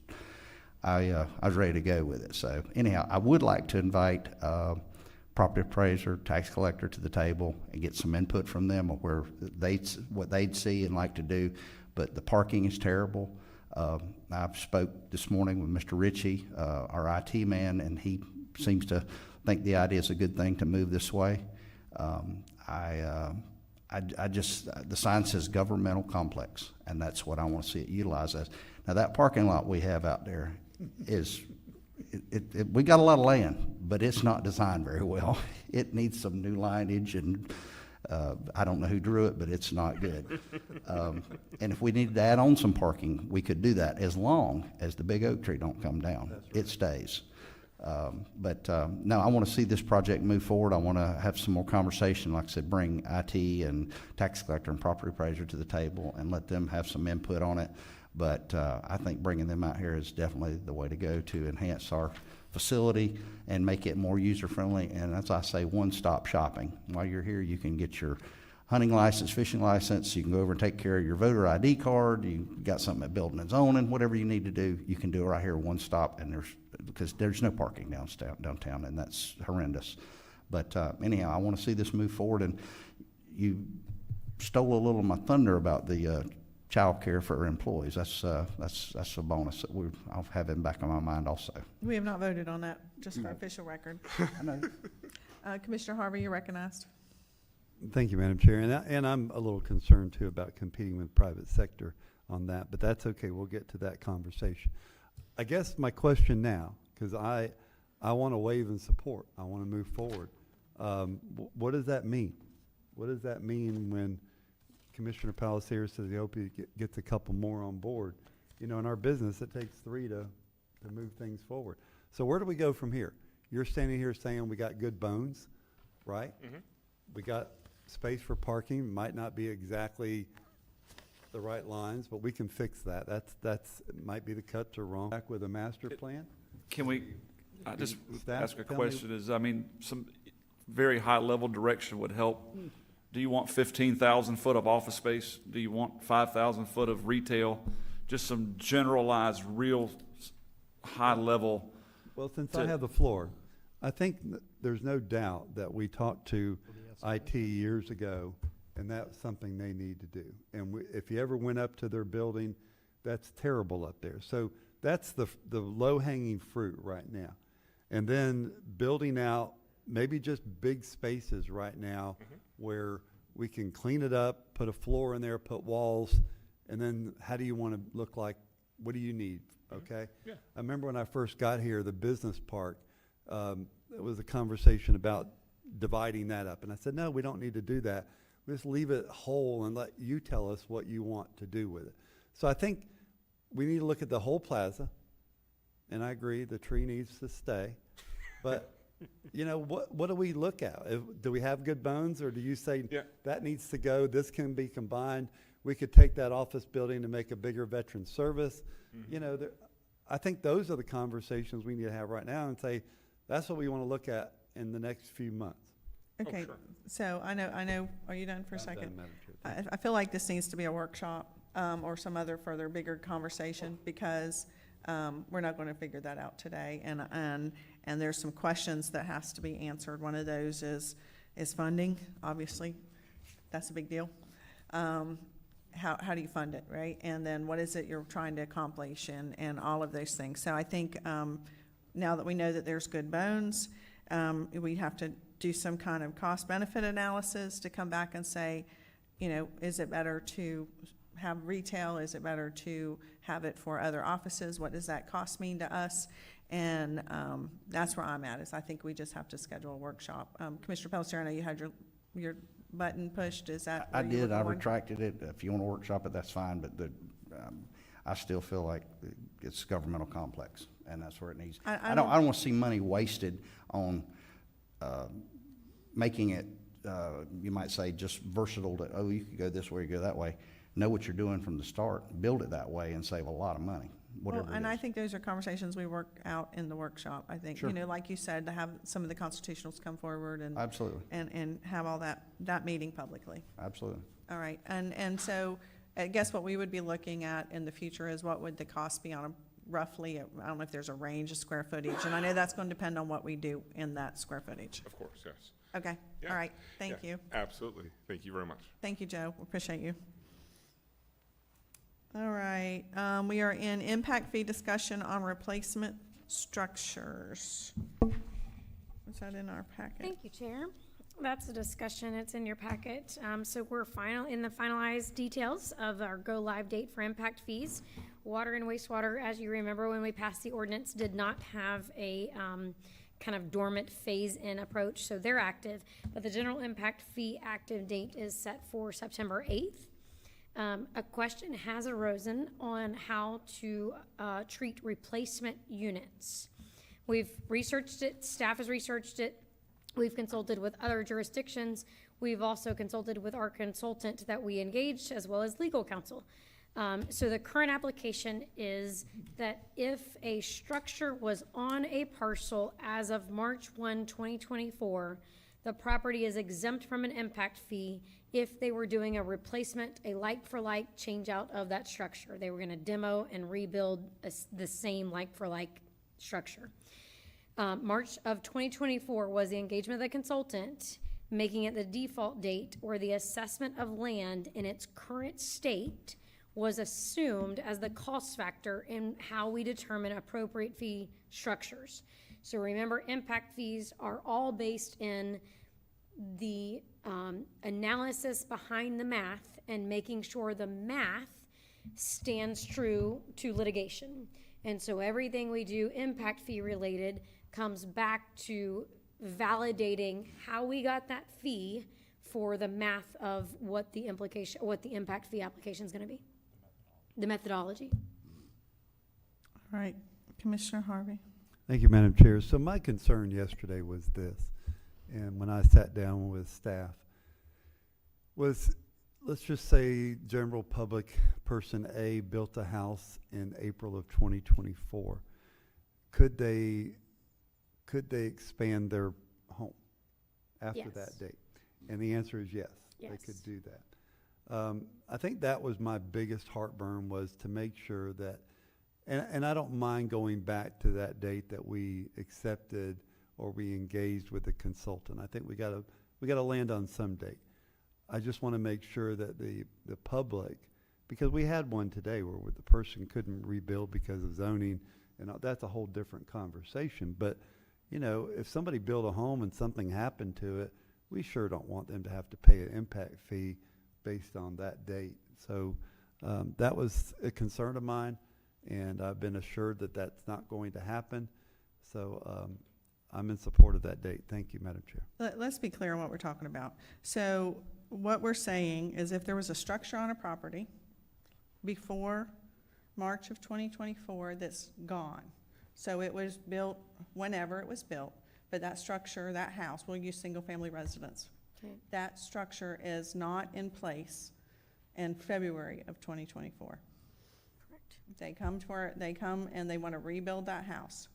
I was ready to go with it. So anyhow, I would like to invite property appraiser, tax collector to the table and get some input from them of what they'd see and like to do. But the parking is terrible. I've spoke this morning with Mr. Ritchie, our IT man, and he seems to think the idea is a good thing to move this way. I just, the sign says governmental complex, and that's what I want to see it utilized as. Now, that parking lot we have out there is, we got a lot of land, but it's not designed very well. It needs some new lineage, and I don't know who drew it, but it's not good. And if we needed to add on some parking, we could do that, as long as the big oak tree don't come down. It stays. No, I want to see this project move forward. I want to have some more conversation, like I said, bring IT and tax collector and property appraiser to the table and let them have some input on it. But I think bringing them out here is definitely the way to go to enhance our facility and make it more user-friendly. And as I say, one-stop shopping. While you're here, you can get your hunting license, fishing license. You can go over and take care of your voter ID card. You got something at building and zoning, whatever you need to do, you can do it right here, one stop. And because there's no parking downtown, and that's horrendous. But anyhow, I want to see this move forward. And you stole a little of my thunder about the child care for employees. That's a bonus that I'll have in back of my mind also. We have not voted on that, just for official record. I know. Commissioner Harvey, you're recognized. Thank you, Madam Chair. And I'm a little concerned too about competing with private sector on that, but that's okay. We'll get to that conversation. I guess my question now, because I want to wave and support. I want to move forward. What does that mean? What does that mean when Commissioner Palacios says he hopes he gets a couple more on board? You know, in our business, it takes 3 to to move things forward. So where do we go from here? You're standing here saying we got good bones, right? We got space for parking, might not be exactly the right lines, but we can fix that. That's might be the cuts are wrong. Back with a master plan? Can we, I just Staff, ask a tell me- question, is, I mean, some very high-level direction would help. Do you want 15,000 foot of office space? Do you want 5,000 foot of retail? Just some generalized, real, high-level. Well, since I have the floor, I think there's no doubt that we talked to IT years ago, and that's something they need to do. And if you ever went up to their building, that's terrible up there. So that's the low-hanging fruit right now. And then building out maybe just big spaces right now where we can clean it up, put a floor in there, put walls, and then how do you want to look like, what do you need, okay? Yeah. I remember when I first got here, the business park, it was a conversation about dividing that up. And I said, no, we don't need to do that. Just leave it whole and let you tell us what you want to do with it. So I think we need to look at the whole plaza, and I agree, the tree needs to stay. But, you know, what do we look at? Do we have good bones, or do you say that needs to go, this can be combined? We could take that office building and make a bigger veteran service. You know, I think those are the conversations we need to have right now and say, that's what we want to look at in the next few months. Okay, sure. so I know, are you done for a I'm second? done, Madam Chair. I feel like this needs to be a workshop, or some other further bigger conversation, because, we're not gonna figure that out today, and there's some questions that has to be answered. One of those is funding, obviously, that's a big deal. How do you fund it, right? And then what is it you're trying to accomplish, and all of those things. So I think, now that we know that there's good bones, we have to do some kind of cost-benefit analysis to come back and say, you know, is it better to have retail? Is it better to have it for other offices? What does that cost mean to us? And that's where I'm at, is I think we just have to schedule a workshop. Commissioner Pelletier, I know you had your button pushed. Is that I where you were did, I going? retracted it. If you want to workshop it, that's fine, but I still feel like it's governmental complex, and that's where it needs. I don't want to see money wasted on making it, you might say, just versatile to, oh, you could go this way, you go that way. Know what you're doing from the start, build it that way, and save a lot of money, whatever Well, it and is. I think those are conversations we work out in the workshop. I think, Sure. you know, like you said, to have some of the constitutionals come forward and Absolutely, and have all that meeting publicly. absolutely. All right, and so I guess what we would be looking at in the future is what would the cost be on a roughly, I don't know if there's a range of square footage, and I know that's going to depend on what we do in that square footage. Of course, yes. Okay, Yeah. all right, thank Yeah, you. Absolutely. Thank you very much. Thank you, Joe, appreciate you. All right, we are in impact fee discussion on replacement structures. Was that in our packet? Thank you, Chair. That's a discussion, it's in your packet. So we're in the finalized details of our go-live date for impact fees. Water and wastewater, as you remember, when we passed the ordinance, did not have a kind of dormant phase-in approach, so they're active. But the general impact fee active date is set for September 8th. A question has arisen on how to treat replacement units. We've researched it, staff has researched it, we've consulted with other jurisdictions, we've also consulted with our consultant that we engaged, as well as legal counsel. So the current application is that if a structure was on a parcel as of March 1, 2024, the property is exempt from an impact fee if they were doing a replacement, a like-for-like change-out of that structure. They were gonna demo and rebuild the same like-for-like structure. March of 2024 was the engagement of the consultant, making it the default date where the assessment of land in its current state was assumed as the cost factor in how we determine appropriate fee structures. So remember, impact fees are all based in the analysis behind the math and making sure the math stands true to litigation. And so everything we do impact fee related comes back to validating how we got that fee for the math of what the impact fee application is going to be. The methodology. All right, Commissioner Harvey. Thank you, Madam Chair. So my concern yesterday was this, and when I sat down with staff, was, let's just say general public person A built a house in April of 2024. Could they expand their home after Yes. that date? And the answer is yes, they Yes. could do that. I think that was my biggest heartburn, was to make sure that, and I don't mind going back to that date that we accepted or we engaged with the consultant. I think we gotta land on some date. I just want to make sure that the public, because we had one today where the person couldn't rebuild because of zoning, and that's a whole different conversation. But, you know, if somebody built a home and something happened to it, we sure don't want them to have to pay an impact fee based on that date. So that was a concern of mine, and I've been assured that that's not going to happen. So I'm in support of that date. Thank you, Madam Chair. Let's be clear on what we're talking about. So what we're saying is if there was a structure on a property before March of 2024 that's gone, so it was built whenever it was built, but that structure, that house, we'll use single-family residence, Okay. that structure is not in place in February of 2024. Correct. They come and they want to rebuild that house,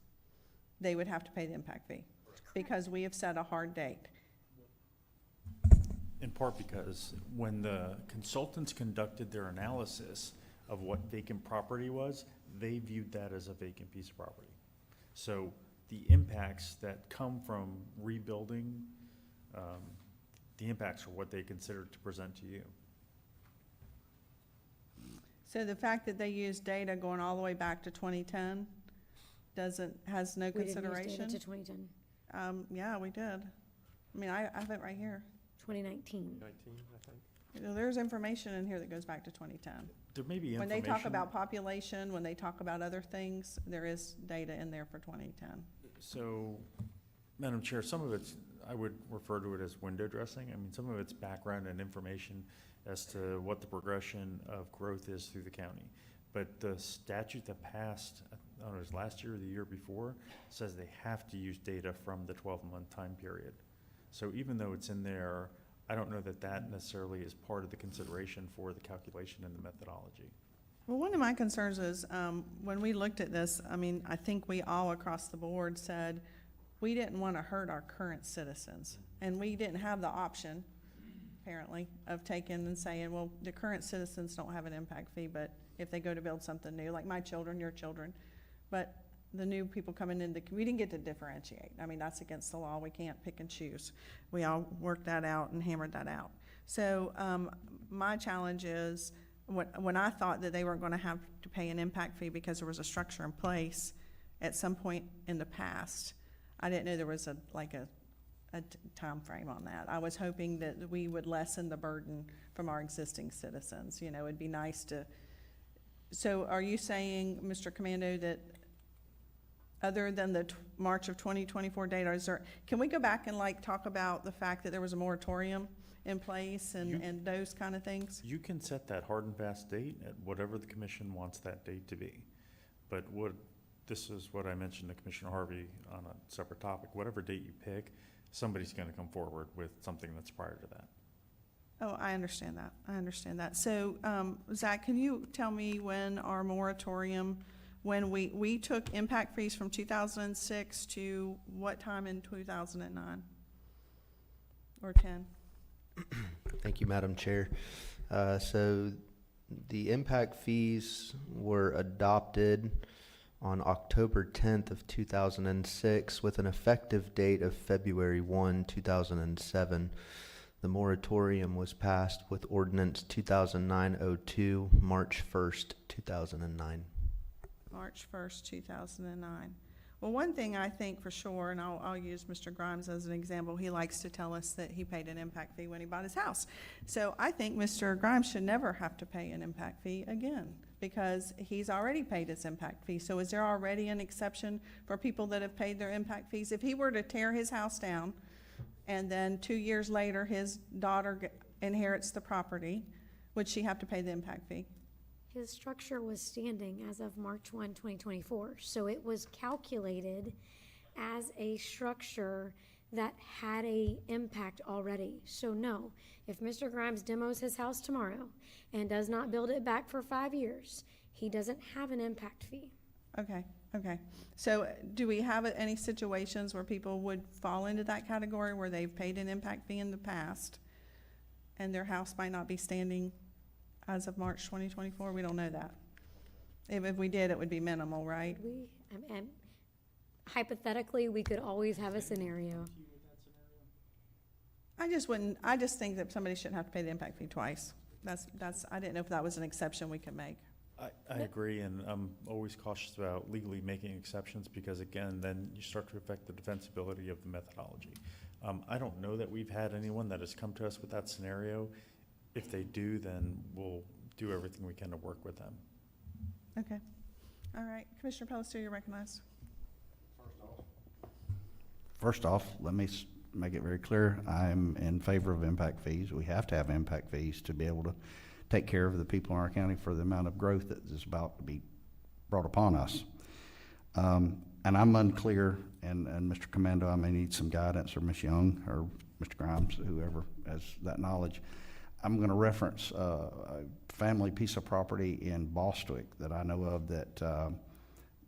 they would have to pay the impact fee because we have set a hard date. In part because when the consultants conducted their analysis of what vacant property was, they viewed that as a vacant piece of property. So the impacts that come from rebuilding, the impacts are what they considered to present to you. So the fact that they use data going all the way back to 2010 has no We didn't use consideration? data to 2010, Yeah, we did. I mean, I have it right here. 2019. 19, I think. You know, there's information in here that goes back to 2010. There may be When information. they talk about population, when they talk about other things, there is data in there for 2010. So, Madam Chair, some of it's, I would refer to it as window dressing. I mean, some of it's background and information as to what the progression of growth is through the county. But the statute that passed, I don't know, it was last year or the year before, says they have to use data from the 12-month time period. So even though it's in there, I don't know that that necessarily is part of the consideration for the calculation and the methodology. Well, one of my concerns is, when we looked at this, I mean, I think we all across the board said, we didn't want to hurt our current citizens. And we didn't have the option, apparently, of taking and saying, well, the current citizens don't have an impact fee, but if they go to build something new, like my children, your children, but the new people coming in, we didn't get to differentiate. I mean, that's against the law. We can't pick and choose. We all worked that out and hammered that out. So my challenge is, when I thought that they weren't going to have to pay an impact fee because there was a structure in place at some point in the past, I didn't know there was a time frame on that. I was hoping that we would lessen the burden from our existing citizens. You know, it'd be nice to. So are you saying, Mr. Commando, that other than the March of 2024 data, can we go back and talk about the fact that there was a moratorium in place and those kind of things? You can set that hard and fast date at whatever the commission wants that date to be. But this is what I mentioned to Commissioner Harvey on a separate topic. Whatever date you pick, somebody's going to come forward with something that's prior to that. Oh, I understand that. So, Zach, can you tell me when our moratorium, when we took impact fees from 2006 to what time in 2009 or 10? Thank you, Madam Chair. So the impact fees were adopted on October 10th of 2006 with an effective date of February 1, 2007. The moratorium was passed with Ordinance 2009-02, March 1st, 2009. March 1st, 2009. Well, one thing I think for sure, and I'll use Mr. Grimes as an example, he likes to tell us that he paid an impact fee when he bought his house. So I think Mr. Grimes should never have to pay an impact fee again because he's already paid his impact fee. So is there already an exception for people that have paid their impact fees? If he were to tear his house down and then 2 years later his daughter inherits the property, would she have to pay the impact fee? His structure was standing as of March 1, 2024, so it was calculated as a structure that had a impact already. So no, if Mr. Grimes demos his house tomorrow and does not build it back for 5 years, he doesn't have an impact fee. Okay, okay. So do we have any situations where people would fall into that category where they've paid an impact fee in the past and their house might not be standing as of March 2024? We don't know that. If we did, it would be minimal, right? And hypothetically, we could always have a scenario. I just think that somebody shouldn't have to pay the impact fee twice. I didn't know if that was an exception we could make. I agree, and I'm always cautious about legally making exceptions because, again, then you start to affect the defensibility of the methodology. I don't know that we've had anyone that has come to us with that scenario. If they do, then we'll do everything we can to work with them. Okay. All right. Commissioner Pelletier, you're recognized. First off, let me make it very clear, I'm in favor of impact fees. We have to have impact fees to be able to take care of the people in our county for the amount of growth that is about to be brought upon us. And I'm unclear, and Mr. Commando, I may need some guidance, or Ms. Young, or Mr. Grimes, whoever has that knowledge. I'm going to reference a family piece of property in Bostwick that I know of that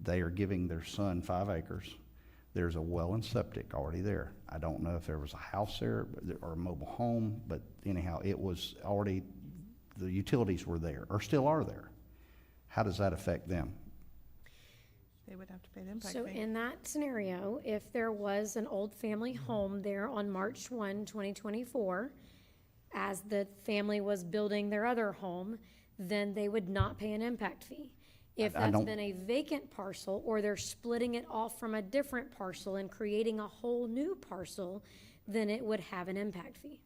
they are giving their son 5 acres. There's a well and septic already there. I don't know if there was a house there or a mobile home, but anyhow, it was already, the utilities were there, or still are there. How does that affect them? They would have to pay the impact So fee. in that scenario, if there was an old family home there on March 1, 2024, as the family was building their other home, then they would not pay an impact fee. If that's been a vacant parcel, or they're splitting it off from a different parcel and creating a whole new parcel, then it would have an impact fee.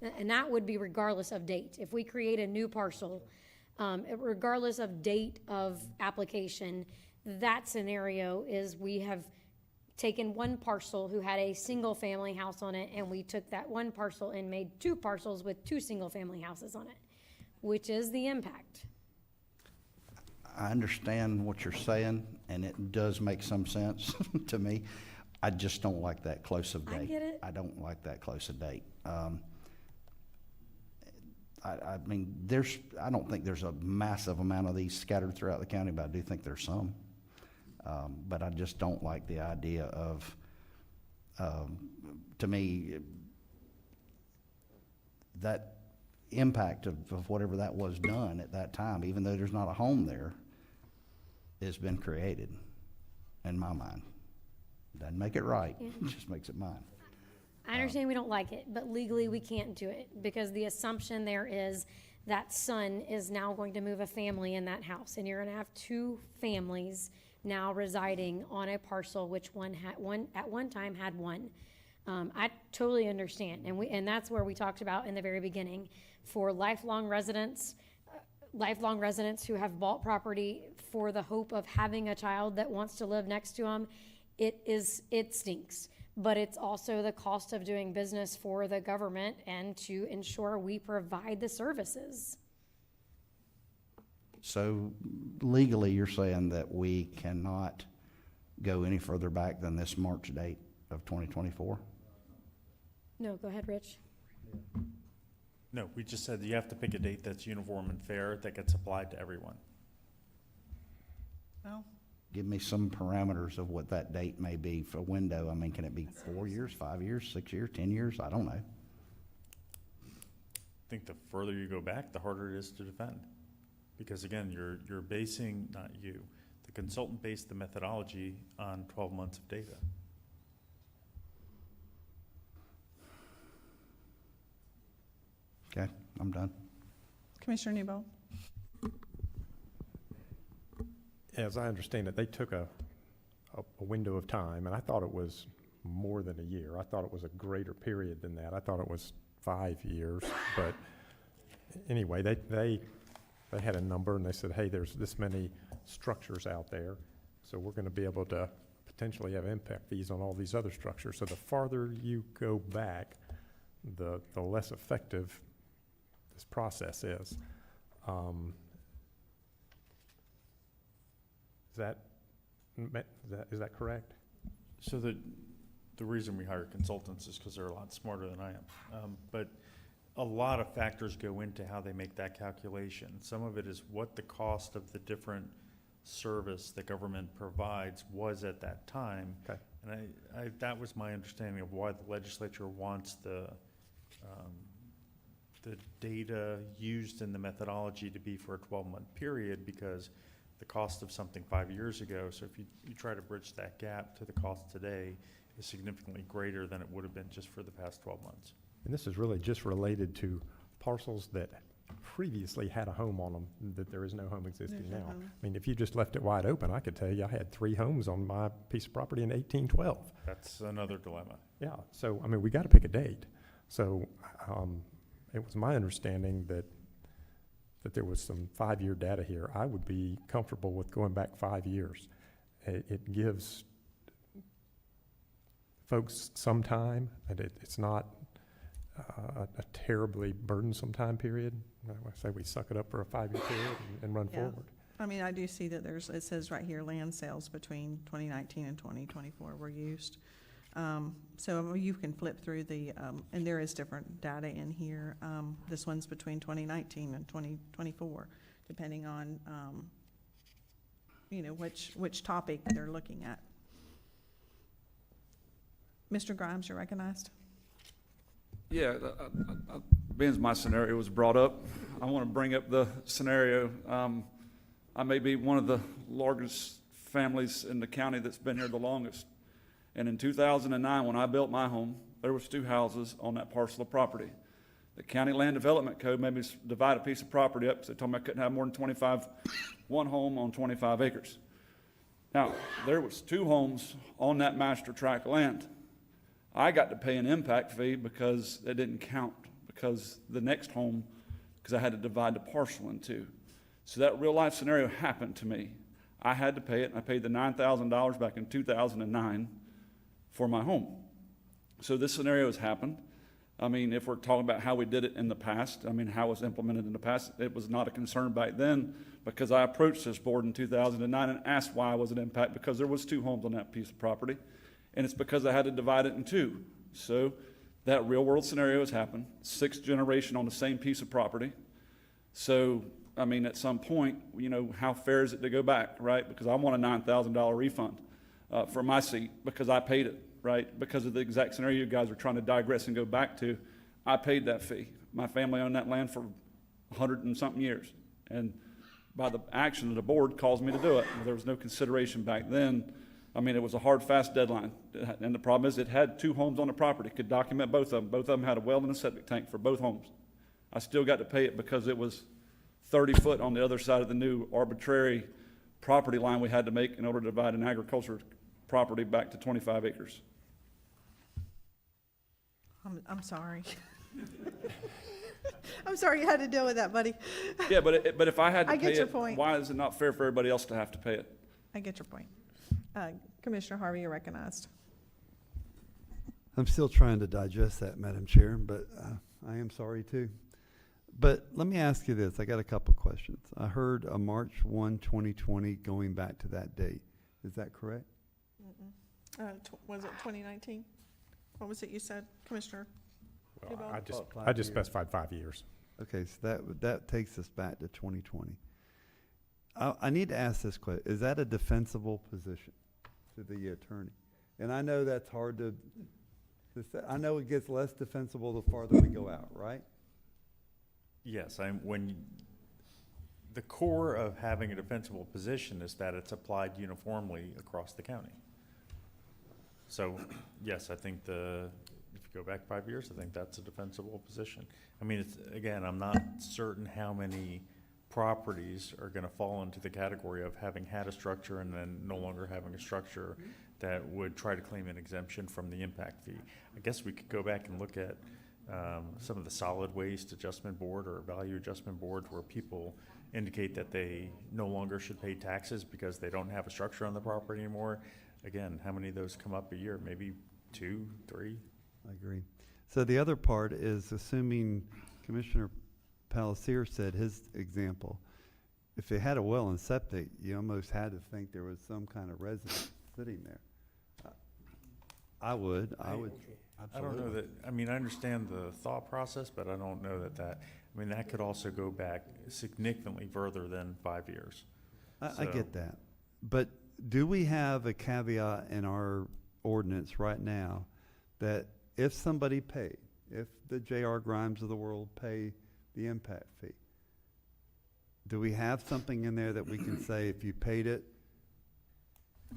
And that would be regardless of date. If we create a new parcel, regardless of date of application, that scenario is we have taken one parcel who had a single family house on it, and we took that one parcel and made 2 parcels with 2 single family houses on it, which is the impact. I understand what you're saying, and it does make some sense to me. I just don't like that close of date. I get it. I don't like that close of date. I mean, I don't think there's a massive amount of these scattered throughout the county, but I do think there's some. But I just don't like the idea of, to me, that impact of whatever that was done at that time, even though there's not a home there, has been created, in my mind. Doesn't make it right, it just makes it mine. I understand we don't like it, but legally we can't do it because the assumption there is that son is now going to move a family in that house, and you're going to have 2 families now residing on a parcel which at one time had 1. I totally understand, and that's where we talked about in the very beginning for lifelong residents who have bought property for the hope of having a child that wants to live next to them. It stinks. But it's also the cost of doing business for the government and to ensure we provide the services. So legally, you're saying that we cannot go any further back than this March date of 2024? No, go ahead, Rich. No, we just said you have to pick a date that's uniform and fair that gets applied to everyone. Well, Give me some parameters of what that date may be for a window. I mean, can it be 4 years, 5 years, 6 years, 10 years? I don't know. I think the further you go back, the harder it is to defend. Because again, you're basing, not you, the consultant based the methodology on 12 months of data. Okay, I'm done. Commissioner Newbold. As I understand it, they took a window of time, and I thought it was more than a year. I thought it was a greater period than that. I thought it was 5 years. But anyway, they had a number, and they said, hey, there's this many structures out there, so we're going to be able to potentially have impact fees on all these other structures. So the farther you go back, the less effective this process is. Is that correct? So the reason we hire consultants is because they're a lot smarter than I am. But a lot of factors go into how they make that calculation. Some of it is what the cost of the different service the government provides was at that time. Okay. And that was my understanding of why the legislature wants the data used in the methodology to be for a 12-month period, because the cost of something 5 years ago, so if you try to bridge that gap to the cost today, is significantly greater than it would have been just for the past 12 months. And this is really just related to parcels that previously had a home on them, that there is no home existing now. I mean, if you just left it wide open, I could tell you I had 3 homes on my piece of property in 1812. That's another dilemma. Yeah, so, I mean, we got to pick a date. So it was my understanding that there was some 5-year data here. I would be comfortable with going back 5 years. It gives folks some time, and it's not a terribly burdensome time period. I say we suck it up for a 5-year period and run forward. I mean, I do see that it says right here, land sales between 2019 and 2024 were used. So you can flip through and there is different data in here. This one's between 2019 and 2024, depending on, which topic they're looking at. Mr. Grimes, you're recognized. Yeah, being as my scenario was brought up, I want to bring up the scenario. I may be one of the largest families in the county that's been here the longest. And in 2009, when I built my home, there was 2 houses on that parcel of property. The County Land Development Code made me divide a piece of property up because they told me I couldn't have more than one home on 25 acres. Now, there was 2 homes on that master tract of land. I got to pay an impact fee because it didn't count, because the next home, because I had to divide the parcel in 2. So that real life scenario happened to me. I had to pay it, and I paid the $9,000 back in 2009 for my home. So this scenario has happened. I mean, if we're talking about how we did it in the past, I mean, how it was implemented in the past, it was not a concern back then, because I approached this board in 2009 and asked why was it impact, because there was 2 homes on that piece of property, and it's because I had to divide it in 2. So that real world scenario has happened, 6th generation on the same piece of property. So, I mean, at some point, how fair is it to go back, right? Because I want a $9,000 refund for my seat because I paid it, right? Because of the exact scenario you guys are trying to digress and go back to, I paid that fee. My family owned that land for 100 and something years. And by the action of the board caused me to do it. There was no consideration back then. I mean, it was a hard, fast deadline. And the problem is it had 2 homes on the property, could document both of them. Both of them had a well and a septic tank for both homes. I still got to pay it because it was 30 foot on the other side of the new arbitrary property line we had to make in order to divide an agriculture property back to 25 acres. I'm sorry. I'm sorry you had to deal with that, buddy. Yeah, but if I had to I pay get your it, point. why is it not fair for everybody else to have to pay it? I get your point. Commissioner Harvey, you're recognized. I'm still trying to digest that, Madam Chair, but I am sorry too. But let me ask you this. I got a couple questions. I heard a March 1, 2020 going back to that date. Is that correct? Was it 2019? What was it you said, Commissioner? Well, I just specified 5 years. Okay, so that takes us back to 2020. I need to ask this question. Is that a defensible position to the attorney? And I know that's hard to I know it gets less defensible the farther we go out, right? Yes, the core of having a defensible position is that it's applied uniformly across the county. So, yes, I think if you go back 5 years, I think that's a defensible position. I mean, again, I'm not certain how many properties are going to fall into the category of having had a structure and then no longer having a structure that would try to claim an exemption from the impact fee. I guess we could go back and look at some of the solid waste adjustment board or value adjustment board where people indicate that they no longer should pay taxes because they don't have a structure on the property anymore. Again, how many of those come up a year? Maybe 2, 3? I agree. So the other part is assuming Commissioner Palacier said, his example, if they had a well and septic, you almost had to think there was some kind of resident sitting there. I would. I don't know that, I mean, I understand the thought process, but I don't know that, I mean, that could also go back significantly further than 5 years. I get that. But do we have a caveat in our ordinance right now that if somebody paid, if the J.R. Grimes of the world pay the impact fee, do we have something in there that we can say if you paid it,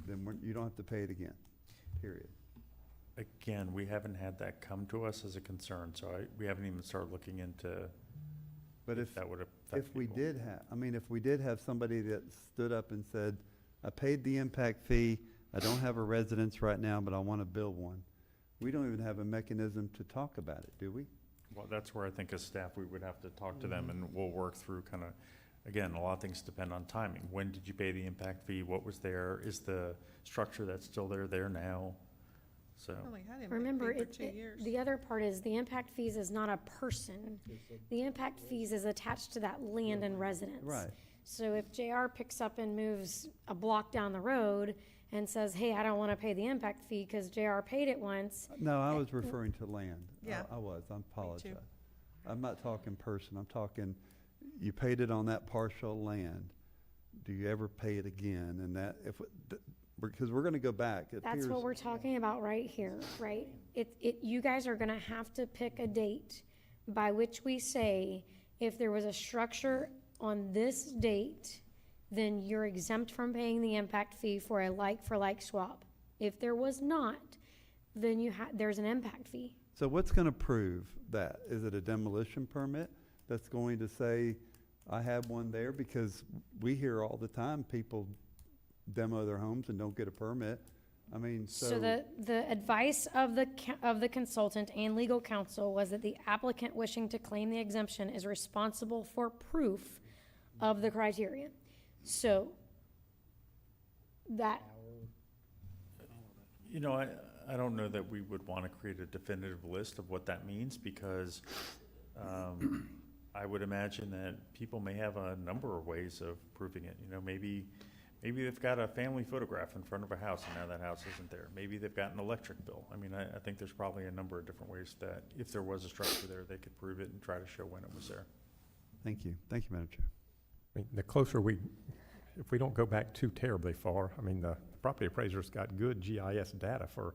then you don't have to pay it again, period? Again, we haven't had that come to us as a concern, so we haven't even started looking into But if that would affect if we people. did have, I mean, if we did have somebody that stood up and said, I paid the impact fee, I don't have a residence right now, but I want to build one, we don't even have a mechanism to talk about it, do we? Well, that's where I think as staff, we would have to talk to them, and we'll work through kind of, again, a lot of things depend on timing. When did you pay the impact fee? What was there? Is the structure that's still there now? So, Only had impact Remember, fee for 2 years. the other part is the impact fees is not a person. The impact fees is attached to that land and residence. Right. So if JR picks up and moves a block down the road and says, hey, I don't want to pay the impact fee because JR paid it once. No, I was referring to land. Yeah. I apologize. I'm not talking person, I'm talking, you paid it on that partial land. Do you ever pay it again? And that, because we're gonna go back. It That's what appears- we're talking about right here, right? You guys are gonna have to pick a date by which we say, if there was a structure on this date, then you're exempt from paying the impact fee for a like-for-like swap. If there was not, then there's an impact fee. So what's gonna prove that? Is it a demolition permit that's going to say, I have one there? Because we hear all the time people demo their homes and don't get a permit. I mean, So the advice of the consultant and legal counsel was that the applicant wishing to claim the exemption is responsible for proof of the criteria. So that, you know, I don't know that we would want to create a definitive list of what that means, because I would imagine that people may have a number of ways of proving it. You know, maybe they've got a family photograph in front of a house and now that house isn't there. Maybe they've got an electric bill. I mean, I think there's probably a number of different ways that if there was a structure there, they could prove it and try to show when it was there. Thank you, Madam Chair. I mean, the closer if we don't go back too terribly far, I mean, the property appraiser's got good GIS data for,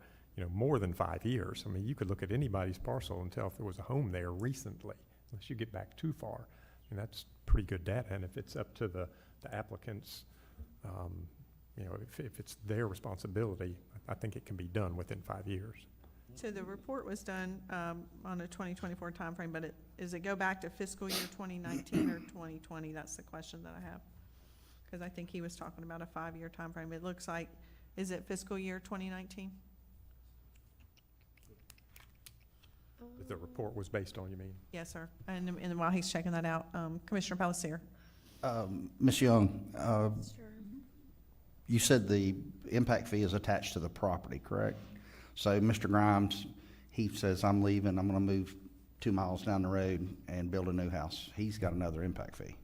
more than 5 years. I mean, you could look at anybody's parcel and tell if there was a home there recently, unless you get back too far. And that's pretty good data. And if it's up to the applicant's, if it's their responsibility, I think it can be done within 5 years. So the report was done on a 2024 timeframe, but does it go back to fiscal year 2019 or 2020? That's the question that I have. Because I think he was talking about a 5-year timeframe. It looks like, is it fiscal year 2019? That the report was based on, you mean? Yes, sir. And while he's checking that out, Commissioner Palacier. Ms. Young, you said the impact fee is attached to the property, correct? So Mr. Grimes, he says, I'm leaving, I'm gonna move 2 miles down the road and build a new house. He's got another impact fee.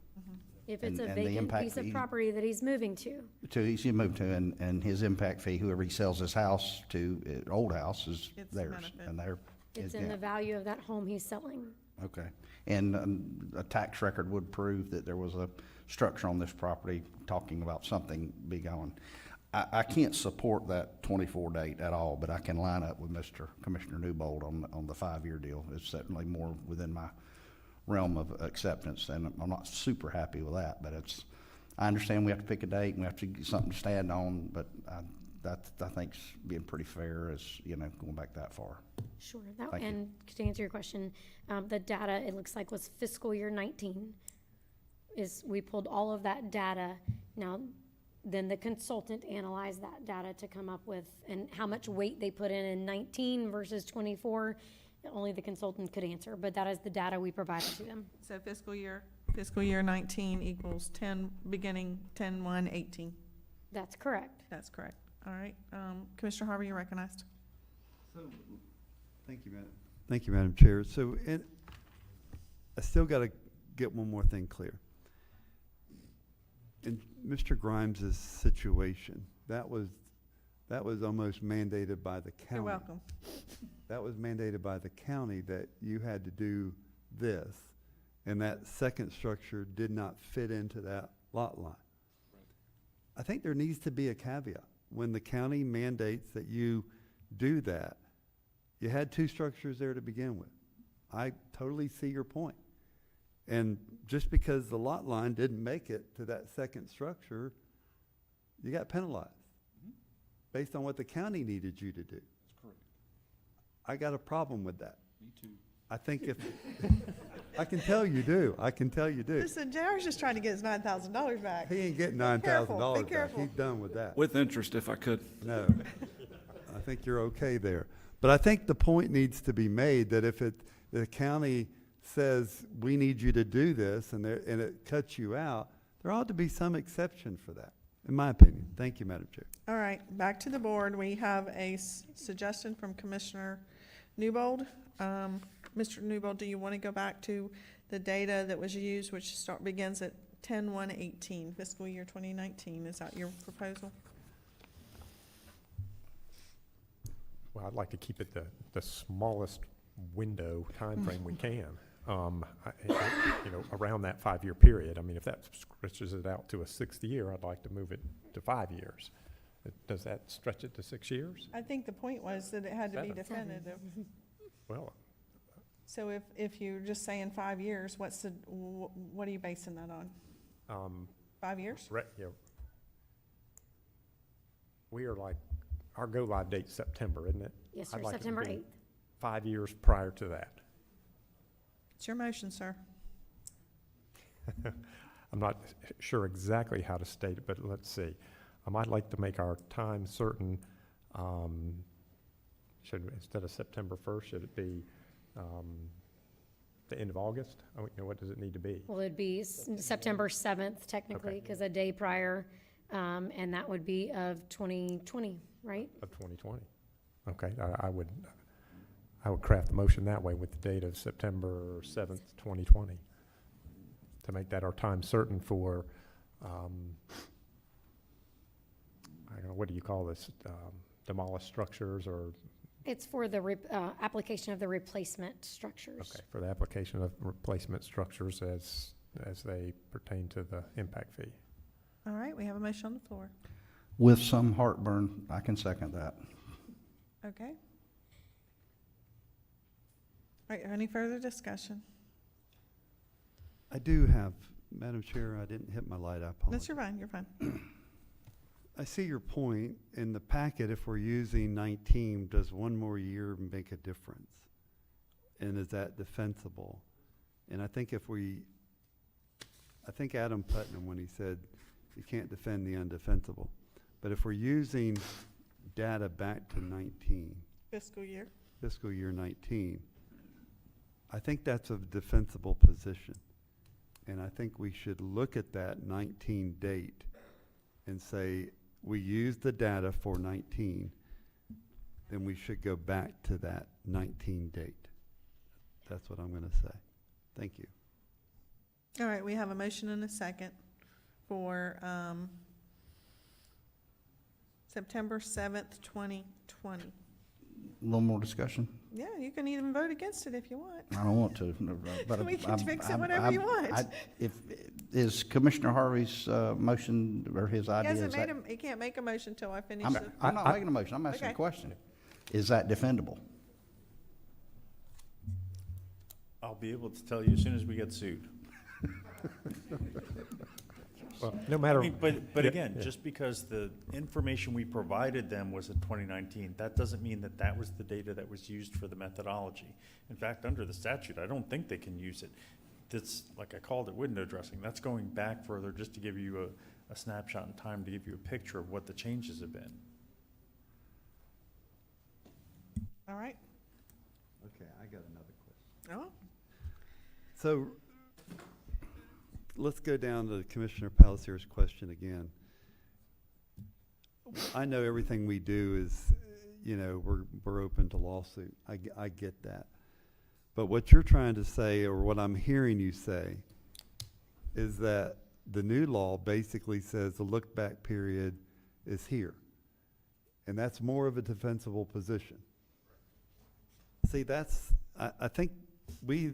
if it's And a the vacant impact piece of fee- property that he's moving to. He's moved to, and his impact fee, whoever he sells his house to, old house, is It's theirs. benefit. And they're. It's in the value of that home he's selling. Okay. And a tax record would prove that there was a structure on this property talking about something big on. I can't support that 24 date at all, but I can line up with Commissioner Newbold on the 5-year deal. It's certainly more within my realm of acceptance, and I'm not super happy with that, but I understand we have to pick a date and we have to get something to stand on, but I think's being pretty fair as, going back that far. Sure. Thank you. And to answer your question, the data, it looks like, was fiscal year 19. We pulled all of that data. Now, then the consultant analyzed that data to come up with, and how much weight they put in 19 versus 24, only the consultant could answer, but that is the data we provided to them. So fiscal year 19 equals 10/1/18. That's correct. That's correct. All right. Commissioner Harvey, you're recognized. Thank you, Madam Chair. So I still got to get one more thing clear. In Mr. Grimes's situation, that was almost mandated by the county. You're welcome. That was mandated by the county that you had to do this, and that second structure did not fit into that lot line. I think there needs to be a caveat. When the county mandates that you do that, you had two structures there to begin with. I totally see your point. And just because the lot line didn't make it to that second structure, you got penalized based on what the county needed you to do. That's correct. I got a problem with that. Me too. I think if, I can tell you do. I can tell you do. Listen, JR's just trying to get his $9,000 back. He ain't getting careful, $9,000 be back. careful. He's done with that. With interest, if I could. No. I think you're okay there. But I think the point needs to be made that if the county says, we need you to do this, and it cuts you out, there ought to be some exception for that, in my opinion. Thank you, Madam Chair. All right, back to the board. We have a suggestion from Commissioner Newbold. Mr. Newbold, do you want to go back to the data that was used, which begins at 10/1/18, fiscal year 2019? Is that your proposal? Well, I'd like to keep it the smallest window timeframe we can. Around that 5-year period. I mean, if that stretches it out to a 6th year, I'd like to move it to 5 years. Does that stretch it to 6 years? I think the point was that it had to be 7. definitive. Well, So if you're just saying 5 years, what are you basing that on? 5 years? We are like, our go-live date's September, isn't it? Yes, I'd sir, like it to September be 8th. 5 years prior to that. It's your motion, sir. I'm not sure exactly how to state it, but let's see. I'd like to make our time certain. Instead of September 1st, should it be the end of August? What does it need to be? Well, it'd be September 7th technically, because a day prior, and that would be of 2020, right? Of 2020. Okay, I would craft the motion that way with the date of September 7th, 2020, to make that our time certain for, I don't know, what do you call this, demolished structures or? It's for the application of the replacement structures. Okay, for the application of replacement structures as they pertain to the impact fee. All right, we have a motion on the floor. With some heartburn, I can second that. Okay. All right, any further discussion? I do have, Madam Chair, I didn't hit my light, I apologize. That's fine, you're fine. I see your point. In the packet, if we're using 19, does one more year make a difference? And is that defensible? And I think Adam Putnam, when he said you can't defend the undefensible, but if we're using data back to 19, Fiscal year 19, I think that's a defensible position. And I think we should look at that 19 date and say, we use the data for 19, then we should go back to that 19 date. That's what I'm going to say. Thank you. All right, we have a motion and a second for September 7th, 2020. A little more discussion? Yeah, you can even vote against it if you want. I don't want to, but We can fix it whenever you want. Is Commissioner Harvey's motion or his idea? He can't make a motion till I finish I'm the. not making a motion, I'm asking a Okay. question. Is that defendable? I'll be able to tell you as soon as we get sued. Well, no matter. I mean, but Yeah, again, yeah. just because the information we provided them was in 2019, that doesn't mean that that was the data that was used for the methodology. In fact, under the statute, I don't think they can use it. That's, like I called it, window dressing. That's going back further just to give you a snapshot in time, to give you a picture of what the changes have been. All right. Okay, I got another question. Oh, So let's go down to Commissioner Palasier's question again. I know everything we do is, we're open to lawsuit. I get that. But what you're trying to say, or what I'm hearing you say, is that the new law basically says the look-back period is here. And that's more of a defensible position. See, I think we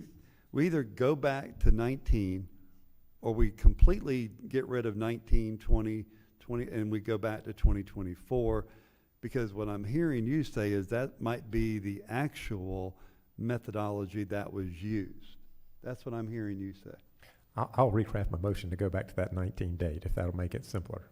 either go back to 19 or we completely get rid of 19, 20, and we go back to 2024, because what I'm hearing you say is that might be the actual methodology that was used. That's what I'm hearing you say. I'll recraft my motion to go back to that 19 date, if that'll make it simpler.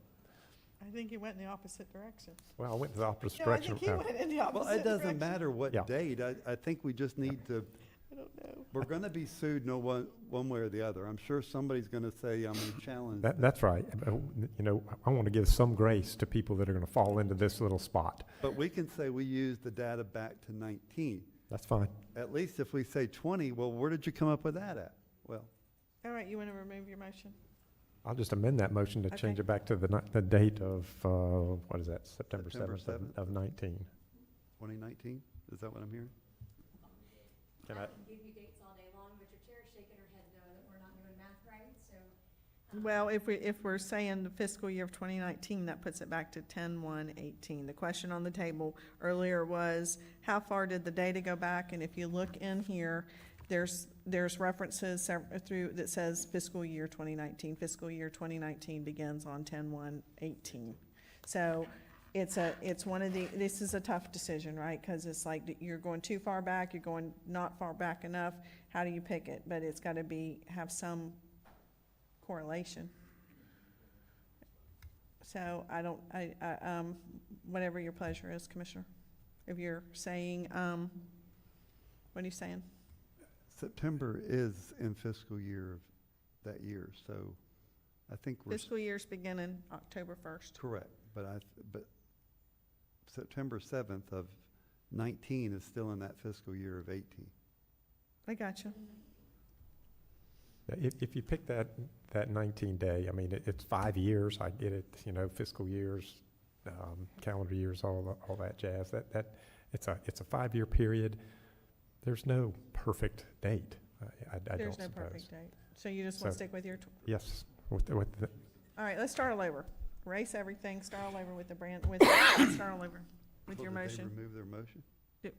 I think he went in the opposite direction. Well, I went the opposite No, I direction. think he went in the opposite Well, it doesn't direction. matter what Yeah. date. I think we just need to, I don't know. we're gonna be sued one way or the other. I'm sure somebody's gonna say, I'm gonna challenge. That's right. You know, I want to give some grace to people that are going to fall into this little spot. But we can say we use the data back to 19. That's fine. At least if we say 20, well, where did you come up with that at? Well, All right, you want to remove your motion? I'll just amend that motion to Okay. change it back to the date of, what is that, September September 7th of 19. 2019? Is that what I'm hearing? Can I? give you dates all day long, but your chair's shaking her head no, that we're not doing math right, so. Well, if we're saying the fiscal year of 2019, that puts it back to 10/1/18. The question on the table earlier was, how far did the data go back? And if you look in here, there's references through that says fiscal year 2019. Fiscal year 2019 begins on 10/1/18. So it's one of this is a tough decision, right? Because it's like you're going too far back, you're going not far back enough. How do you pick it? But it's got to have some correlation. So whatever your pleasure is, Commissioner. If you're saying, what are you saying? September is in fiscal year of that year, so I think we're. Fiscal years beginning October 1st. Correct, but September 7th of 19 is still in that fiscal year of 18. I got you. If you pick that 19 day, I mean, it's 5 years. I get it, you know, fiscal years, calendar years, all that jazz. It's a 5-year period. There's no perfect date. I don't There's no suppose. perfect date. So you just want to stick with your. Yes, with the. All right, let's start all over. Erase everything. Start all over with the start all over with your Did they motion. remove their motion?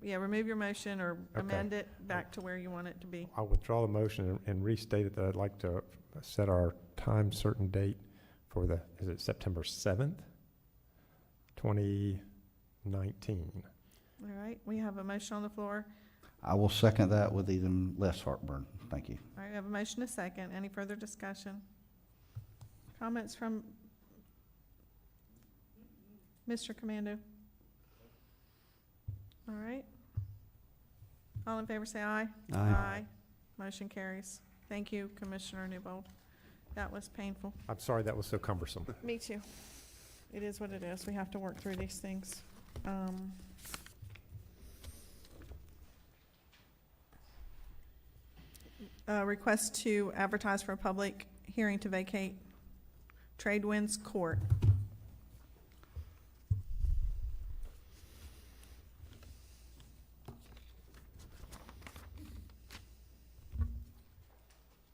Yeah, remove your motion or Okay. amend it back to where you want it to be. I'll withdraw the motion and restate it that I'd like to set our time certain date for is it September 7th, 2019. All right, we have a motion on the floor. I will second that with even less heartburn. Thank you. All right, we have a motion, a second. Any further discussion? Comments from Mr. Commando? All right. All in favor say aye. Aye. Motion carries. Thank you, Commissioner Newbold. That was painful. I'm sorry that was so cumbersome. Me too. It is what it is. We have to work through these things. Request to advertise for a public hearing to vacate Tradewinds Court.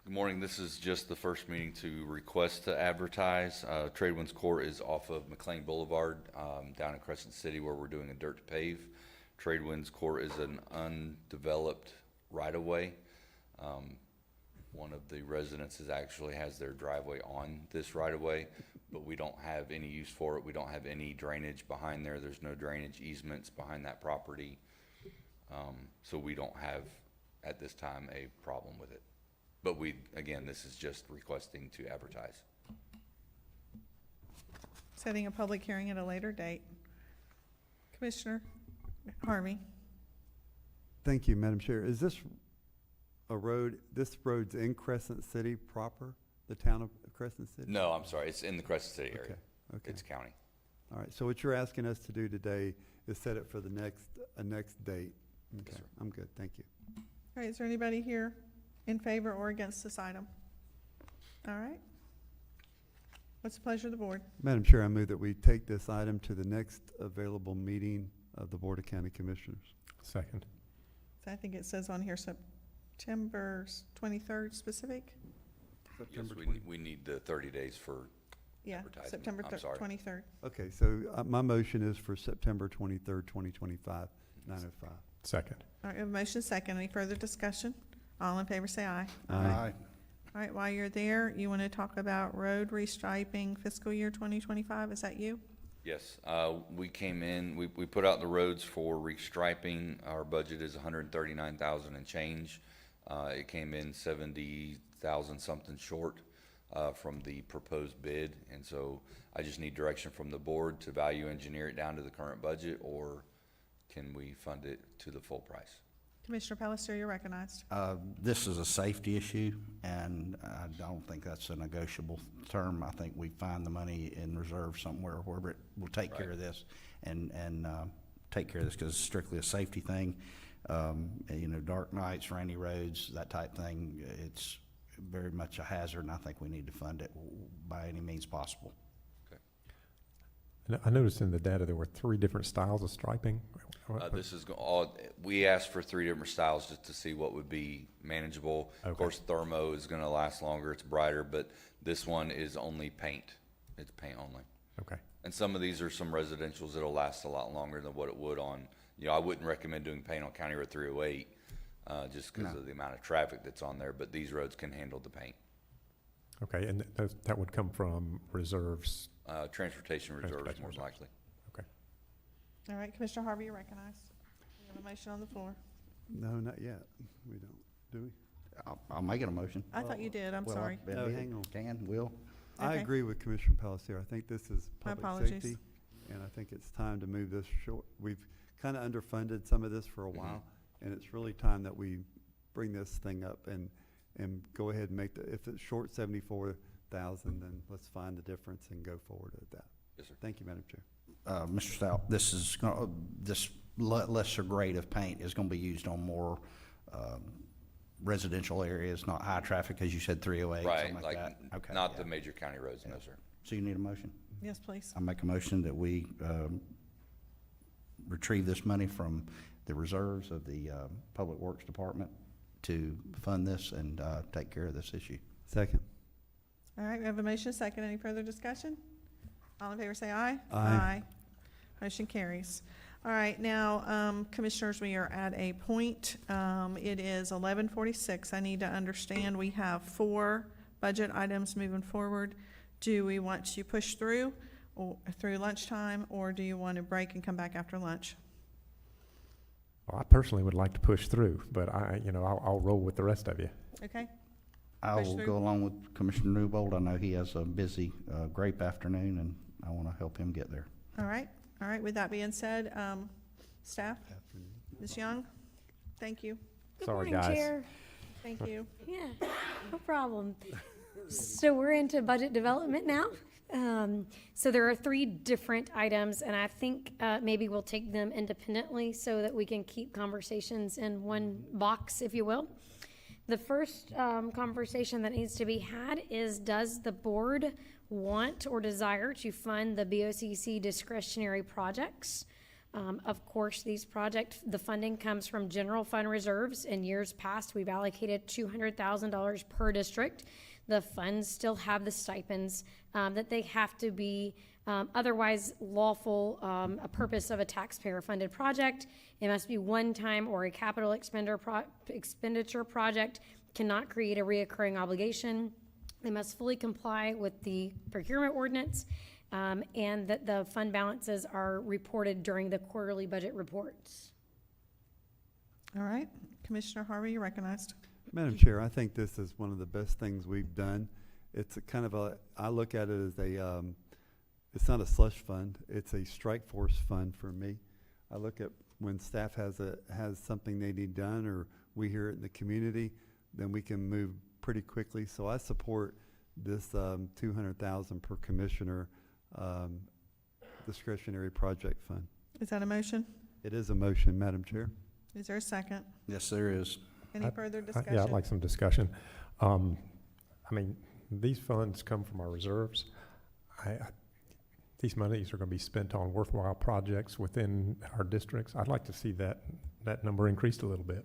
Good morning. This is just the first meeting to request to advertise. Tradewinds Court is off of McLean Boulevard, down in Crescent City, where we're doing a dirt to pave. Tradewinds Court is an undeveloped right-of-way. One of the residences actually has their driveway on this right-of-way, but we don't have any use for it. We don't have any drainage behind there. There's no drainage easements behind that property. So we don't have, at this time, a problem with it. But again, this is just requesting to advertise. Setting a public hearing at a later date. Commissioner Harvey? Thank you, Madam Chair. Is this this road's in Crescent City proper, the town of Crescent City? No, I'm sorry. It's in the Crescent City area. Okay. It's county. All right, so what you're asking us to do today is set it for the next date. Okay, sir. I'm good, thank you. All right, is there anybody here in favor or against this item? All right. What's the pleasure of the board? Madam Chair, I move that we take this item to the next available meeting of the Board of County Commissioners. Second. So I think it says on here September 23rd specific. Yes, we need the 30 days for Yeah, advertising. September I'm sorry. 23rd. Okay, so my motion is for September 23rd, 2025, 9:05. Second. All right, we have a motion second. Any further discussion? All in favor say aye. Aye. All right, while you're there, you want to talk about road restriping fiscal year 2025? Is that you? Yes, we came in, we put out the roads for restriping. Our budget is 139,000 and change. It came in 70,000 something short from the proposed bid, and so I just need direction from the board to value engineer it down to the current budget, or can we fund it to the full price? Commissioner Palatka, you're recognized. This is a safety issue, and I don't think that's a negotiable term. I think we find the money in reserve somewhere where we'll take care of this and take care of this because it's strictly a safety thing. You know, dark nights, rainy roads, that type thing, it's very much a hazard, and I think we need to fund it by any means possible. I noticed in the data there were 3 different styles of striping. This is all, we asked for 3 different styles just to see what would be manageable. Okay. Of course, thermo is gonna last longer, it's brighter, but this one is only paint. It's paint only. Okay. And some of these are some residentials that'll last a lot longer than what it would on, you know, I wouldn't recommend doing paint on County Road 308, just because of the amount of traffic that's on there, but these roads can handle the paint. Okay, and that would come from reserves? Transportation reserves, Transportation more reserves. likely. Okay. All right, Commissioner Harvey, you're recognized. We have a motion on the floor. No, not yet. We don't, do we? I'll make it a motion. I thought you did, I'm Well, sorry. No, hang on. Will. I Okay. agree with Commissioner Palatka. I think this is My public apologies. safety, and I think it's time to move this short. We've kind of underfunded some of this for a while, and it's really time that we bring this thing up and go ahead and make if it's short 74,000, then let's find the difference and go forward at that. Yes, sir. Thank you, Madam Chair. Mr. Stout, this lesser grade of paint is going to be used on more residential areas, not high traffic, as you said, 308, Right, something like that. Okay, not yeah. the major county roads, no, sir. So you need a motion? Yes, please. I make a motion that we retrieve this money from the reserves of the Public Works Department to fund this and take care of this issue. Second. All right, we have a motion second. Any further discussion? All in favor say aye. Aye. Motion carries. All right, now, Commissioners, we are at a point, it is 11:46. I need to understand we have 4 budget items moving forward. Do we want to push through lunchtime, or do you want to break and come back after lunch? Well, I personally would like to push through, but I'll roll with the rest of you. Okay? I Push will through. go along with Commissioner Newbold. I know he has a busy grape afternoon, and I want to help him get there. All right, with that being said, staff, Ms. Young, thank you. Sorry, Good morning, guys. Chair. Thank you. Yeah, no problem. So we're into budget development now. So there are 3 different items, and I think maybe we'll take them independently so that we can keep conversations in one box, if you will. The first conversation that needs to be had is, does the board want or desire to fund the BOCC discretionary projects? Of course, the funding comes from general fund reserves. In years past, we've allocated $200,000 per district. The funds still have the stipends that they have to be otherwise lawful, a purpose of a taxpayer-funded project. It must be one-time or a capital expenditure project, cannot create a reoccurring obligation. They must fully comply with the procurement ordinance, and that the fund balances are reported during the quarterly budget reports. All right, Commissioner Harvey, you're recognized. Madam Chair, I think this is one of the best things we've done. It's a kind of I look at it as it's not a slush fund, it's a strike force fund for me. I look at when staff has something they need done, or we hear it in the community, then we can move pretty quickly. So I support this $200,000 per commissioner discretionary project fund. Is that a motion? It is a motion, Madam Chair. Is there a second? Yes, there is. Any further discussion? Yeah, I'd like some discussion. These funds come from our reserves. These monies are going to be spent on worthwhile projects within our districts. I'd like to see that number increased a little bit.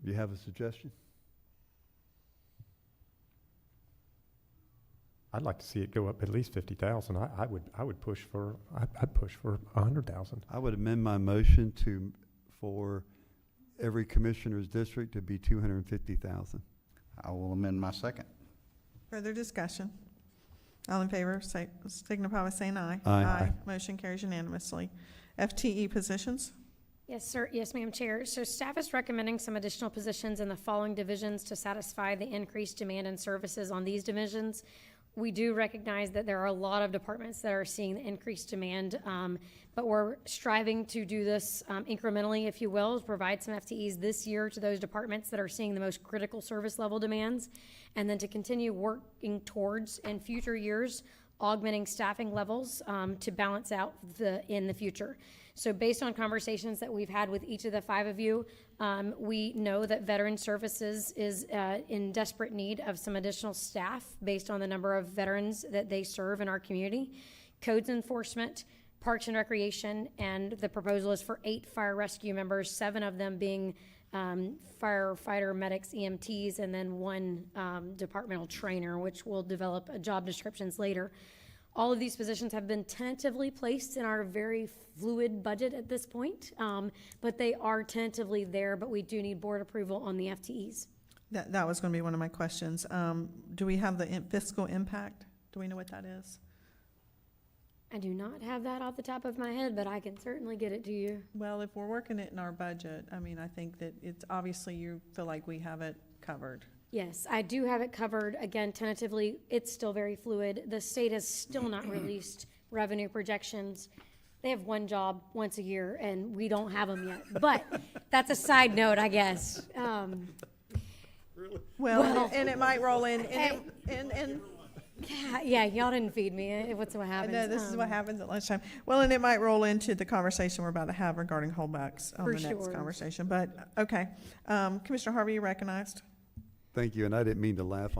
Do you have a suggestion? I'd like to see it go up at least 50,000. I'd push for 100,000. I would amend my motion for every commissioner's district to be 250,000. I will amend my second. Further discussion? All in favor, signify by saying aye. Aye. Motion carries unanimously. FTE positions? Yes, sir. Yes, ma'am, Chair. So staff is recommending some additional positions in the following divisions to satisfy the increased demand and services on these divisions. We do recognize that there are a lot of departments that are seeing the increased demand, but we're striving to do this incrementally, if you will, provide some FTEs this year to those departments that are seeing the most critical service level demands, and then to continue working towards, in future years, augmenting staffing levels to balance out in the future. So based on conversations that we've had with each of the 5 of you, we know that Veteran Services is in desperate need of some additional staff based on the number of veterans that they serve in our community. Codes Enforcement, Parks and Recreation, and the proposal is for 8 fire rescue members, 7 of them being firefighter, medics, EMTs, and then 1 departmental trainer, which will develop job descriptions later. All of these positions have been tentatively placed in our very fluid budget at this point, but they are tentatively there, but we do need board approval on the FTEs. That was going to be one of my questions. Do we have the fiscal impact? Do we know what that is? I do not have that off the top of my head, but I can certainly get it to you. Well, if we're working it in our budget, I mean, I think that it's obviously you feel like we have it covered. Yes, I do have it covered. Again, tentatively, it's still very fluid. The state has still not released revenue projections. They have one job once a year, and we don't have them yet. But that's a side note, I guess. Well, and it might roll in, yeah, y'all didn't feed me. What's what happens? No, this is what happens at lunchtime. Well, and it might roll into the conversation we're about to have regarding holdbacks on For the next sure. conversation. But, okay. Commissioner Harvey, you recognized? Thank you, and I didn't mean to laugh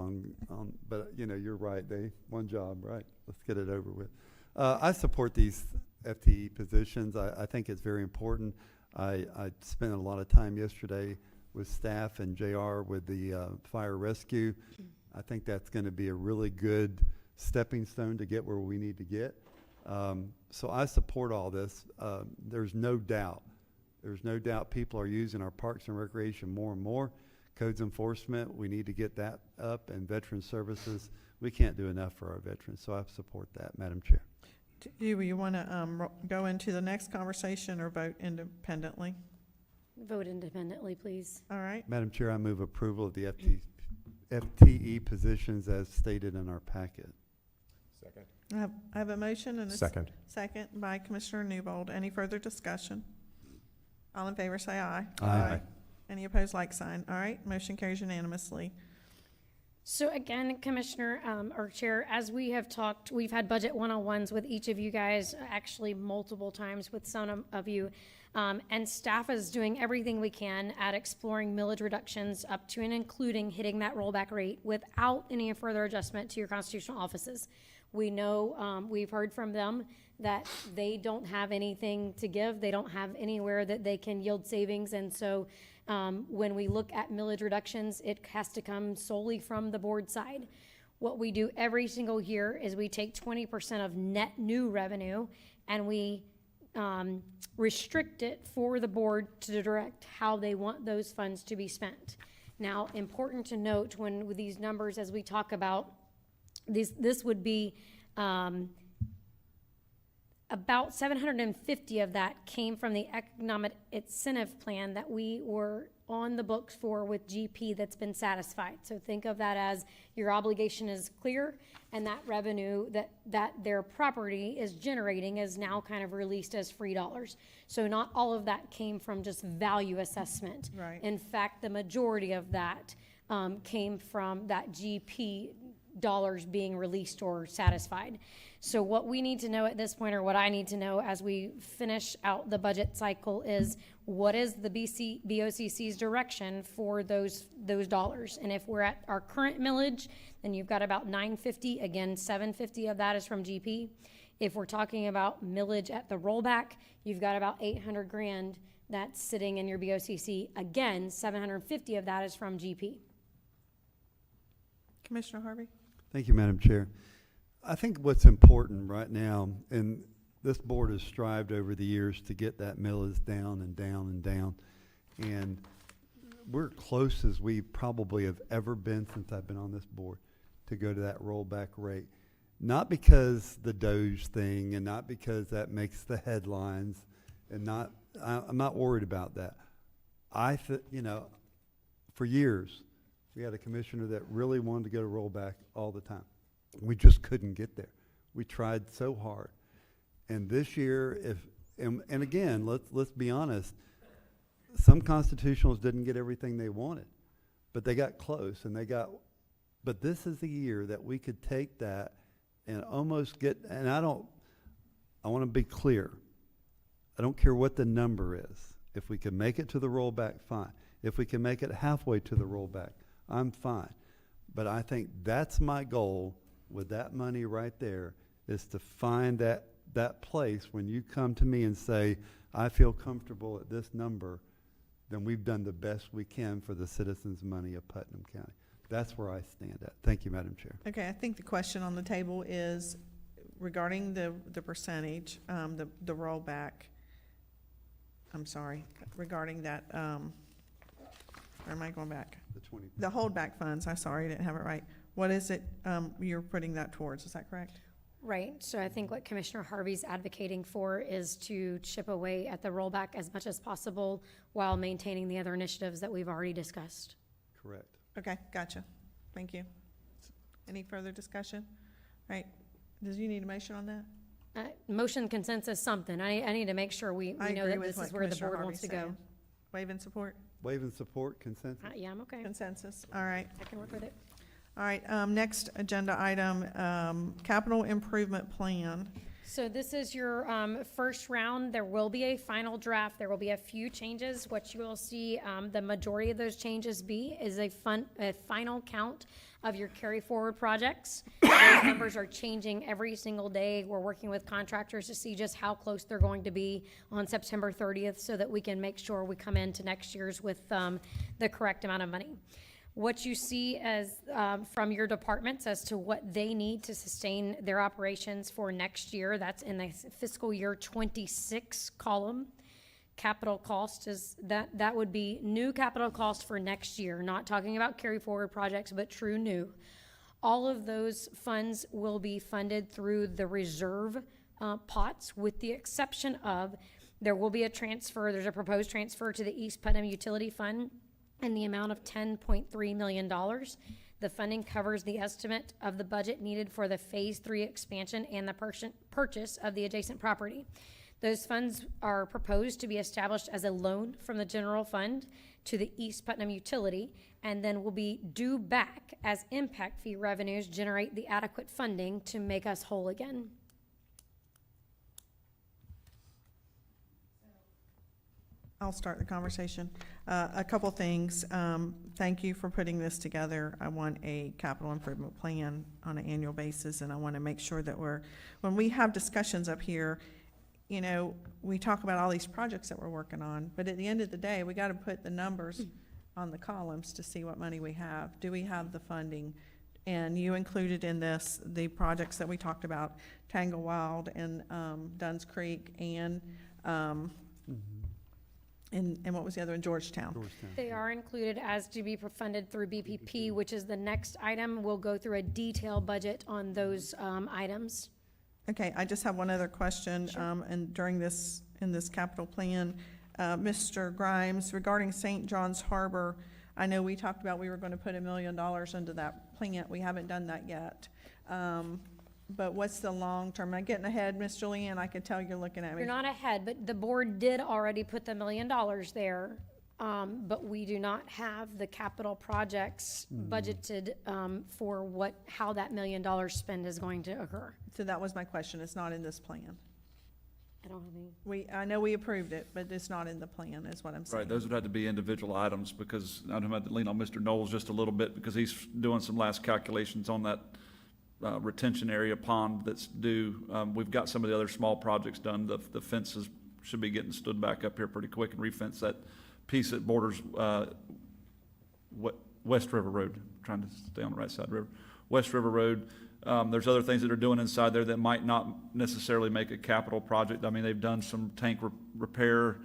but you're right. One job, right? Let's get it over with. I support these FTE positions. I think it's very important. I spent a lot of time yesterday with staff and JR with the fire rescue. I think that's going to be a really good stepping stone to get where we need to get. So I support all this. There's no doubt people are using our parks and recreation more and more. Codes Enforcement, we need to get that up, and Veteran Services, we can't do enough for our veterans, so I support that, Madam Chair. Do you want to go into the next conversation or vote independently? Vote independently, please. All right. Madam Chair, I move approval of the FTE positions as stated in our packet. Second. I have a motion and a Second. second by Commissioner Newbold. Any further discussion? All in favor say aye. Aye. Any opposed, like sign. All right, motion carries unanimously. So again, Commissioner, or Chair, as we have talked, we've had budget one-on-ones with each of you guys, actually multiple times with some of you. And staff is doing everything we can at exploring millage reductions up to and including hitting that rollback rate without any further adjustment to your constitutional offices. We know, we've heard from them that they don't have anything to give. They don't have anywhere that they can yield savings. And so when we look at millage reductions, it has to come solely from the board side. What we do every single year is we take 20% of net new revenue and we restrict it for the board to direct how they want those funds to be spent. Now, important to note when with these numbers, as we talk about, this would be about 750 of that came from the economic incentive plan that we were on the books for with GP that's been satisfied. So think of that as your obligation is clear and that revenue that their property is generating is now kind of released as free dollars. So not all of that came from just value assessment. Right. In fact, the majority of that came from that GP dollars being released or satisfied. So what we need to know at this point, or what I need to know as we finish out the budget cycle, is what is the BOCC's direction for those dollars? And if we're at our current millage, then you've got about $950. Again, $750 of that is from GP. If we're talking about millage at the rollback, you've got about $800,000 that's sitting in your BOCC. Again, $750 of that is from GP. Commissioner Harvey? Thank you, Madam Chair. I think what's important right now, and this board has strived over the years to get that millage down and down and down. And we're close as we probably have ever been since I've been on this board to go to that rollback rate. Not because the Doge thing and not because that makes the headlines and I'm not worried about that. You know, for years, we had a commissioner that really wanted to go to rollback all the time. We just couldn't get there. We tried so hard. And this year, and again, let's be honest, some constitutionals didn't get everything they wanted, but they got close but this is a year that we could take that and almost get, and I want to be clear. I don't care what the number is. If we can make it to the rollback, fine. If we can make it halfway to the rollback, I'm fine. But I think that's my goal with that money right there, is to find that place when you come to me and say, I feel comfortable at this number, then we've done the best we can for the citizens' money of Putnam County. That's where I stand at. Thank you, Madam Chair. Okay, I think the question on the table is regarding the percentage, the rollback. I'm sorry, regarding that, where am I going back? The 20. The holdback funds, I'm sorry, I didn't have it right. What is it, you're putting that towards, is that correct? Right, so I think what Commissioner Harvey's advocating for is to chip away at the rollback as much as possible while maintaining the other initiatives that we've already discussed. Correct. Okay, gotcha. Thank you. Any further discussion? All right, does you need a motion on that? Motion consensus something. I need to make sure we I know agree that with this what is where the Commissioner board Harvey's wants to go. saying. Waive and support? Waive and support, consensus? Yeah, I'm okay. Consensus, all right. I can work with it. All right, next agenda item, capital improvement plan. So this is your first round. There will be a final draft. There will be a few changes. What you will see, the majority of those changes is a final count of your carry forward projects. Those numbers are changing every single day. We're working with contractors to see just how close they're going to be on September 30th so that we can make sure we come into next year's with the correct amount of money. What you see as from your departments as to what they need to sustain their operations for next year, that's in the fiscal year 26 column. Capital cost is that would be new capital cost for next year, not talking about carry forward projects, but true new. All of those funds will be funded through the reserve pots, with the exception of there will be a transfer. There's a proposed transfer to the East Putnam Utility Fund in the amount of $10.3 million. The funding covers the estimate of the budget needed for the Phase 3 expansion and the purchase of the adjacent property. Those funds are proposed to be established as a loan from the general fund to the East Putnam Utility, and then will be due back as impact fee revenues generate the adequate funding to make us whole again. I'll start the conversation. A couple things. Thank you for putting this together. I want a capital improvement plan on an annual basis, and I want to make sure that when we have discussions up here, you know, we talk about all these projects that we're working on, but at the end of the day, we got to put the numbers on the columns to see what money we have. Do we have the funding? And you included in this the projects that we talked about, Tanglewild and Dunn's Creek and and what was the other one? Georgetown. They are included as to be funded through BPP, which is the next item. We'll go through a detailed budget on those items. Okay, I just have one other question. Sure. And in this capital plan, Mr. Grimes, regarding St. John's Harbor, I know we talked about we were going to put $1 million into that plant. We haven't done that yet. But what's the long term? Am I getting ahead, Ms. Julianne? I can tell you're looking at me. You're not ahead, but the board did already put the $1 million there. But we do not have the capital projects budgeted for how that $1 million spend is going to occur. So that was my question. It's not in this plan. I don't have any. I know we approved it, but it's not in the plan, is what I'm saying. Right, those would have to be individual items, because I'm going to lean on Mr. Knowles just a little bit, because he's doing some last calculations on that retention area pond that's due. We've got some of the other small projects done. The fences should be getting stood back up here pretty quick and refence that piece that borders West River Road, trying to stay on the right side of the river. West River Road. There's other things that are doing inside there that might not necessarily make a capital project. I mean, they've done some tank repair,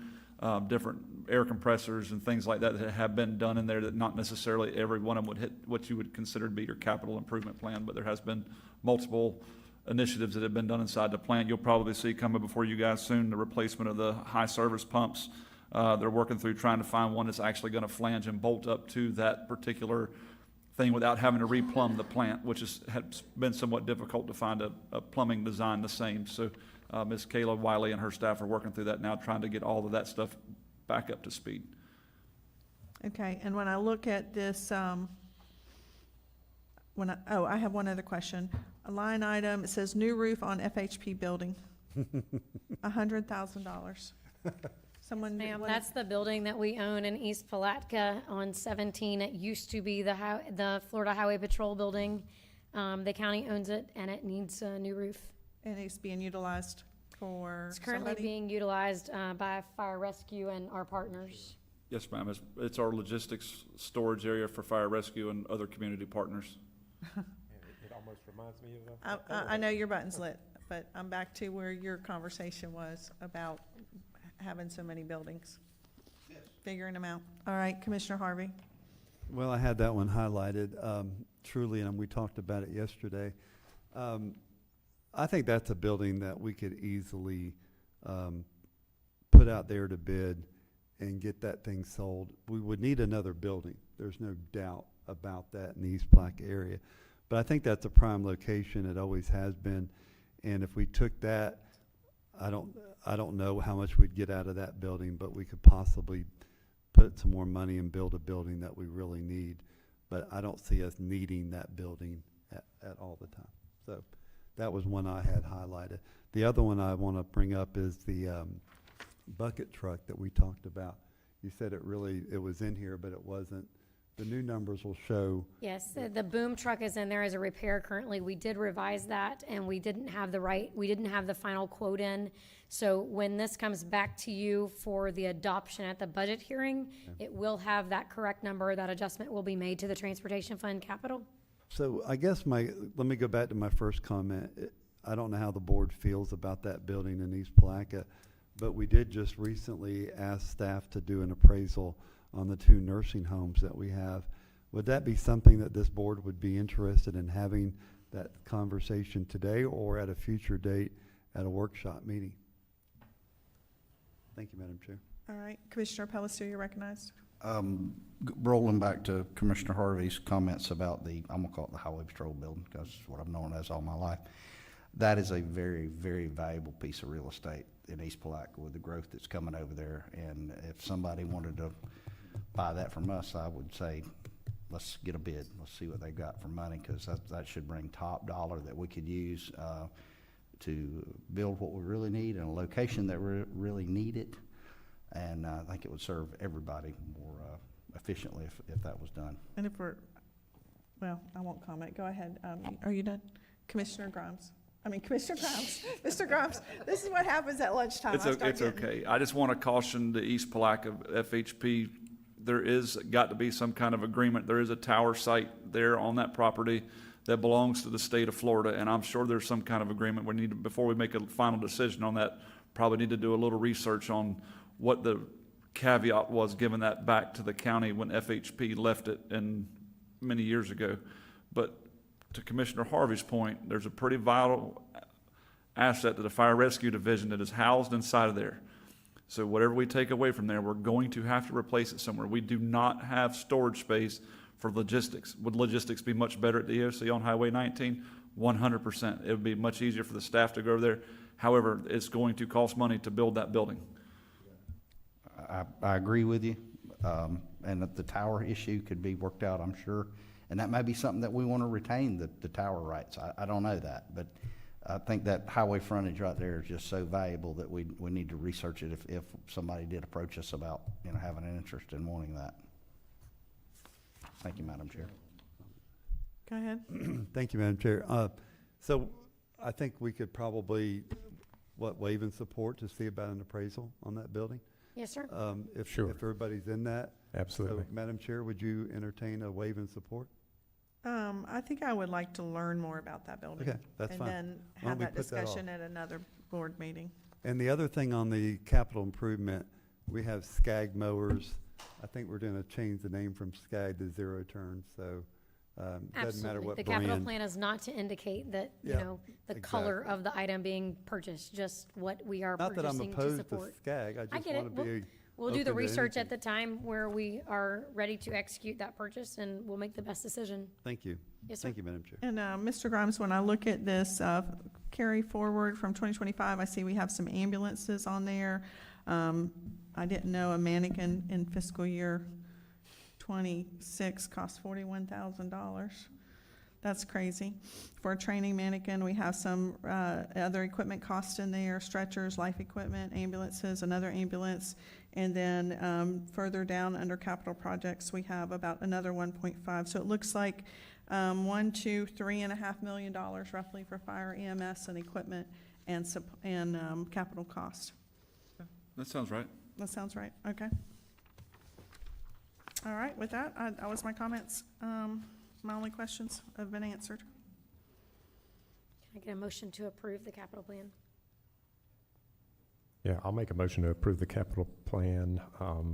different air compressors and things like that that have been done in there that not necessarily every one of them would hit what you would consider to be your capital improvement plan, but there has been multiple initiatives that have been done inside the plant. You'll probably see coming before you guys soon the replacement of the high service pumps. They're working through trying to find one that's actually going to flange and bolt up to that particular thing without having to replumb the plant, which has been somewhat difficult to find a plumbing design the same. So Ms. Kayla Wiley and her staff are working through that now, trying to get all of that stuff back up to speed. Okay, and when I look at this, I have one other question. A line item, it says new roof on FHP building, $100,000. Someone. Ma'am, that's the building that we own in East Palatka on 17. It used to be the Florida Highway Patrol building. The county owns it, and it needs a new roof. And it's being utilized for It's currently somebody? being utilized by fire rescue and our partners. Yes, ma'am. It's our logistics storage area for fire rescue and other community partners. It almost reminds me of I know your button's lit, but I'm back to where your conversation was about having so many buildings. Figuring them out. All right, Commissioner Harvey. Well, I had that one highlighted, truly, and we talked about it yesterday. I think that's a building that we could easily put out there to bid and get that thing sold. We would need another building. There's no doubt about that in the East Platte area. But I think that's a prime location. It always has been. And if we took that, I don't know how much we'd get out of that building, but we could possibly put some more money and build a building that we really need. But I don't see us needing that building at all the time. So that was one I had highlighted. The other one I want to bring up is the bucket truck that we talked about. You said it was in here, but it wasn't. The new numbers will show. Yes, the boom truck is in there as a repair currently. We did revise that, and we didn't have the final quote in. So when this comes back to you for the adoption at the budget hearing, it will have that correct number. That adjustment will be made to the Transportation Fund capital. So I guess let me go back to my first comment. I don't know how the board feels about that building in East Palatka, but we did just recently ask staff to do an appraisal on the 2 nursing homes that we have. Would that be something that this board would be interested in having that conversation today or at a future date at a workshop meeting? Thank you, Madam Chair. All right, Commissioner Palacio, you're recognized. Rolling back to Commissioner Harvey's comments about I'm gonna call it the Highway Patrol building, because it's what I've known as all my life. That is a very, very valuable piece of real estate in East Palatka with the growth that's coming over there. And if somebody wanted to buy that from us, I would say, let's get a bid. Let's see what they've got for money, because that should bring top dollar that we could use to build what we really need in a location that we really need it. And I think it would serve everybody more efficiently if that was done. And I won't comment. Go ahead. Are you done? Commissioner Grimes. Mr. Grimes, this is what happens at lunchtime. It's okay. I just want to caution the East Palatka FHP. There is got to be some kind of agreement. There is a tower site there on that property that belongs to the state of Florida, and I'm sure there's some kind of agreement. We need to, before we make a final decision on that, probably need to do a little research on what the caveat was giving that back to the county when FHP left it many years ago. But to Commissioner Harvey's point, there's a pretty vital asset to the fire rescue division that is housed inside of there. So whatever we take away from there, we're going to have to replace it somewhere. We do not have storage space for logistics. Would logistics be much better at the EOC on Highway 19? 100%. It would be much easier for the staff to go over there. However, it's going to cost money to build that building. I agree with you, and that the tower issue could be worked out, I'm sure. And that may be something that we want to retain, the tower rights. I don't know that, but I think that highway frontage right there is just so valuable that we need to research it if somebody did approach us about having an interest in wanting that. Thank you, Madam Chair. Go ahead. Thank you, Madam Chair. So I think we could probably waive and support to see about an appraisal on that building. Yes, sir. If everybody's in that. Absolutely. So, Madam Chair, would you entertain a waive and support? I think I would like to learn more about that building. Okay, that's fine. And then Why have don't we that put that off? discussion at another board meeting. And the other thing on the capital improvement, we have SCAG mowers. I think we're gonna change the name from SCAG to Zero Turn, so, doesn't matter Absolutely. what The brand. capital plan is not to indicate that, you Yeah, know, the color exactly. of the item being purchased, just what we are Not that I'm purchasing to opposed to support. SCAG, I I just get wanna it. be We'll do the open to research at anything. the time where we are ready to execute that purchase, and we'll make the best decision. Thank you. Yes, sir. Thank you, Madam Chair. And, Mr. Grimes, when I look at this, carry forward from 2025, I see we have some ambulances on there. I didn't know a mannequin in fiscal year 26 cost $41,000. That's crazy. For a training mannequin, we have some other equipment costs in there, stretchers, life equipment, ambulances, another ambulance. And then further down under capital projects, we have about another 1.5. So it looks like $3.5 million roughly for fire, EMS, and equipment and capital cost. That sounds right. That sounds right, okay. All right, with that, that was my comments. My only questions have been answered. Can I get a motion to approve the capital plan? Yeah, I'll make a motion to approve the capital plan,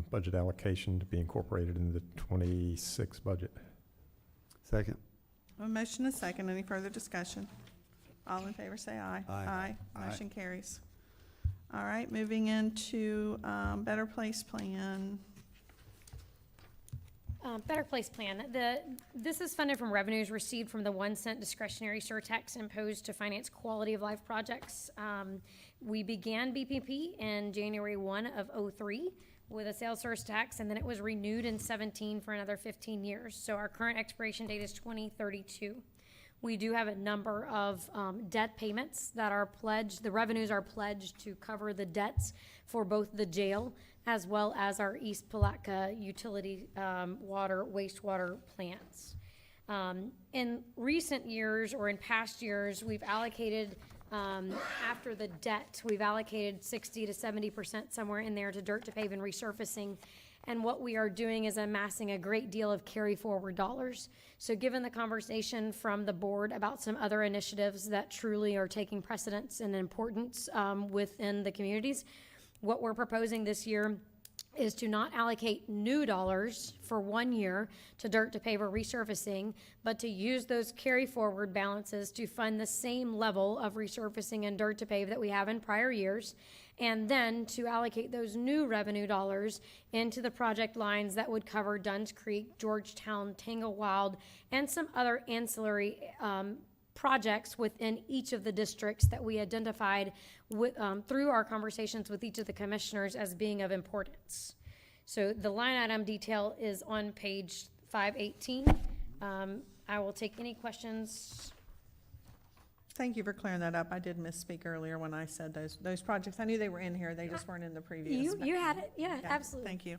budget allocation to be incorporated in the 26 budget. Second. A motion is second. Any further discussion? All in favor say aye. Aye. Motion carries. All right, moving into Better Place Plan. Better Place Plan. This is funded from revenues received from the 1 cent discretionary surtax imposed to finance quality of life projects. We began BPP in January 1 of '03 with a sales surtax, and then it was renewed in 17 for another 15 years. So our current expiration date is 2032. We do have a number of debt payments that are pledged. The revenues are pledged to cover the debts for both the jail as well as our East Palatka utility wastewater plants. In recent years or in past years, we've allocated, after the debt, we've allocated 60 to 70% somewhere in there to dirt to pave and resurfacing. And what we are doing is amassing a great deal of carry forward dollars. So given the conversation from the board about some other initiatives that truly are taking precedence and importance within the communities, what we're proposing this year is to not allocate new dollars for 1 year to dirt to pave or resurfacing, but to use those carry forward balances to fund the same level of resurfacing and dirt to pave that we have in prior years, and then to allocate those new revenue dollars into the project lines that would cover Dunn's Creek, Georgetown, Tanglewild, and some other ancillary projects within each of the districts that we identified through our conversations with each of the commissioners as being of importance. So the line item detail is on page 518. I will take any questions. Thank you for clearing that up. I did misspeak earlier when I said those projects. I knew they were in here. They just weren't in the previous. You had it, yeah, absolutely. Thank you.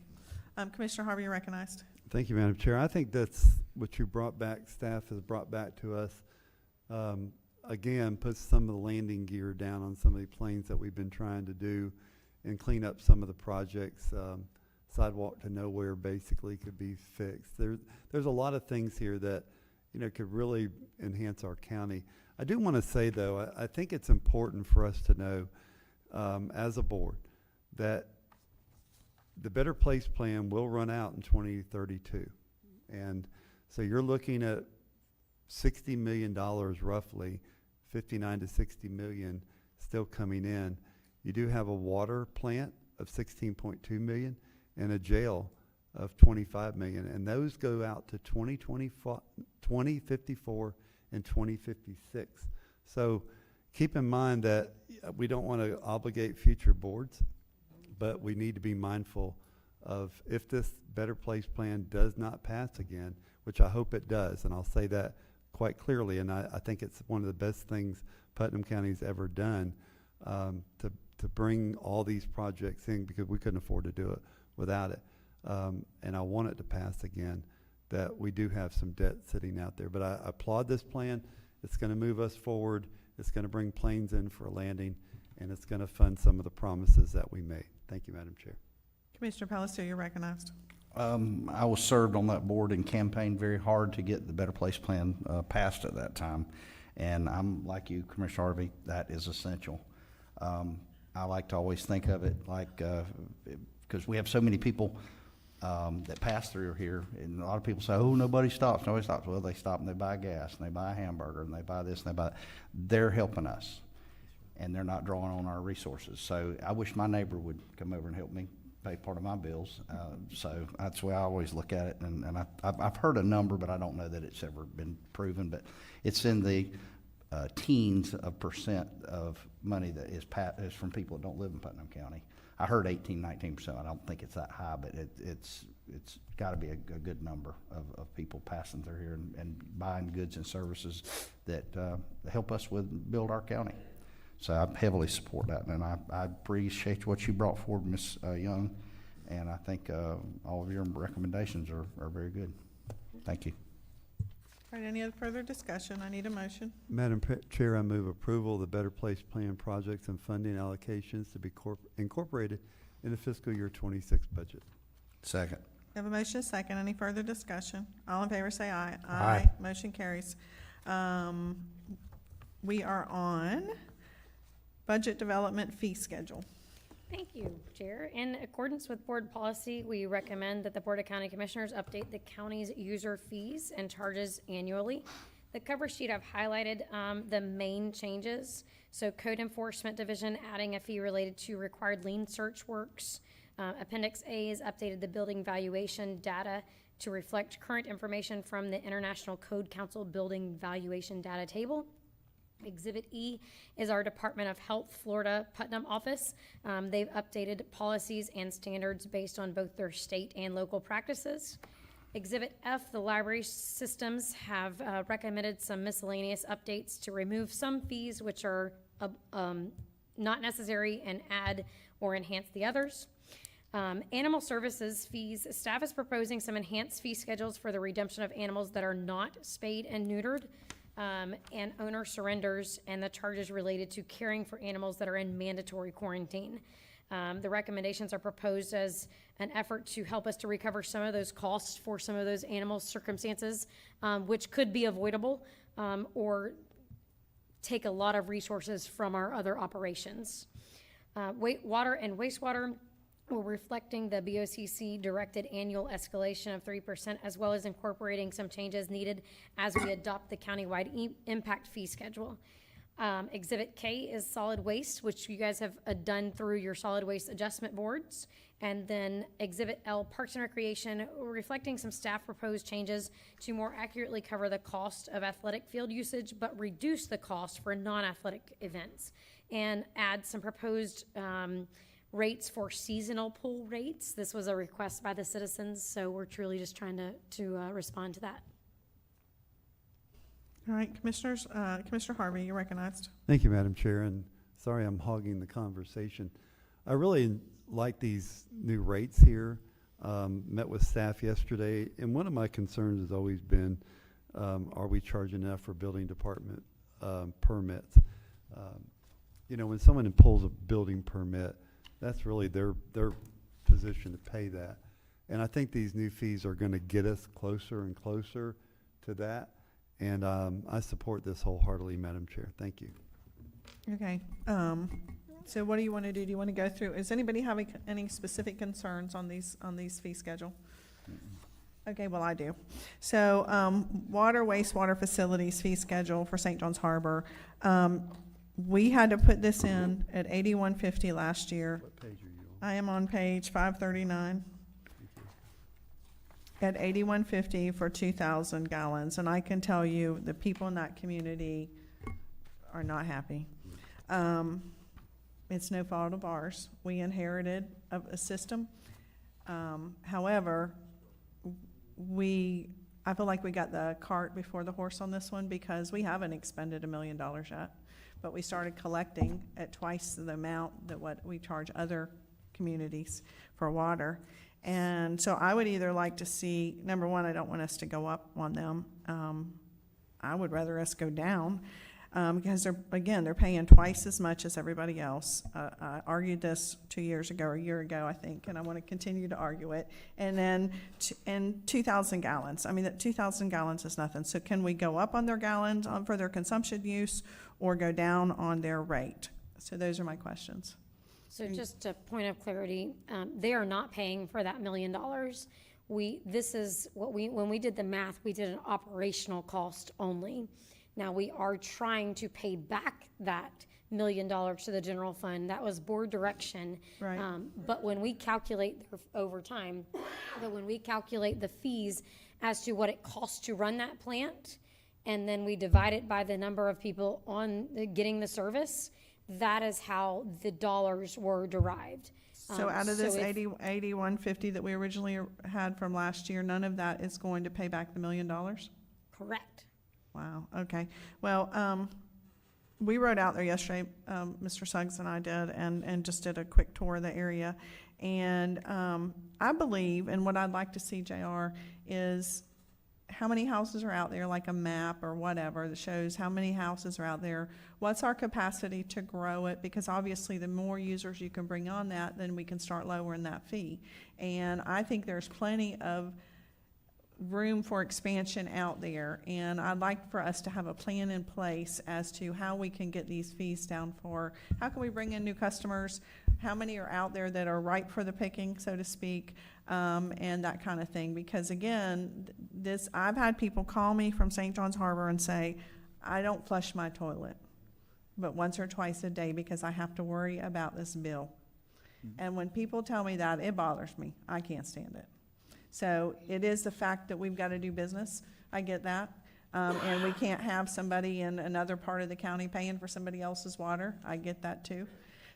Commissioner Harvey, you're recognized. Thank you, Madam Chair. I think that's what you brought back, staff has brought back to us. Again, puts some of the landing gear down on some of the planes that we've been trying to do and clean up some of the projects. Sidewalk to nowhere basically could be fixed. There's a lot of things here that, you know, could really enhance our county. I do want to say, though, I think it's important for us to know, as a board, that the Better Place Plan will run out in 2032. And so you're looking at $60 million roughly, 59 to 60 million still coming in. You do have a water plant of 16.2 million and a jail of 25 million, and those go out to 2054 and 2056. So keep in mind that we don't want to obligate future boards, but we need to be mindful of if this Better Place Plan does not pass again, which I hope it does, and I'll say that quite clearly, and I think it's one of the best things Putnam County's ever done to bring all these projects in, because we couldn't afford to do it without it. And I want it to pass again, that we do have some debt sitting out there. But I applaud this plan. It's going to move us forward. It's going to bring planes in for a landing, and it's going to fund some of the promises that we made. Thank you, Madam Chair. Commissioner Palacio, you're recognized. I was served on that board and campaigned very hard to get the Better Place Plan passed at that time. And I'm like you, Commissioner Harvey, that is essential. I like to always think of it like, because we have so many people that pass through here, and a lot of people say, oh, nobody stops, nobody stops. Well, they stop and they buy gas, and they buy a hamburger, and they buy this, and they buy that. They're helping us, and they're not drawing on our resources. So I wish my neighbor would come over and help me pay part of my bills. So that's the way I always look at it. And I've heard a number, but I don't know that it's ever been proven. But it's in the teens of percent of money that is from people that don't live in Putnam County. I heard 18-19%. I don't think it's that high, but it's got to be a good number of people passing through here and buying goods and services that help us build our county. So I heavily support that, and I appreciate what you brought forward, Ms. Young, and I think all of your recommendations are very good. Thank you. All right, any other further discussion? I need a motion. Madam Chair, I move approval of the Better Place Plan projects and funding allocations to be incorporated in the fiscal year 26 budget. Second. We have a motion, a second. Any further discussion? All in favor say aye. Aye. Motion carries. We are on budget development fee schedule. Thank you, Chair. In accordance with board policy, we recommend that the Board of County Commissioners update the county's user fees and charges annually. The cover sheet, I've highlighted the main changes. So Code Enforcement Division adding a fee related to required lien search works. Appendix A is updated the building valuation data to reflect current information from the International Code Council Building Valuation Data Table. Exhibit E is our Department of Health Florida Putnam office. They've updated policies and standards based on both their state and local practices. Exhibit F, the library systems have recommended some miscellaneous updates to remove some fees which are not necessary and add or enhance the others. Animal services fees, staff is proposing some enhanced fee schedules for the redemption of animals that are not spayed and neutered. And owner surrenders and the charges related to caring for animals that are in mandatory quarantine. The recommendations are proposed as an effort to help us to recover some of those costs for some of those animal circumstances, which could be avoidable or take a lot of resources from our other operations. Water and wastewater, we're reflecting the BOCC directed annual escalation of 3%, as well as incorporating some changes needed as we adopt the countywide impact fee schedule. Exhibit K is solid waste, which you guys have done through your solid waste adjustment boards. And then Exhibit L, Parks and Recreation, reflecting some staff proposed changes to more accurately cover the cost of athletic field usage, but reduce the cost for non-athletic events, and add some proposed rates for seasonal pool rates. This was a request by the citizens, so we're truly just trying to respond to that. All right, Commissioners, Commissioner Harvey, you're recognized. Thank you, Madam Chair, and sorry I'm hogging the conversation. I really like these new rates here. Met with staff yesterday, and one of my concerns has always been, are we charging enough for building department permits? You know, when someone pulls a building permit, that's really their position to pay that. And I think these new fees are going to get us closer and closer to that. And I support this wholeheartedly, Madam Chair. Thank you. Okay. So what do you want to do? Do you want to go through? Is anybody having any specific concerns on these fee schedule? Okay, well, I do. So water, wastewater facilities fee schedule for St. John's Harbor. We had to put this in at $81.50 last year. What page are you on? I am on page 539. At $81.50 for 2,000 gallons, and I can tell you the people in that community are not happy. It's no fault of ours. We inherited a system. However, I feel like we got the cart before the horse on this one, because we haven't expended $1 million yet, but we started collecting at twice the amount that what we charge other communities for water. And so I would either like to see, number one, I don't want us to go up on them. I would rather us go down. because they're paying twice as much as everybody else. I argued this 2 years ago, or a year ago, I think, and I want to continue to argue it. And then, and 2,000 gallons. I mean, that 2,000 gallons is nothing. So can we go up on their gallons for their consumption use, or go down on their rate? So those are my questions. So just a point of clarity, they are not paying for that $1 million. This is what when we did the math, we did an operational cost only. Now, we are trying to pay back that $1 million to the general fund. That was board direction. Right. But when we calculate over time, when we calculate the fees as to what it costs to run that plant, and then we divide it by the number of people getting the service, that is how the dollars were derived. So out of this 8150 that we originally had from last year, none of that is going to pay back the $1 million? Correct. Wow, okay. Well, we rode out there yesterday, Mr. Suggs and I did, and just did a quick tour of the area. And I believe, and what I'd like to see, JR, is how many houses are out there, like a map or whatever that shows how many houses are out there. What's our capacity to grow it? Because obviously the more users you can bring on that, then we can start lowering that fee. And I think there's plenty of room for expansion out there, and I'd like for us to have a plan in place as to how we can get these fees down for, how can we bring in new customers, how many are out there that are ripe for the picking, so to speak, and that kind of thing. Because again, I've had people call me from St. John's Harbor and say, I don't flush my toilet but once or twice a day because I have to worry about this bill. And when people tell me that, it bothers me. I can't stand it. So it is the fact that we've got to do business. I get that. And we can't have somebody in another part of the county paying for somebody else's water. I get that too.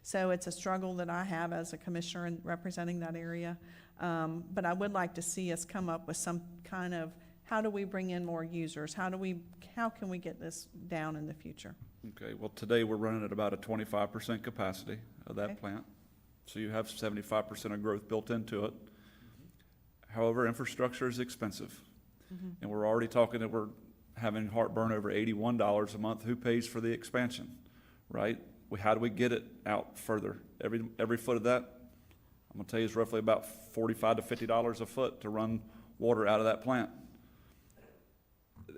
So it's a struggle that I have as a commissioner and representing that area. But I would like to see us come up with some kind of, how do we bring in more users? How can we get this down in the future? Okay, well, today we're running at about a 25% capacity of that plant. So you have 75% of growth built into it. However, infrastructure is expensive. And we're already talking that we're having heartburn over $81 a month. Who pays for the expansion, right? How do we get it out further? Every foot of that, I'm gonna tell you, is roughly about $45 to $50 a foot to run water out of that plant.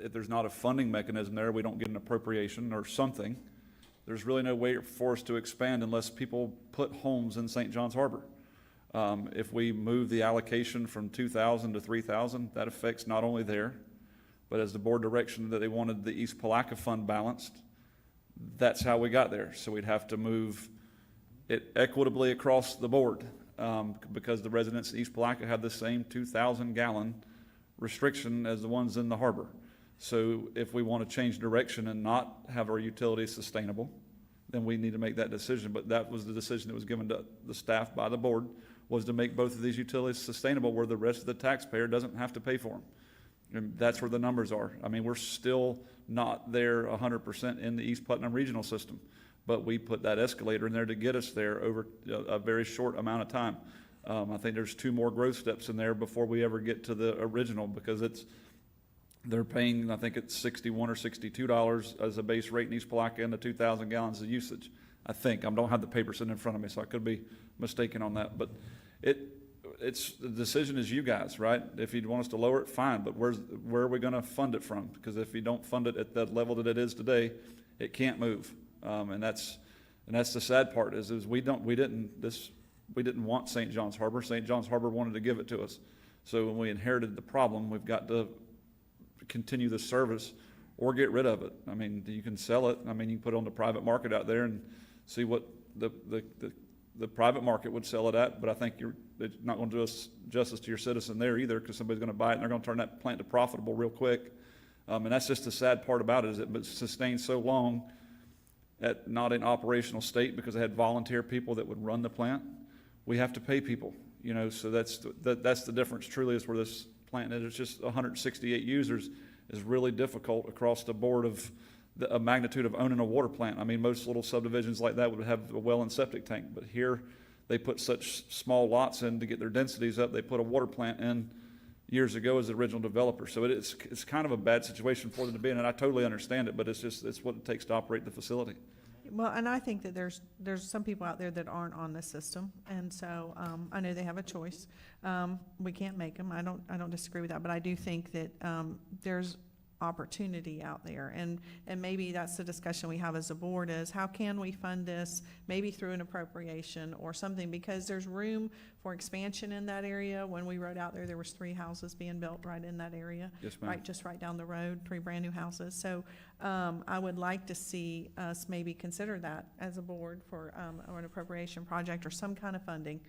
If there's not a funding mechanism there, we don't get an appropriation or something, there's really no way for us to expand unless people put homes in St. John's Harbor. If we move the allocation from 2,000 to 3,000, that affects not only there, but as the board direction that they wanted the East Palatka fund balanced, that's how we got there. So we'd have to move it equitably across the board because the residents in East Palatka had the same 2,000 gallon restriction as the ones in the harbor. So if we want to change direction and not have our utilities sustainable, then we need to make that decision. But that was the decision that was given to the staff by the board, was to make both of these utilities sustainable where the rest of the taxpayer doesn't have to pay for them. And that's where the numbers are. I mean, we're still not there 100% in the East Putnam regional system, but we put that escalator in there to get us there over a very short amount of time. I think there's 2 more growth steps in there before we ever get to the original, because they're paying, I think it's $61 or $62 as a base rate in East Palatka and the 2,000 gallons of usage. I think. I don't have the paper sitting in front of me, so I could be mistaken on that. But the decision is you guys, right? If you want us to lower it, fine. But where are we going to fund it from? Because if you don't fund it at that level that it is today, it can't move. And that's the sad part is we didn't want St. John's Harbor. St. John's Harbor wanted to give it to us. So when we inherited the problem, we've got to continue the service or get rid of it. I mean, you can sell it. I mean, you can put it on the private market out there and see what the private market would sell it at, but I think it's not going to do us justice to your citizen there either, because somebody's going to buy it and they're going to turn that plant to profitable real quick. And that's just the sad part about it, is it sustained so long at not in operational state because they had volunteer people that would run the plant. We have to pay people, so that's the difference truly, is where this plant is. It's just 168 users is really difficult across the board of a magnitude of owning a water plant. I mean, most little subdivisions like that would have a well and septic tank, but here they put such small lots in to get their densities up. They put a water plant in, years ago as the original developer. So it's kind of a bad situation for them to be in, and I totally understand it, but it's what it takes to operate the facility. Well, and I think that there's some people out there that aren't on this system, and so, I know they have a choice. We can't make them, I don't disagree with that, but I do think that, there's opportunity out there, and maybe that's the discussion we have as a board, is how can we fund this, maybe through an appropriation or something, because there's room for expansion in that area. When we rode out there was 3 houses being built right in that area. Yes, ma'am. Right down the road, 3 brand-new houses. So, I would like to see us maybe consider that as a board for, or an appropriation project or some kind of funding,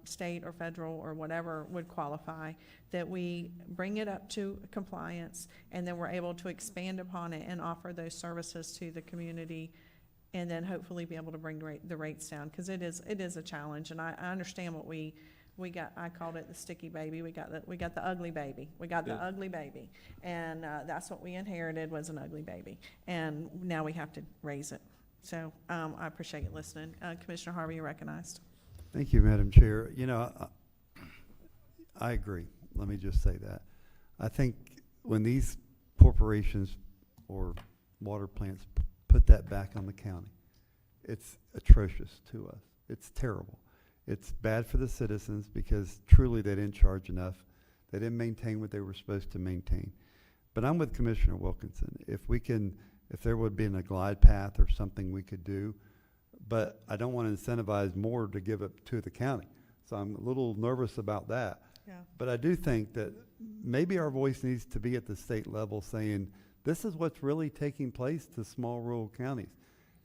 state or federal or whatever would qualify, that we bring it up to compliance, and then we're able to expand upon it and offer those services to the community, and then hopefully be able to bring the rates down, because it is a challenge. And I understand what we got. I called it the sticky baby. We got the ugly baby. We got the ugly baby, and that's what we inherited, was an ugly baby, and now we have to raise it. So I appreciate you listening. Commissioner Harvey, you're recognized. Thank you, Madam Chair. You know, I agree. Let me just say that. I think when these corporations or water plants put that back on the county, it's atrocious to us. It's terrible. It's bad for the citizens, because truly they didn't charge enough. They didn't maintain what they were supposed to maintain. But I'm with Commissioner Wilkinson. If there would be a glide path or something we could do, but I don't want to incentivize more to give it to the county. So I'm a little nervous about that. Yeah. But I do think that maybe our voice needs to be at the state level, saying this is what's really taking place to small rural counties.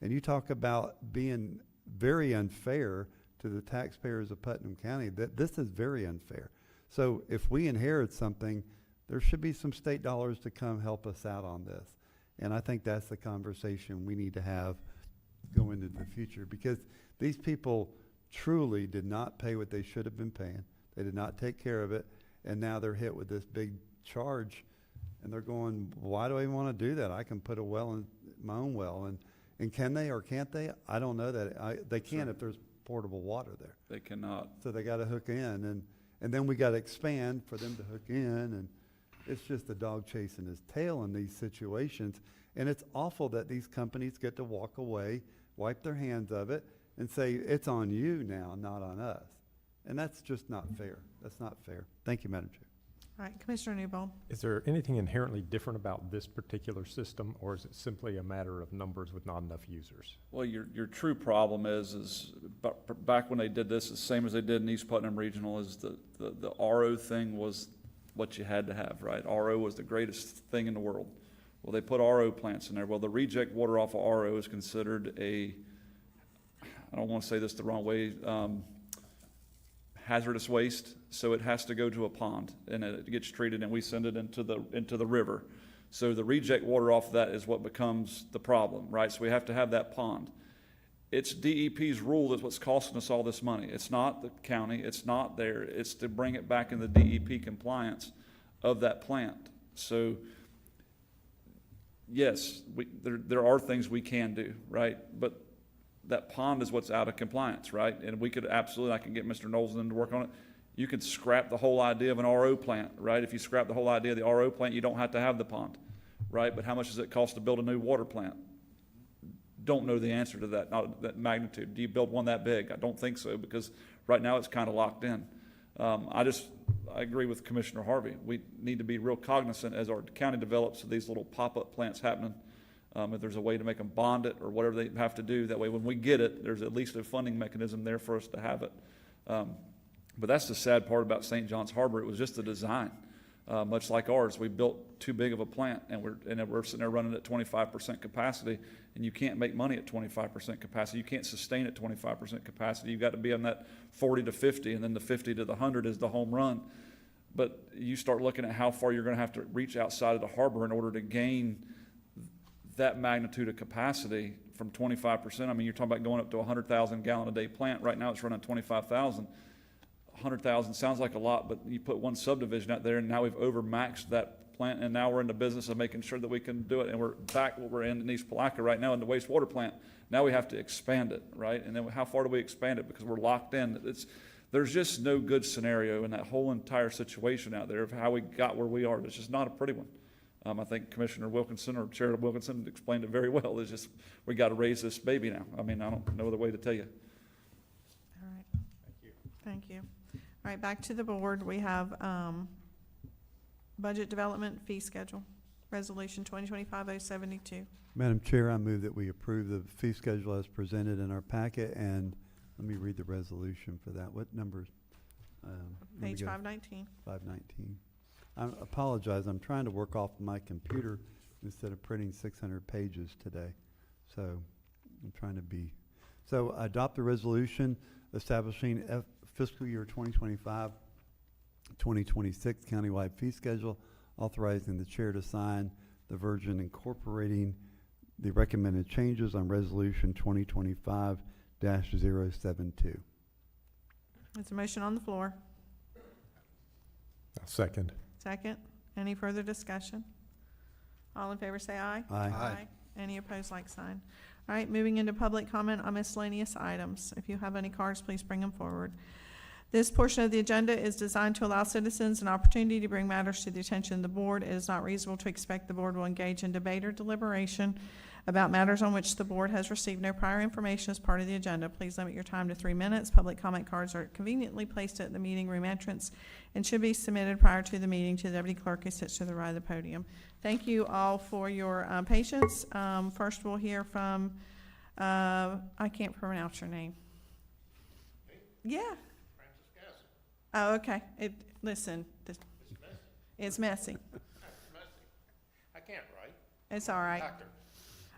And you talk about being very unfair to the taxpayers of Putnam County, that this is very unfair. So if we inherit something, there should be some state dollars to come help us out on this. And I think that's the conversation we need to have going into the future, because these people truly did not pay what they should have been paying. They did not take care of it, and now they're hit with this big charge, and they're going, why do I even want to do that? I can put a well in my own well, and can they or can't they? I don't know that. They can if there's portable water there. They cannot. So they got to hook in, and then we got to expand for them to hook in, and it's just a dog chasing his tail in these situations. And it's awful that these companies get to walk away, wipe their hands of it, and say, it's on you now, not on us. And that's just not fair. That's not fair. Thank you, Madam Chair. All right, Commissioner Newbold. Is there anything inherently different about this particular system, or is it simply a matter of numbers with not enough users? Well, your true problem is back when they did this, the same as they did in East Putnam Regional, is the RO thing was what you had to have, right? RO was the greatest thing in the world. Well, they put RO plants in there. Well, the reject water off of RO is considered I don't want to say this the wrong way, hazardous waste, so it has to go to a pond, and it gets treated, and we send it into the river. So the reject water off of that is what becomes the problem, right? So we have to have that pond. It's DEP's rule that's what's costing us all this money. It's not the county, it's not there, it's to bring it back in the DEP compliance of that plant. So yes, there are things we can do, right? But that pond is what's out of compliance, right? And we could absolutely, I can get Mr. Knowles in to work on it. You could scrap the whole idea of an RO plant, right? If you scrap the whole idea of the RO plant, you don't have to have the pond, right? But how much does it cost to build a new water plant? Don't know the answer to that, not that magnitude. Do you build one that big? I don't think so, because right now it's kind of locked in. I agree with Commissioner Harvey. We need to be real cognizant as our county develops of these little pop-up plants happening. If there's a way to make them bond it or whatever they have to do, that way when we get it, there's at least a funding mechanism there for us to have it. But that's the sad part about St. John's Harbor. It was just the design. Much like ours, we built too big of a plant, and we're sitting there running at 25% capacity, and you can't make money at 25% capacity. You can't sustain at 25% capacity. You've got to be on that 40 to 50, and then the 50 to the 100 is the home run. But you start looking at how far you're going to have to reach outside of the harbor in order to gain that magnitude of capacity from 25%. I mean, you're talking about going up to a 100,000 gallon a day plant. Right now it's running 25,000. 100,000 sounds like a lot, but you put one subdivision out there, and now we've overmaxed that plant, and now we're in the business of making sure that we can do it. And we're back what we're in East Palatka right now in the wastewater plant. Now we have to expand it, right? And then how far do we expand it? Because we're locked in. there's just no good scenario in that whole entire situation out there of how we got where we are. It's just not a pretty one. I think Commissioner Wilkinson or Chair Wilkinson explained it very well. It's just, we got to raise this baby now. I mean, I don't know other way to tell you. All right. Thank you. All right, back to the board. We have budget development fee schedule, resolution 2025-072. Madam Chair, I move that we approve the fee schedule as presented in our packet, and let me read the resolution for that. What numbers? Page 519. 519. I apologize, I'm trying to work off my computer instead of printing 600 pages today. So I'm trying to be, so adopt the resolution establishing fiscal year 2025-2026 countywide fee schedule, authorizing the chair to sign the version incorporating the recommended changes on resolution 2025-072. There's a motion on the floor. Second. Second. Any further discussion? All in favor say aye. Aye. Any opposed, like sign. All right, moving into public comment on miscellaneous items. If you have any cards, please bring them forward. This portion of the agenda is designed to allow citizens an opportunity to bring matters to the attention of the board. It is not reasonable to expect the board will engage in debate or deliberation about matters on which the board has received no prior information as part of the agenda. Please limit your time to 3 minutes. Public comment cards are conveniently placed at the meeting room entrance and should be submitted prior to the meeting to the deputy clerk who sits to the right of the podium. Thank you all for your patience. First, we'll hear from, I can't pronounce your name. Yeah. Oh, okay. Listen, it's messy. I can't write. It's all right. Doctor.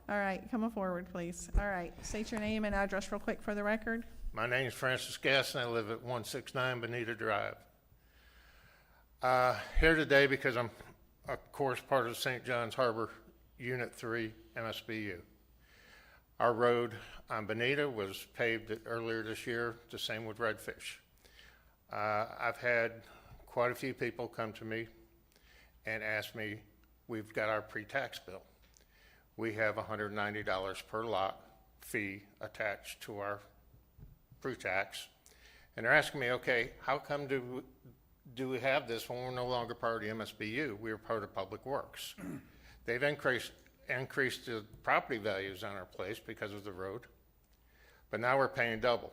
All right, come forward, please. All right, state your name and address real quick for the record. My name's Francis Gass, and I live at 169 Bonita Drive. Here today because I'm, of course, part of St. John's Harbor Unit 3 MSBU. Our road on Bonita was paved earlier this year, the same with Redfish. I've had quite a few people come to me and ask me, we've got our pre-tax bill. We have $190 per lot fee attached to our pre-tax. And they're asking me, okay, how come do we have this when we're no longer part of the MSBU? We're part of Public Works. They've increased the property values on our place because of the road, but now we're paying double.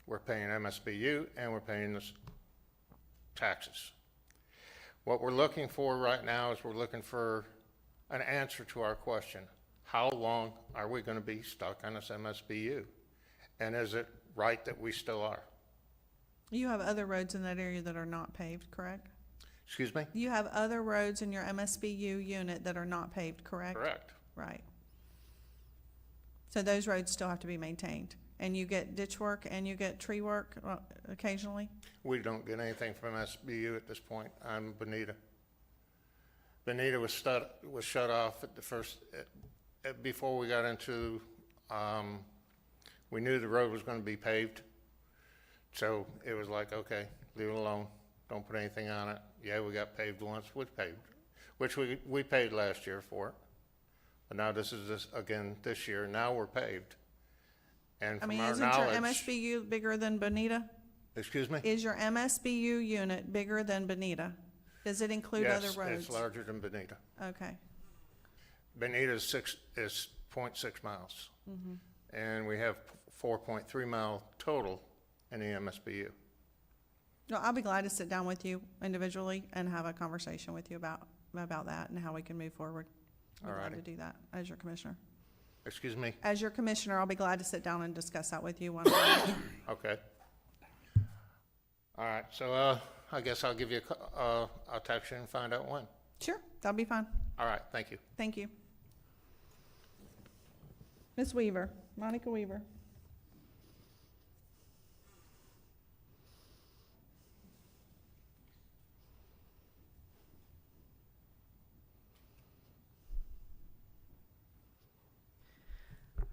We're paying MSBU and we're paying the taxes. What we're looking for right now is we're looking for an answer to our question. How long are we going to be stuck on this MSBU? And is it right that we still are? You have other roads in that area that are not paved, correct? Excuse me? You have other roads in your MSBU unit that are not paved, correct? Correct. Right. So those roads still have to be maintained. And you get ditch work and you get tree work occasionally? We don't get anything from MSBU at this point on Bonita. Bonita was shut off at the first, before we got into, we knew the road was going to be paved. So it was like, okay, leave it alone. Don't put anything on it. Yeah, we got paved once, which we paid last year for it. But now this is again this year. Now we're paved. And from our isn't knowledge, your MSBU bigger than Bonita? Excuse me? Is your MSBU unit bigger than Bonita? Does it include other roads? Yes, it's larger than Bonita. Okay. Bonita is 0.6 miles. Mm-hmm. And we have 4.3 mile total in the MSBU. No, I'll be glad to sit down with you individually and have a conversation with you about that and how we can move forward. I'd be glad to do that as your commissioner. Excuse me? As your commissioner, I'll be glad to sit down and discuss that with you one-on-one. Okay. All right, so I guess I'll give you I'll text you and find out when. Sure, that'll be fine. All right, thank you. Thank you. Ms. Weaver, Monica Weaver.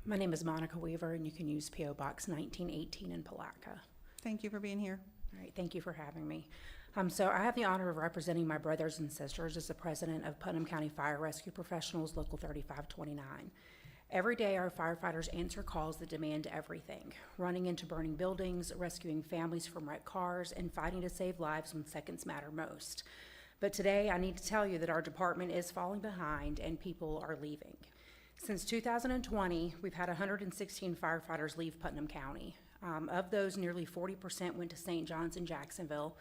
My name is Monica Weaver, and you can use P.O. Box 1918 in Palatka. Thank you for being here. All right, thank you for having me. So I have the honor of representing my brothers and sisters as the president of Putnam County Fire Rescue Professionals, Local 3529. Every day, our firefighters answer calls that demand everything, running into burning buildings, rescuing families from wrecked cars, and fighting to save lives when seconds matter most. But today, I need to tell you that our department is falling behind and people are leaving. Since 2020, we've had 116 firefighters leave Putnam County. Of those, nearly 40% went to St. John's and Jacksonville,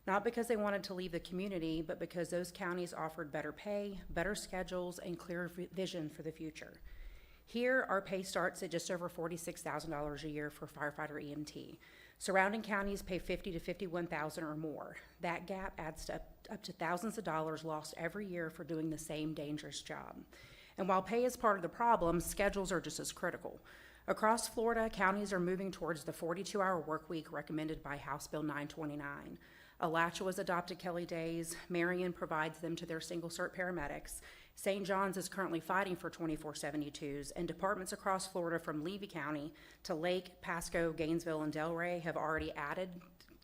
not because they wanted to leave the community, but because those counties offered better pay, better schedules, and clearer vision for the future. Here, our pay starts at just over $46,000 a year for firefighter EMT. Surrounding counties pay $50,000 to $51,000 or more. That gap adds up to thousands of dollars lost every year for doing the same dangerous job. And while pay is part of the problem, schedules are just as critical. Across Florida, counties are moving towards the 42-hour work week recommended by House Bill 929. Alachua adopted Kelly Days. Marion provides them to their single-cert paramedics. St. John's is currently fighting for 2472s, and departments across Florida from Levy County to Lake, Pasco, Gainesville, and Delray have already added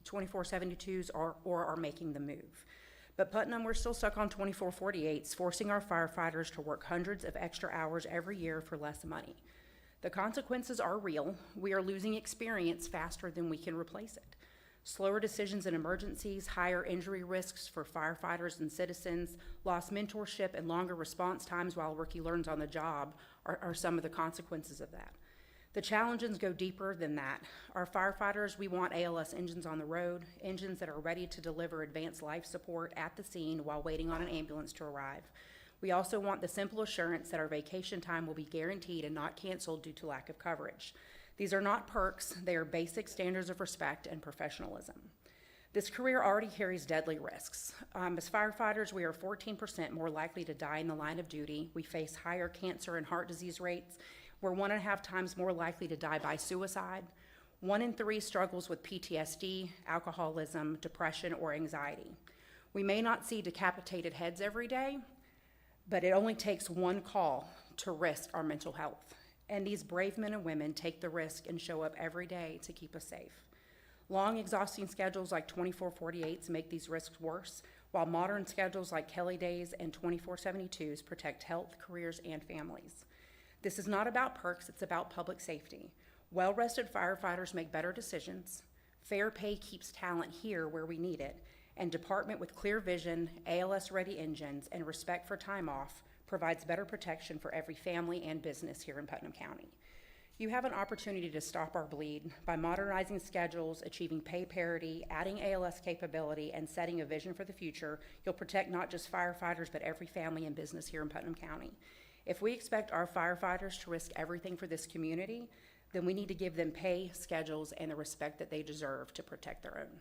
2472s or are making the move. But Putnam, we're still stuck on 2448s, forcing our firefighters to work hundreds of extra hours every year for less money. The consequences are real. We are losing experience faster than we can replace it. Slower decisions in emergencies, higher injury risks for firefighters and citizens, lost mentorship, and longer response times while rookie learns on the job are some of the consequences of that. The challenges go deeper than that. Our firefighters, we want ALS engines on the road, engines that are ready to deliver advanced life support at the scene while waiting on an ambulance to arrive. We also want the simple assurance that our vacation time will be guaranteed and not canceled due to lack of coverage. These are not perks, they are basic standards of respect and professionalism. This career already carries deadly risks. As firefighters, we are 14% more likely to die in the line of duty. We face higher cancer and heart disease rates. We're 1.5 times more likely to die by suicide. 1 in 3 struggles with PTSD, alcoholism, depression, or anxiety. We may not see decapitated heads every day, but it only takes one call to risk our mental health. And these brave men and women take the risk and show up every day to keep us safe. Long, exhausting schedules like 2448s make these risks worse, while modern schedules like Kelly Days and 2472s protect health, careers, and families. This is not about perks, it's about public safety. Well-rested firefighters make better decisions. Fair pay keeps talent here where we need it. And department with clear vision, ALS-ready engines, and respect for time off provides better protection for every family and business here in Putnam County. You have an opportunity to stop our bleed by modernizing schedules, achieving pay parity, adding ALS capability, and setting a vision for the future. You'll protect not just firefighters, but every family and business here in Putnam County. If we expect our firefighters to risk everything for this community, then we need to give them pay, schedules, and the respect that they deserve to protect their own.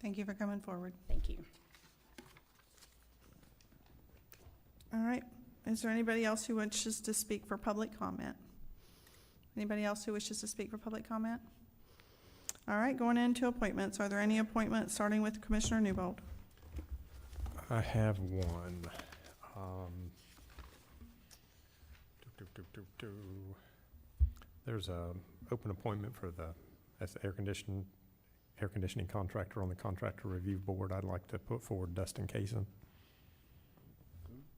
Thank you for coming forward. Thank you. All right. Is there anybody else who wishes to speak for public comment? Anybody else who wishes to speak for public comment? All right, going into appointments. Are there any appointments, starting with Commissioner Newbold? I have one. There's a open appointment for as the air conditioning contractor on the contractor review board. I'd like to put forward Dustin Kaysen.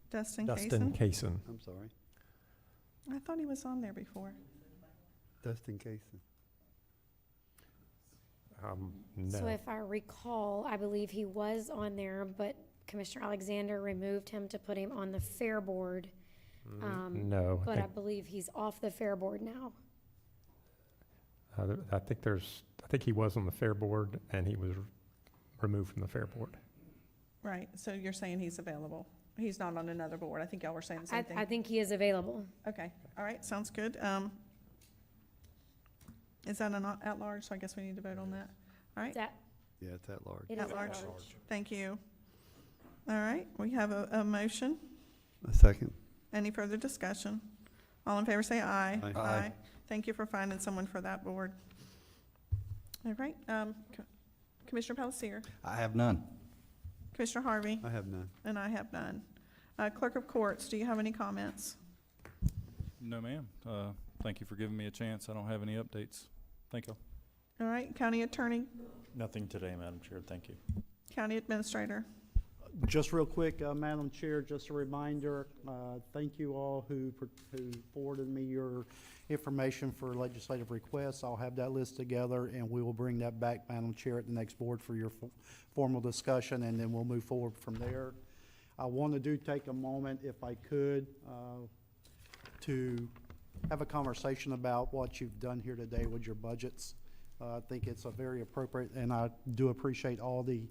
Dustin Kaysen. I'm sorry. I thought he was on there before. Dustin Kaysen. No. So if I recall, I believe he was on there, but Commissioner Alexander removed him to put him on the fair board. No. But I believe he's off the fair board now. I think he was on the fair board and he was removed from the fair board. Right, so you're saying he's available. He's not on another board. I think y'all were saying the same thing. I think he is available. Okay, all right, sounds good. Is that an at-large? So I guess we need to vote on that. All right. Yeah, it's at large. It is At large. Thank you. All right, we have a motion. A second. Any further discussion? All in favor say aye. Aye. Aye. Thank you for finding someone for that board. All right, Commissioner Palatka. I have none. Commissioner Harvey. I have none. And I have none. Clerk of Courts, do you have any comments? No, ma'am. Thank you for giving me a chance. I don't have any updates. Thank you. All right, County Attorney, Nothing today, Madam Chair. Thank you. County Administrator. Just real quick, Madam Chair, just a reminder, thank you all who forwarded me your information for legislative requests. I'll have that list together, and we will bring that back, Madam Chair, at the next board for your formal discussion, and then we'll move forward from there. I want to take a moment, if I could, to have a conversation about what you've done here today with your budgets. I think it's a very appropriate, and I do appreciate all the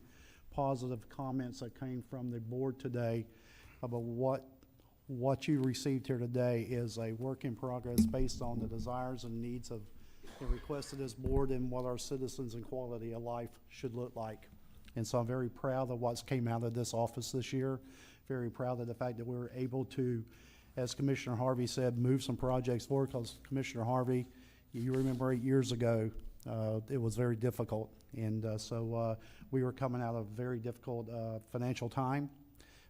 positive comments that came from the board today about what you received here today is a work in progress based on the desires and needs of the request of this board and what our citizens and quality of life should look like. And so I'm very proud of what's came out of this office this year. Very proud of the fact that we were able to, as Commissioner Harvey said, move some projects forward, because Commissioner Harvey, you remember 8 years ago, it was very difficult. And so we were coming out of a very difficult financial time.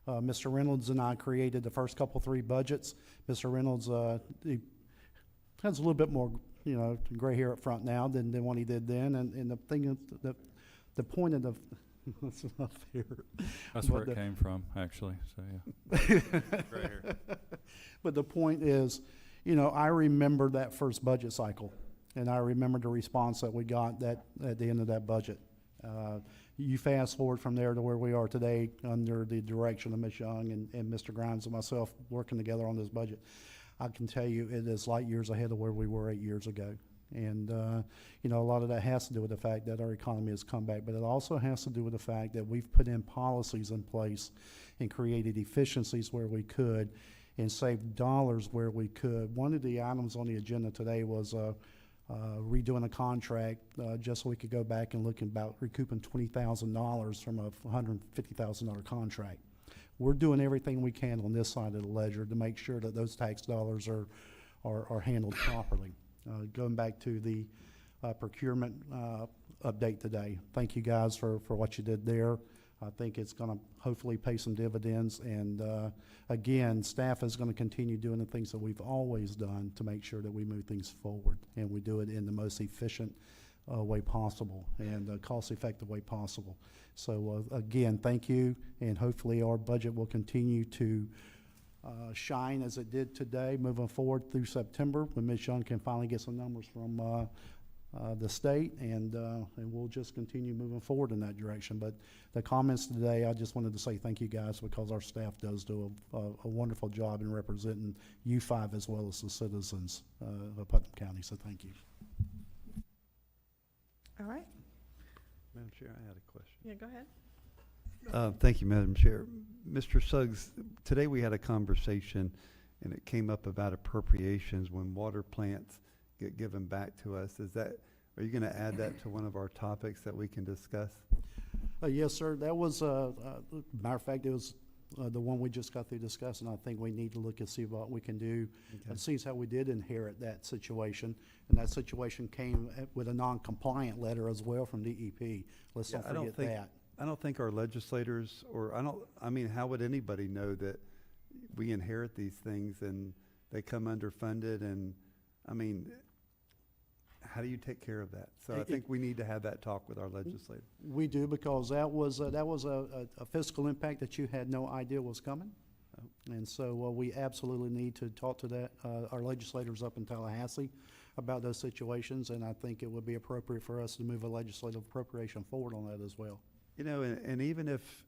Mr. Reynolds and I created the first three budgets. Mr. Reynolds he has a little bit more, gray hair up front now than what he did then. And the thing is, the point of the that's not fair. That's where it came from, actually. So yeah. Gray hair. But the point is, I remember that first budget cycle, and I remember the response that we got at the end of that budget. You fast forward from there to where we are today under the direction of Ms. Young and Mr. Grimes and myself working together on this budget. I can tell you it is light years ahead of where we were 8 years ago. And, a lot of that has to do with the fact that our economy has come back, but it also has to do with the fact that we've put in policies in place and created efficiencies where we could and saved dollars where we could. One of the items on the agenda today was redoing a contract just so we could go back and look about recouping $20,000 from a $150,000 contract. We're doing everything we can on this side of the ledger to make sure that those tax dollars are handled properly. Going back to the procurement update today, thank you guys for what you did there. I think it's going to hopefully pay some dividends. And again, staff is going to continue doing the things that we've always done to make sure that we move things forward, and we do it in the most efficient way possible and cost-effective way possible. So again, thank you, and hopefully our budget will continue to shine as it did today, moving forward through September when Ms. Young can finally get some numbers from the state, and we'll just continue moving forward in that direction. But the comments today, I just wanted to say thank you guys, because our staff does do a wonderful job in representing you five as well as the citizens of Putnam County. So thank you. All right. Madam Chair, I had a question. Yeah, go ahead. Thank you, Madam Chair. Mr. Suggs, today we had a conversation, and it came up about appropriations when water plants get given back to us. Are you going to add that to one of our topics that we can discuss? Yes, sir. That was, matter of fact, it was the one we just got through discussing. I think we need to look and see what we can do. Okay. It seems how we did inherit that situation, and that situation came with a non-compliant letter as well from DEP. Let's not forget that. I don't think our legislators, how would anybody know that we inherit these things and they come underfunded? And how do you take care of that? So I think we need to have that talk with our legislators. We do, because that was a fiscal impact that you had no idea was coming. And so we absolutely need to talk to our legislators up in Tallahassee about those situations. And I think it would be appropriate for us to move a legislative appropriation forward on that as well. And even if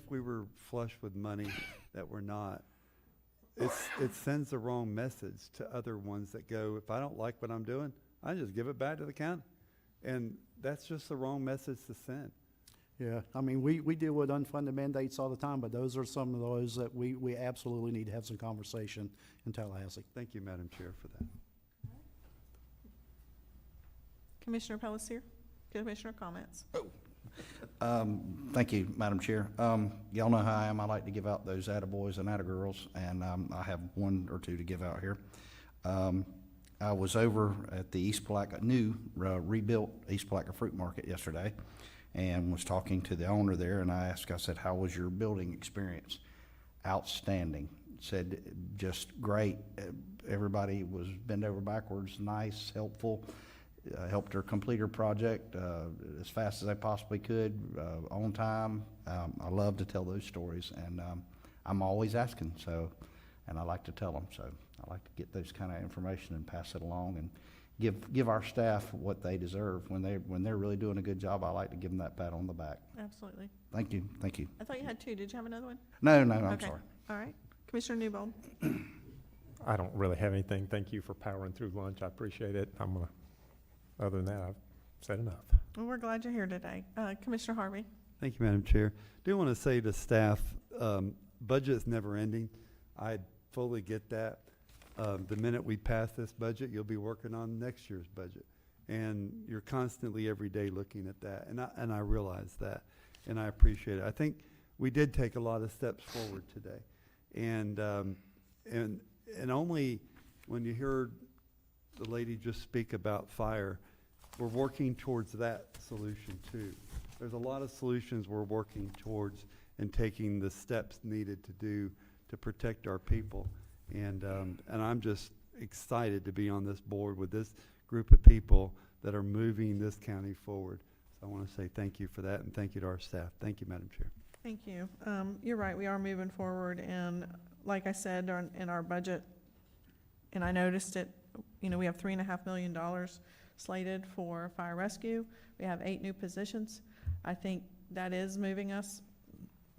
we were flush with money that we're not, it sends the wrong message to other ones that go, if I don't like what I'm doing, I just give it back to the county. And that's just the wrong message to send. Yeah, we deal with unfunded mandates all the time, but those are some of those that we absolutely need to have some conversation in Tallahassee. Thank you, Madam Chair, for that. Commissioner Pelletier, Commissioner comments. Thank you, Madam Chair. Y'all know how I am. I like to give out those attaboys and attagirls, and I have one or two to give out here. I was over at the East Palatka, rebuilt East Palatka Fruit Market yesterday, and was talking to the owner there, and I said, how was your building experience? Outstanding. Said, just great. Everybody was bent over backwards, nice, helpful. helped her complete her project as fast as I possibly could, on time. I love to tell those stories, and I'm always asking, so, and I like to tell them. So I like to get those kind of information and pass it along and give our staff what they deserve. When they're really doing a good job, I like to give them that pat on the back. Absolutely. Thank you. Thank you. I thought you had two. Did you have another one? No, I'm Okay. sorry. All right. Commissioner Newbold. I don't really have anything. Thank you for powering through lunch. I appreciate it. Other than that, I've said enough. Well, we're glad you're here today. Commissioner Harvey. Thank you, Madam Chair. Do want to say to staff, budget's never ending. I fully get that. The minute we pass this budget, you'll be working on next year's budget. And you're constantly every day looking at that. And I realize that, and I appreciate it. I think we did take a lot of steps forward today. And only when you heard the lady just speak about fire, we're working towards that solution too. There's a lot of solutions we're working towards and taking the steps needed to do to protect our people. And I'm just excited to be on this board with this group of people that are moving this county forward. So I want to say thank you for that, and thank you to our staff. Thank you, Madam Chair. Thank you. You're right. We are moving forward. And like I said, in our budget, and I noticed it, we have $3.5 million slated for fire rescue. We have 8 new positions. I think that is moving us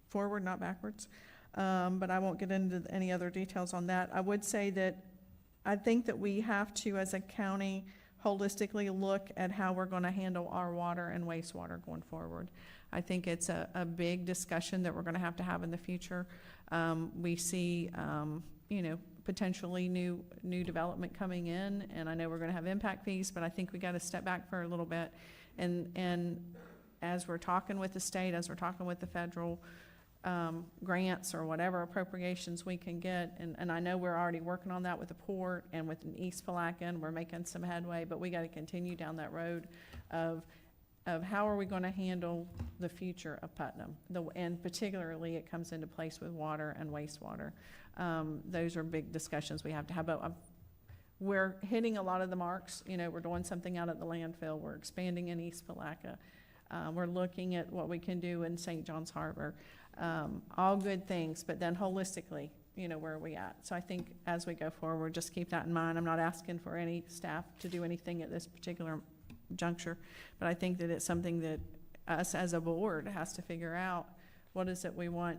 forward, not backwards. But I won't get into any other details on that. I would say that I think that we have to, as a county, holistically look at how we're going to handle our water and wastewater going forward. I think it's a big discussion that we're going to have in the future. We see, potentially new development coming in, and I know we're going to have impact fees, but I think we got to step back for a little bit. And as we're talking with the state, as we're talking with the federal grants or whatever appropriations we can get, and I know we're already working on that with the port and with East Palatka, and we're making some headway, but we got to continue down that road of how are we going to handle the future of Putnam, and particularly it comes into place with water and wastewater. Those are big discussions we have to have, but we're hitting a lot of the marks. We're doing something out at the landfill. We're expanding in East Palatka. We're looking at what we can do in St. John's Harbor. All good things, but then holistically, where are we at? So I think as we go forward, just keep that in mind. I'm not asking for any staff to do anything at this particular juncture, but I think that it's something that us as a board has to figure out. What is it we want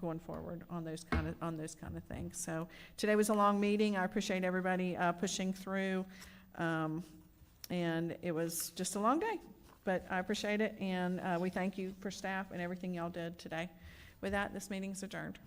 going forward on those kind of things? So today was a long meeting. I appreciate everybody pushing through, and it was just a long day, but I appreciate it, and we thank you for staff and everything y'all did today. With that, this meeting is adjourned.